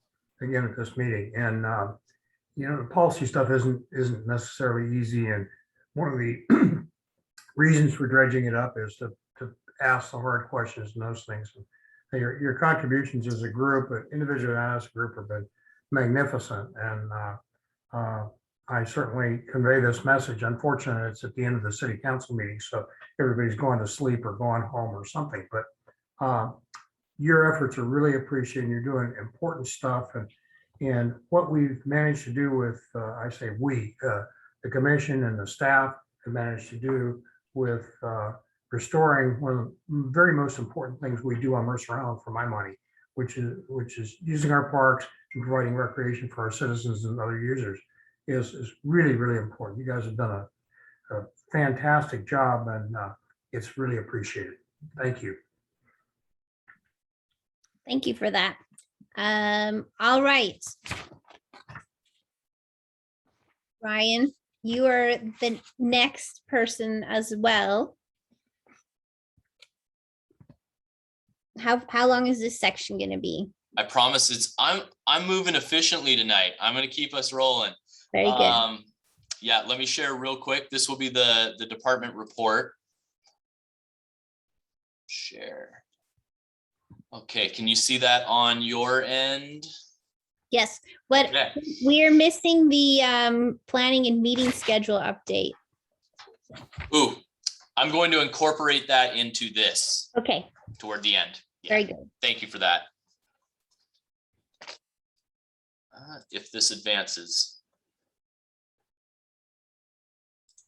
at this meeting. And the policy stuff isn't necessarily easy. And one of the reasons for dredging it up is to ask the hard questions and those things. And your contributions as a group, but individually and as a group, have been magnificent. And I certainly convey this message. Unfortunately, it's at the end of the city council meeting, so everybody's going to sleep or going home or something. But your efforts are really appreciated. You're doing important stuff, and what we've managed to do with, I say we, the commission and the staff have managed to do with restoring one of the very most important things we do on Mercer Island, for my money, which is using our parks and providing recreation for our citizens and other users, is really, really important. You guys have done a fantastic job, and it's really appreciated. Thank you. Thank you for that. All right. Ryan, you are the next person as well. How long is this section going to be? I promise I'm moving efficiently tonight. I'm going to keep us rolling. Very good. Yeah, let me share real quick. This will be the department report. Share. Okay, can you see that on your end? Yes, but Okay. we're missing the planning and meeting schedule update. Ooh, I'm going to incorporate that into this Okay, toward the end. Yeah, very good. thank you for that. If this advances.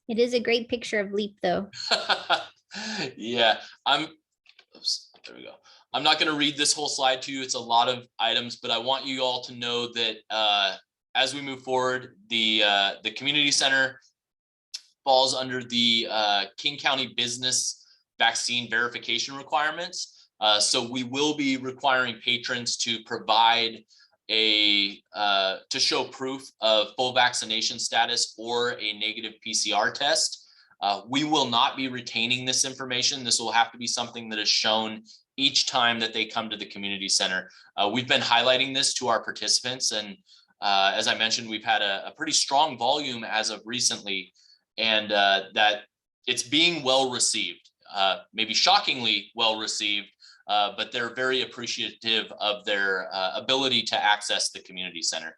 It is a great picture of LEAP though. Yeah, oops, there we go. I'm not going to read this whole slide to you. It's a lot of items, but I want you all to know that as we move forward, the community center falls under the King County business vaccine verification requirements. So we will be requiring patrons to provide to show proof of full vaccination status or a negative PCR test. We will not be retaining this information. This will have to be something that is shown each time that they come to the community center. We've been highlighting this to our participants, and as I mentioned, we've had a pretty strong volume as of recently, and that it's being well received, maybe shockingly well received, but they're very appreciative of their ability to access the community center.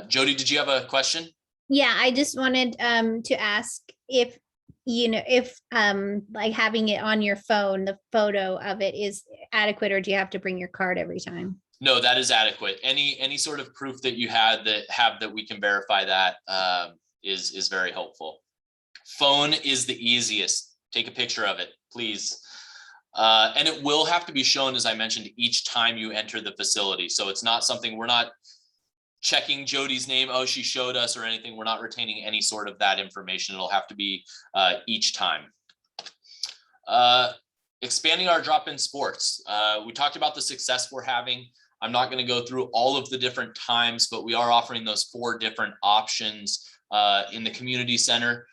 Jody, did you have a question? Yeah, I just wanted to ask if, if like having it on your phone, the photo of it is adequate, or do you have to bring your card every time? No, that is adequate. Any sort of proof that you had that we can verify that is very helpful. Phone is the easiest. Take a picture of it, please. And it will have to be shown, as I mentioned, each time you enter the facility. So it's not something, we're not checking Jody's name, oh, she showed us or anything. We're not retaining any sort of that information. It'll have to be each time. Expanding our drop-in sports. We talked about the success we're having. I'm not going to go through all of the different times, but we are offering those 4 different options in the community center.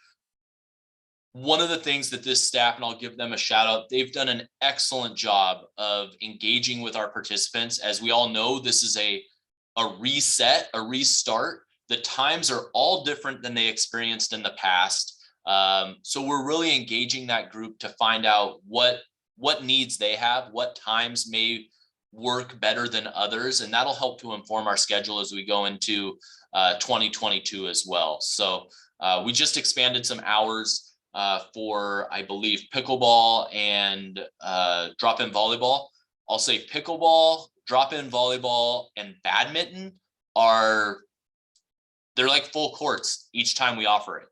One of the things that this staff, and I'll give them a shout out, they've done an excellent job of engaging with our participants. As we all know, this is a reset, a restart. The times are all different than they experienced in the past. So we're really engaging that group to find out what needs they have, what times may work better than others, and that'll help to inform our schedule as we go into 2022 as well. So we just expanded some hours for, I believe, pickleball and drop-in volleyball. I'll say pickleball, drop-in volleyball, and badminton they're like full courts each time we offer it,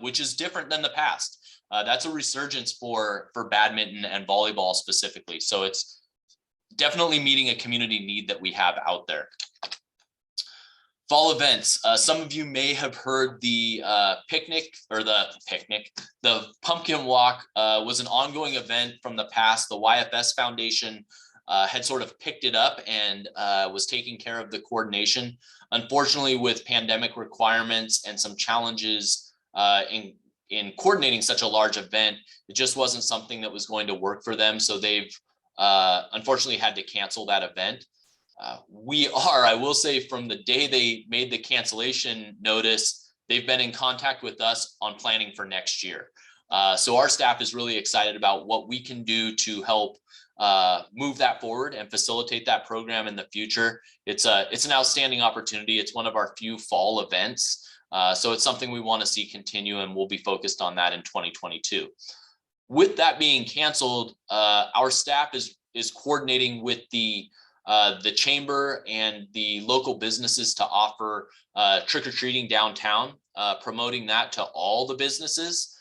which is different than the past. That's a resurgence for badminton and volleyball specifically. So it's definitely meeting a community need that we have out there. Fall events. Some of you may have heard the the pumpkin walk was an ongoing event from the past. The YFS Foundation had sort of picked it up and was taking care of the coordination. Unfortunately, with pandemic requirements and some challenges in coordinating such a large event, it just wasn't something that was going to work for them. So they've unfortunately had to cancel that event. I will say, from the day they made the cancellation notice, they've been in contact with us on planning for next year. So our staff is really excited about what we can do to help move that forward and facilitate that program in the future. It's an outstanding opportunity. It's one of our few fall events. So it's something we want to see continue, and we'll be focused on that in 2022. With that being canceled, our staff is coordinating with the chamber and the local businesses to offer trick-or-treating downtown, promoting that to all the businesses,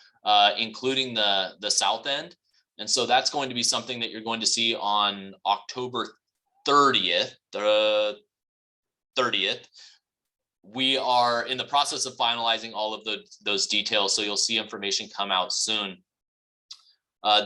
including the south end. And so that's going to be something that you're going to see on October 30th. We are in the process of finalizing all of those details, so you'll see information come out soon.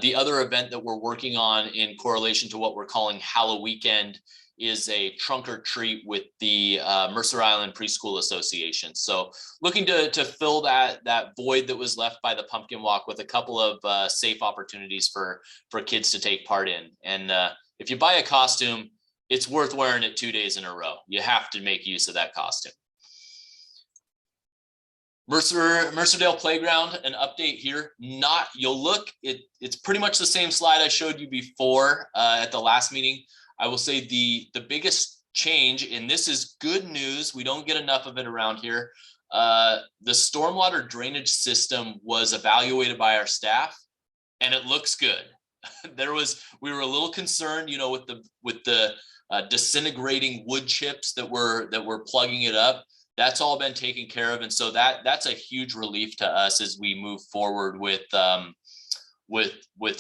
The other event that we're working on in correlation to what we're calling Hallow Weekend is a trunk or treat with the Mercer Island Preschool Association. So looking to fill that void that was left by the pumpkin walk with a couple of safe opportunities for kids to take part in. And if you buy a costume, it's worth wearing it 2 days in a row. You have to make use of that costume. Mercerdale Playground, an update here. It's pretty much the same slide I showed you before at the last meeting. I will say the biggest change, and this is good news, we don't get enough of it around here. The stormwater drainage system was evaluated by our staff. and it looks good. We were a little concerned, you know, with the disintegrating wood chips that were plugging it up. That's all been taken care of, and so that's a huge relief to us as we move forward with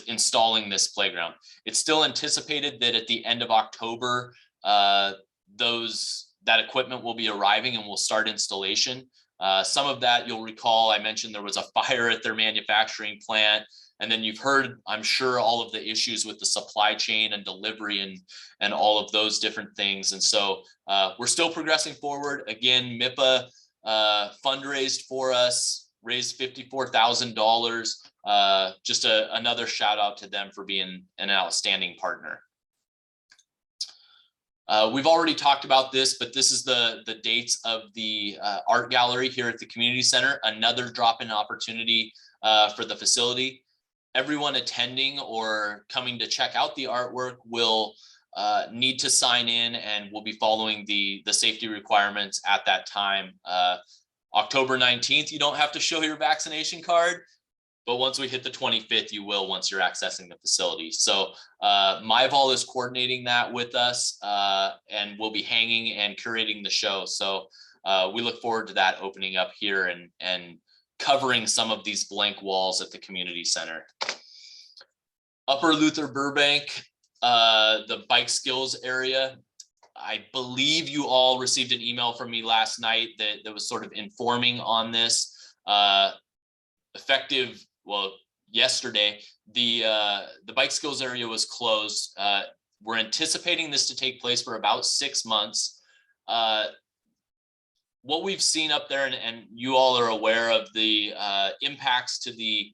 installing this playground. It's still anticipated that at the end of October, that equipment will be arriving and we'll start installation. Some of that you'll recall, I mentioned there was a fire at their manufacturing plant. And then you've heard, I'm sure, all of the issues with the supply chain and delivery and all of those different things. And so we're still progressing forward. Again, MIPA fundraised for us, raised $54,000. Just another shout out to them for being an outstanding partner. We've already talked about this, but this is the dates of the art gallery here at the community center. Another drop-in opportunity for the facility. Everyone attending or coming to check out the artwork will need to sign in, and we'll be following the safety requirements at that time. October 19th, you don't have to show your vaccination card, but once we hit the 25th, you will once you're accessing the facility. So MyVol is coordinating that with us, and we'll be hanging and curating the show. So we look forward to that opening up here and covering some of these blank walls at the community center. Upper Luther Burbank, the bike skills area. I believe you all received an email from me last night that was sort of informing on this. Effective, well, yesterday, the bike skills area was closed. We're anticipating this to take place for about 6 months. What we've seen up there, and you all are aware of the impacts to the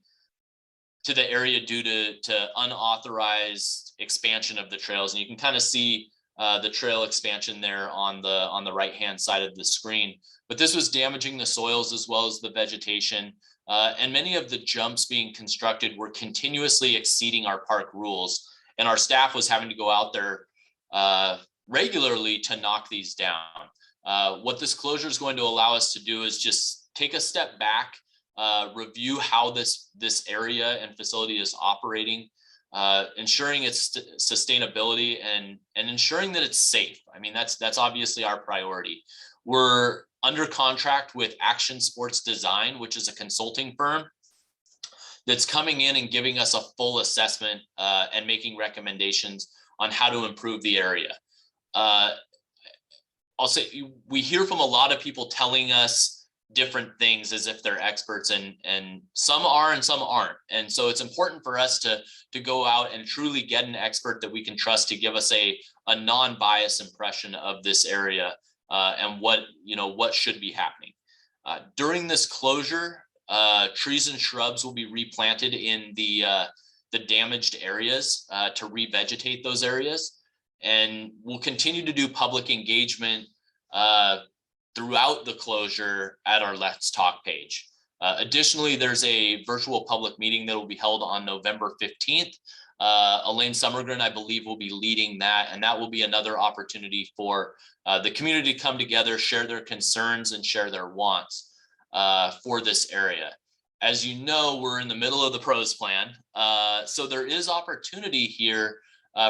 area due to unauthorized expansion of the trails, and you can kind of see the trail expansion there on the right hand side of the screen. But this was damaging the soils as well as the vegetation, and many of the jumps being constructed were continuously exceeding our park rules, and our staff was having to go out there regularly to knock these down. What this closure is going to allow us to do is just take a step back, review how this area and facility is operating, ensuring its sustainability and ensuring that it's safe. I mean, that's obviously our priority. We're under contract with Action Sports Design, which is a consulting firm that's coming in and giving us a full assessment and making recommendations on how to improve the area. I'll say we hear from a lot of people telling us different things as if they're experts, and some are and some aren't. And so it's important for us to go out and truly get an expert that we can trust to give us a non-biased impression of this area and what should be happening. During this closure, trees and shrubs will be replanted in the damaged areas to revegetate those areas. And we'll continue to do public engagement throughout the closure at our Let's Talk page. Additionally, there's a virtual public meeting that will be held on November 15th. Elaine Summergren, I believe, will be leading that, and that will be another opportunity for the community to come together, share their concerns and share their wants for this area. As you know, we're in the middle of the pros plan, so there is opportunity here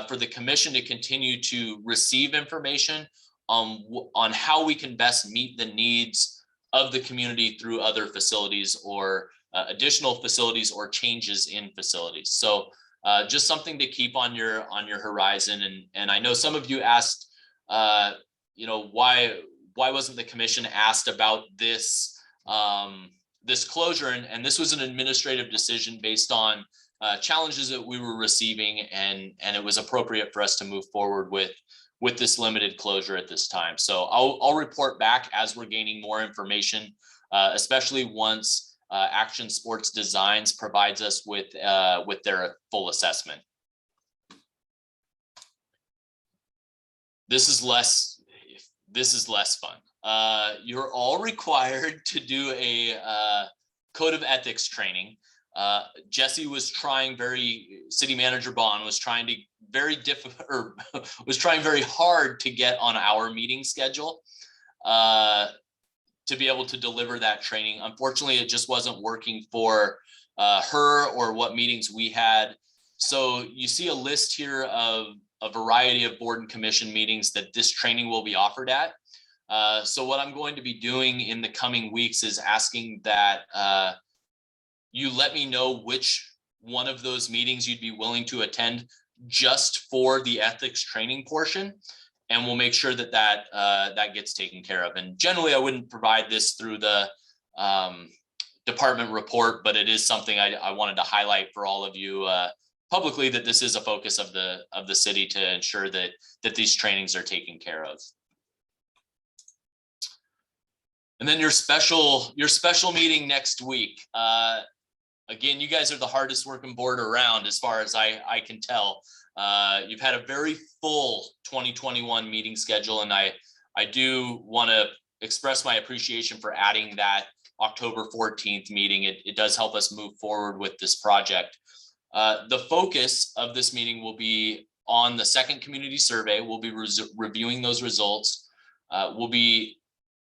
for the commission to continue to receive information on how we can best meet the needs of the community through other facilities or additional facilities or changes in facilities. So just something to keep on your horizon. And I know some of you asked, why wasn't the commission asked about this this closure? And this was an administrative decision based on challenges that we were receiving, and it was appropriate for us to move forward with this limited closure at this time. So I'll report back as we're gaining more information, especially once Action Sports Designs provides us with their full assessment. This is less fun. You're all required to do a code of ethics training. Jesse was trying City Manager Bond was trying very hard to get on our meeting schedule to be able to deliver that training. Unfortunately, it just wasn't working for her or what meetings we had. So you see a list here of a variety of board and commission meetings that this training will be offered at. So what I'm going to be doing in the coming weeks is asking that you let me know which one of those meetings you'd be willing to attend just for the ethics training portion. And we'll make sure that that gets taken care of. And generally, I wouldn't provide this through the department report, but it is something I wanted to highlight for all of you publicly, that this is a focus of the city to ensure that these trainings are taken care of. And then your special meeting next week. Again, you guys are the hardest working board around, as far as I can tell. You've had a very full 2021 meeting schedule, and I do want to express my appreciation for adding that October 14th meeting. It does help us move forward with this project. The focus of this meeting will be on the second community survey. We'll be reviewing those results. We'll be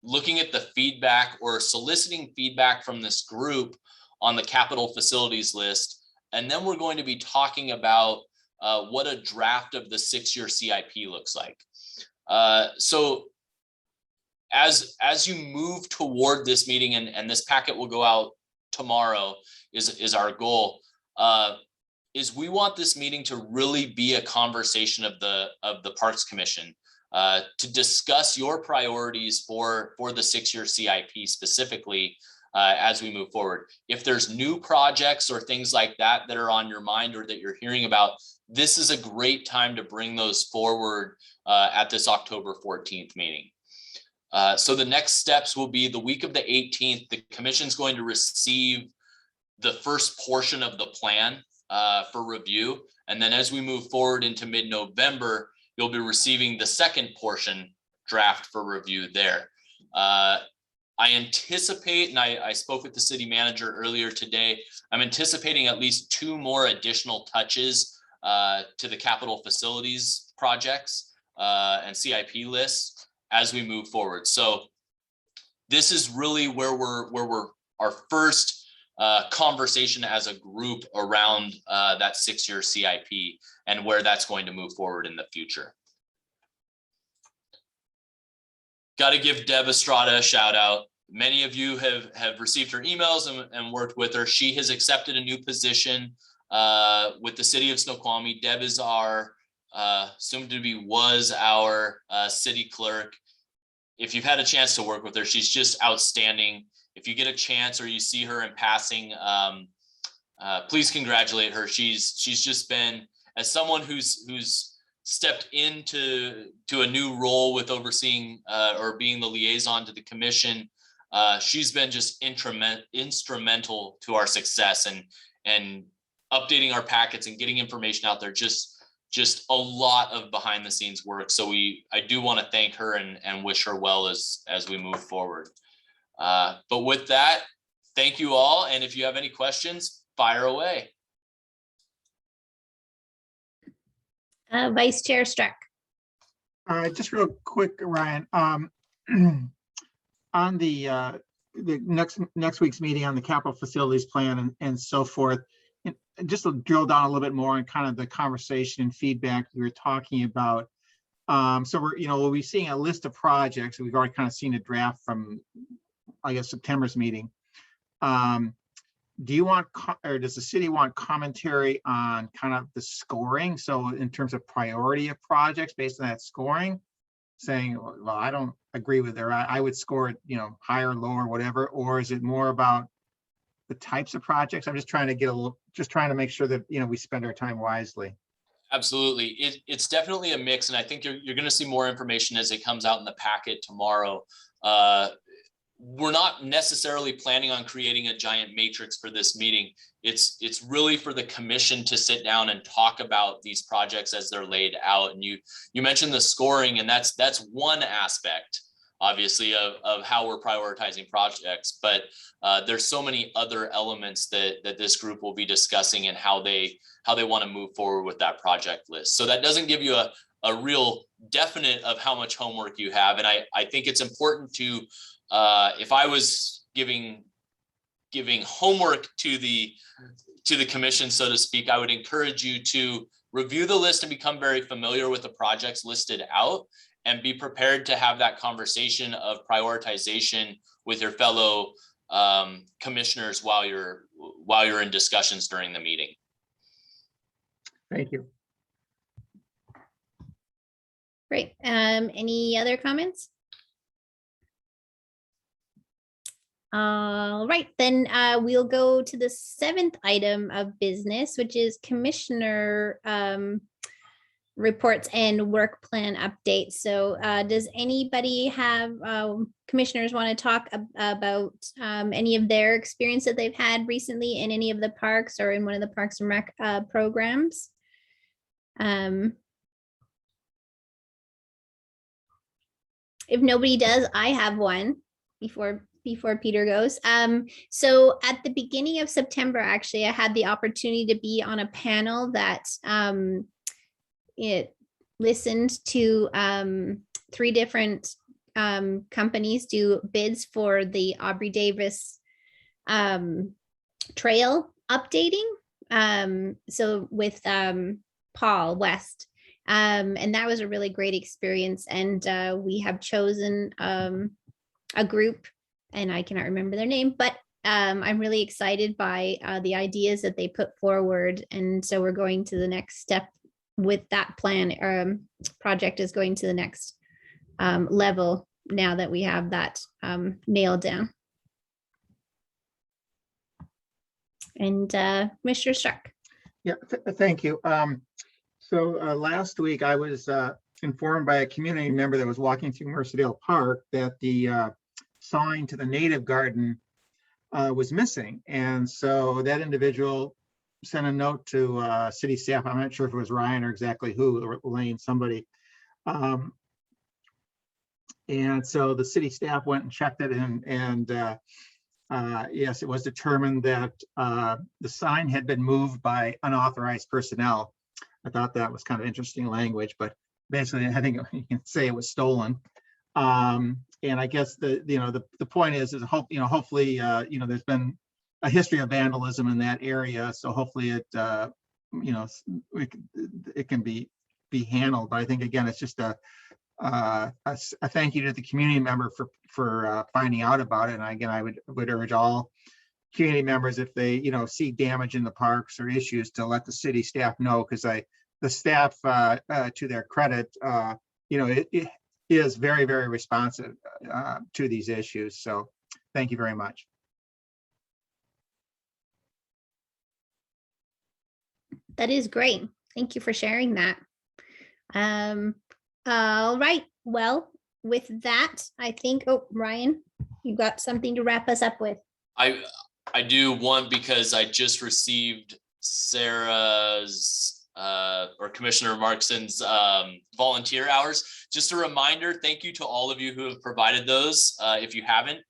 looking at the feedback or soliciting feedback from this group on the capital facilities list. And then we're going to be talking about what a draft of the 6-year CIP looks like. So as you move toward this meeting, and this packet will go out tomorrow, is our goal, is we want this meeting to really be a conversation of the Parks Commission, to discuss your priorities for the 6-year CIP specifically, as we move forward. If there's new projects or things like that are on your mind or that you're hearing about, this is a great time to bring those forward at this October 14th meeting. So the next steps will be the week of the 18th. The commission's going to receive the first portion of the plan for review. And then as we move forward into mid-November, you'll be receiving the second portion draft for review there. I anticipate, and I spoke with the city manager earlier today, I'm anticipating at least 2 more additional touches to the capital facilities projects and CIP lists as we move forward. So this is really where we're our first conversation as a group around that 6-year CIP and where that's going to move forward in the future. Got to give Deb Estrada a shout out. Many of you have received her emails and worked with her. She has accepted a new position with the city of Snoqualmie. Deb is our soon to be was our city clerk. If you've had a chance to work with her, she's just outstanding. If you get a chance or you see her in passing, please congratulate her. She's just been, as someone who's stepped into a new role with overseeing or being the liaison to the commission, she's been just instrumental to our success and updating our packets and getting information out there. Just a lot of behind the scenes work. So I do want to thank her and wish her well as we move forward. But with that, thank you all. And if you have any questions, fire away. Vice Chair Streck. Just real quick, Ryan, on the next week's meeting on the capital facilities plan and so forth, and just to drill down a little bit more on kind of the conversation and feedback we were talking about. So we'll be seeing a list of projects. We've already kind of seen a draft from, I guess, September's meeting. Do you want, or does the city want commentary on kind of the scoring? So in terms of priority of projects based on that scoring, saying, well, I don't agree with her. I would score it, higher, lower, whatever. Or is it more about the types of projects? I'm just trying to make sure that, we spend our time wisely. Absolutely. It's definitely a mix. And I think you're going to see more information as it comes out in the packet tomorrow. We're not necessarily planning on creating a giant matrix for this meeting. It's really for the commission to sit down and talk about these projects as they're laid out. And you mentioned the scoring, and that's one aspect, obviously, of how we're prioritizing projects. But there's so many other elements that this group will be discussing and how they want to move forward with that project list. So that doesn't give you a real definite of how much homework you have. And I think it's important to, if I was giving giving homework to the commission, so to speak, I would encourage you to review the list and become very familiar with the projects listed out, and be prepared to have that conversation of prioritization with your fellow commissioners while you're in discussions during the meeting. Thank you. Great. Any other comments? All right, then we'll go to the 7th item of business, which is commissioner reports and work plan updates. So does anybody have, commissioners want to talk about any of their experience that they've had recently in any of the parks or in one of the Parks and Rec programs? If nobody does, I have one before Peter goes. So at the beginning of September, actually, I had the opportunity to be on a panel that it listened to 3 different companies do bids for the Aubrey Davis trail updating. So with Paul West. And that was a really great experience. And we have chosen a group, and I cannot remember their name, but I'm really excited by the ideas that they put forward. And so we're going to the next step with that plan. Project is going to the next level now that we have that nailed down. And Mr. Stark. Yeah, thank you. So last week I was informed by a community member that was walking through Mercerdale Park that the sign to the native garden was missing. And so that individual sent a note to city staff. I'm not sure if it was Ryan or exactly who, or Elaine, somebody. And so the city staff went and checked it, and yes, it was determined that the sign had been moved by unauthorized personnel. I thought that was kind of interesting language, but basically I think you can say it was stolen. And I guess the point is hopefully there's been a history of vandalism in that area, so hopefully it can be handled. But I think again it's just a thank you to the community member for finding out about it. And again, I would urge all community members, if they see damage in the parks or issues, to let the city staff know, because the staff to their credit it is very, very responsive to these issues. So thank you very much. That is great. Thank you for sharing that. All right. Well, with that, I think, oh, Ryan, you got something to wrap us up with. I do, one, because I just received Sarah's or Commissioner Markson's volunteer hours. Just a reminder, thank you to all of you who have provided those. If you haven't,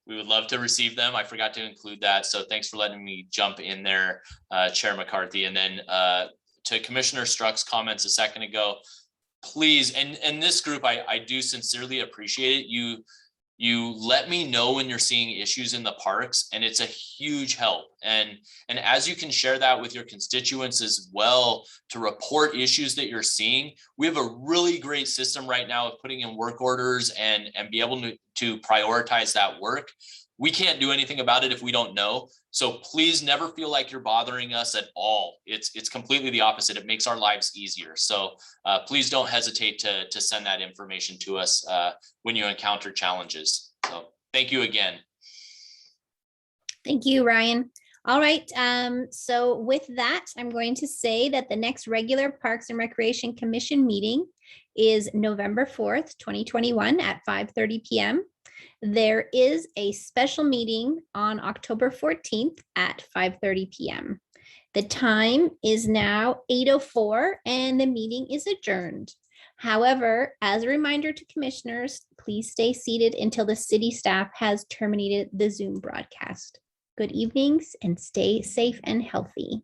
we would love to receive them. I forgot to include that. So thanks for letting me jump in there, Chair McCarthy. And then to Commissioner Struck's comments a second ago, please, and this group, I do sincerely appreciate it. You let me know when you're seeing issues in the parks, and it's a huge help. And as you can share that with your constituents as well, to report issues that you're seeing, we have a really great system right now of putting in work orders and be able to prioritize that work. We can't do anything about it if we don't know. So please never feel like you're bothering us at all. It's completely the opposite. It makes our lives easier. So please don't hesitate to send that information to us when you encounter challenges. So thank you again. Thank you, Ryan. All right. So with that, I'm going to say that the next regular Parks and Recreation Commission meeting is November 4th, 2021 at 5:30 p.m. There is a special meeting on October 14th at 5:30 p.m. The time is now 8:04 and the meeting is adjourned. However, as a reminder to commissioners, please stay seated until the city staff has terminated the Zoom broadcast. Good evenings and stay safe and healthy.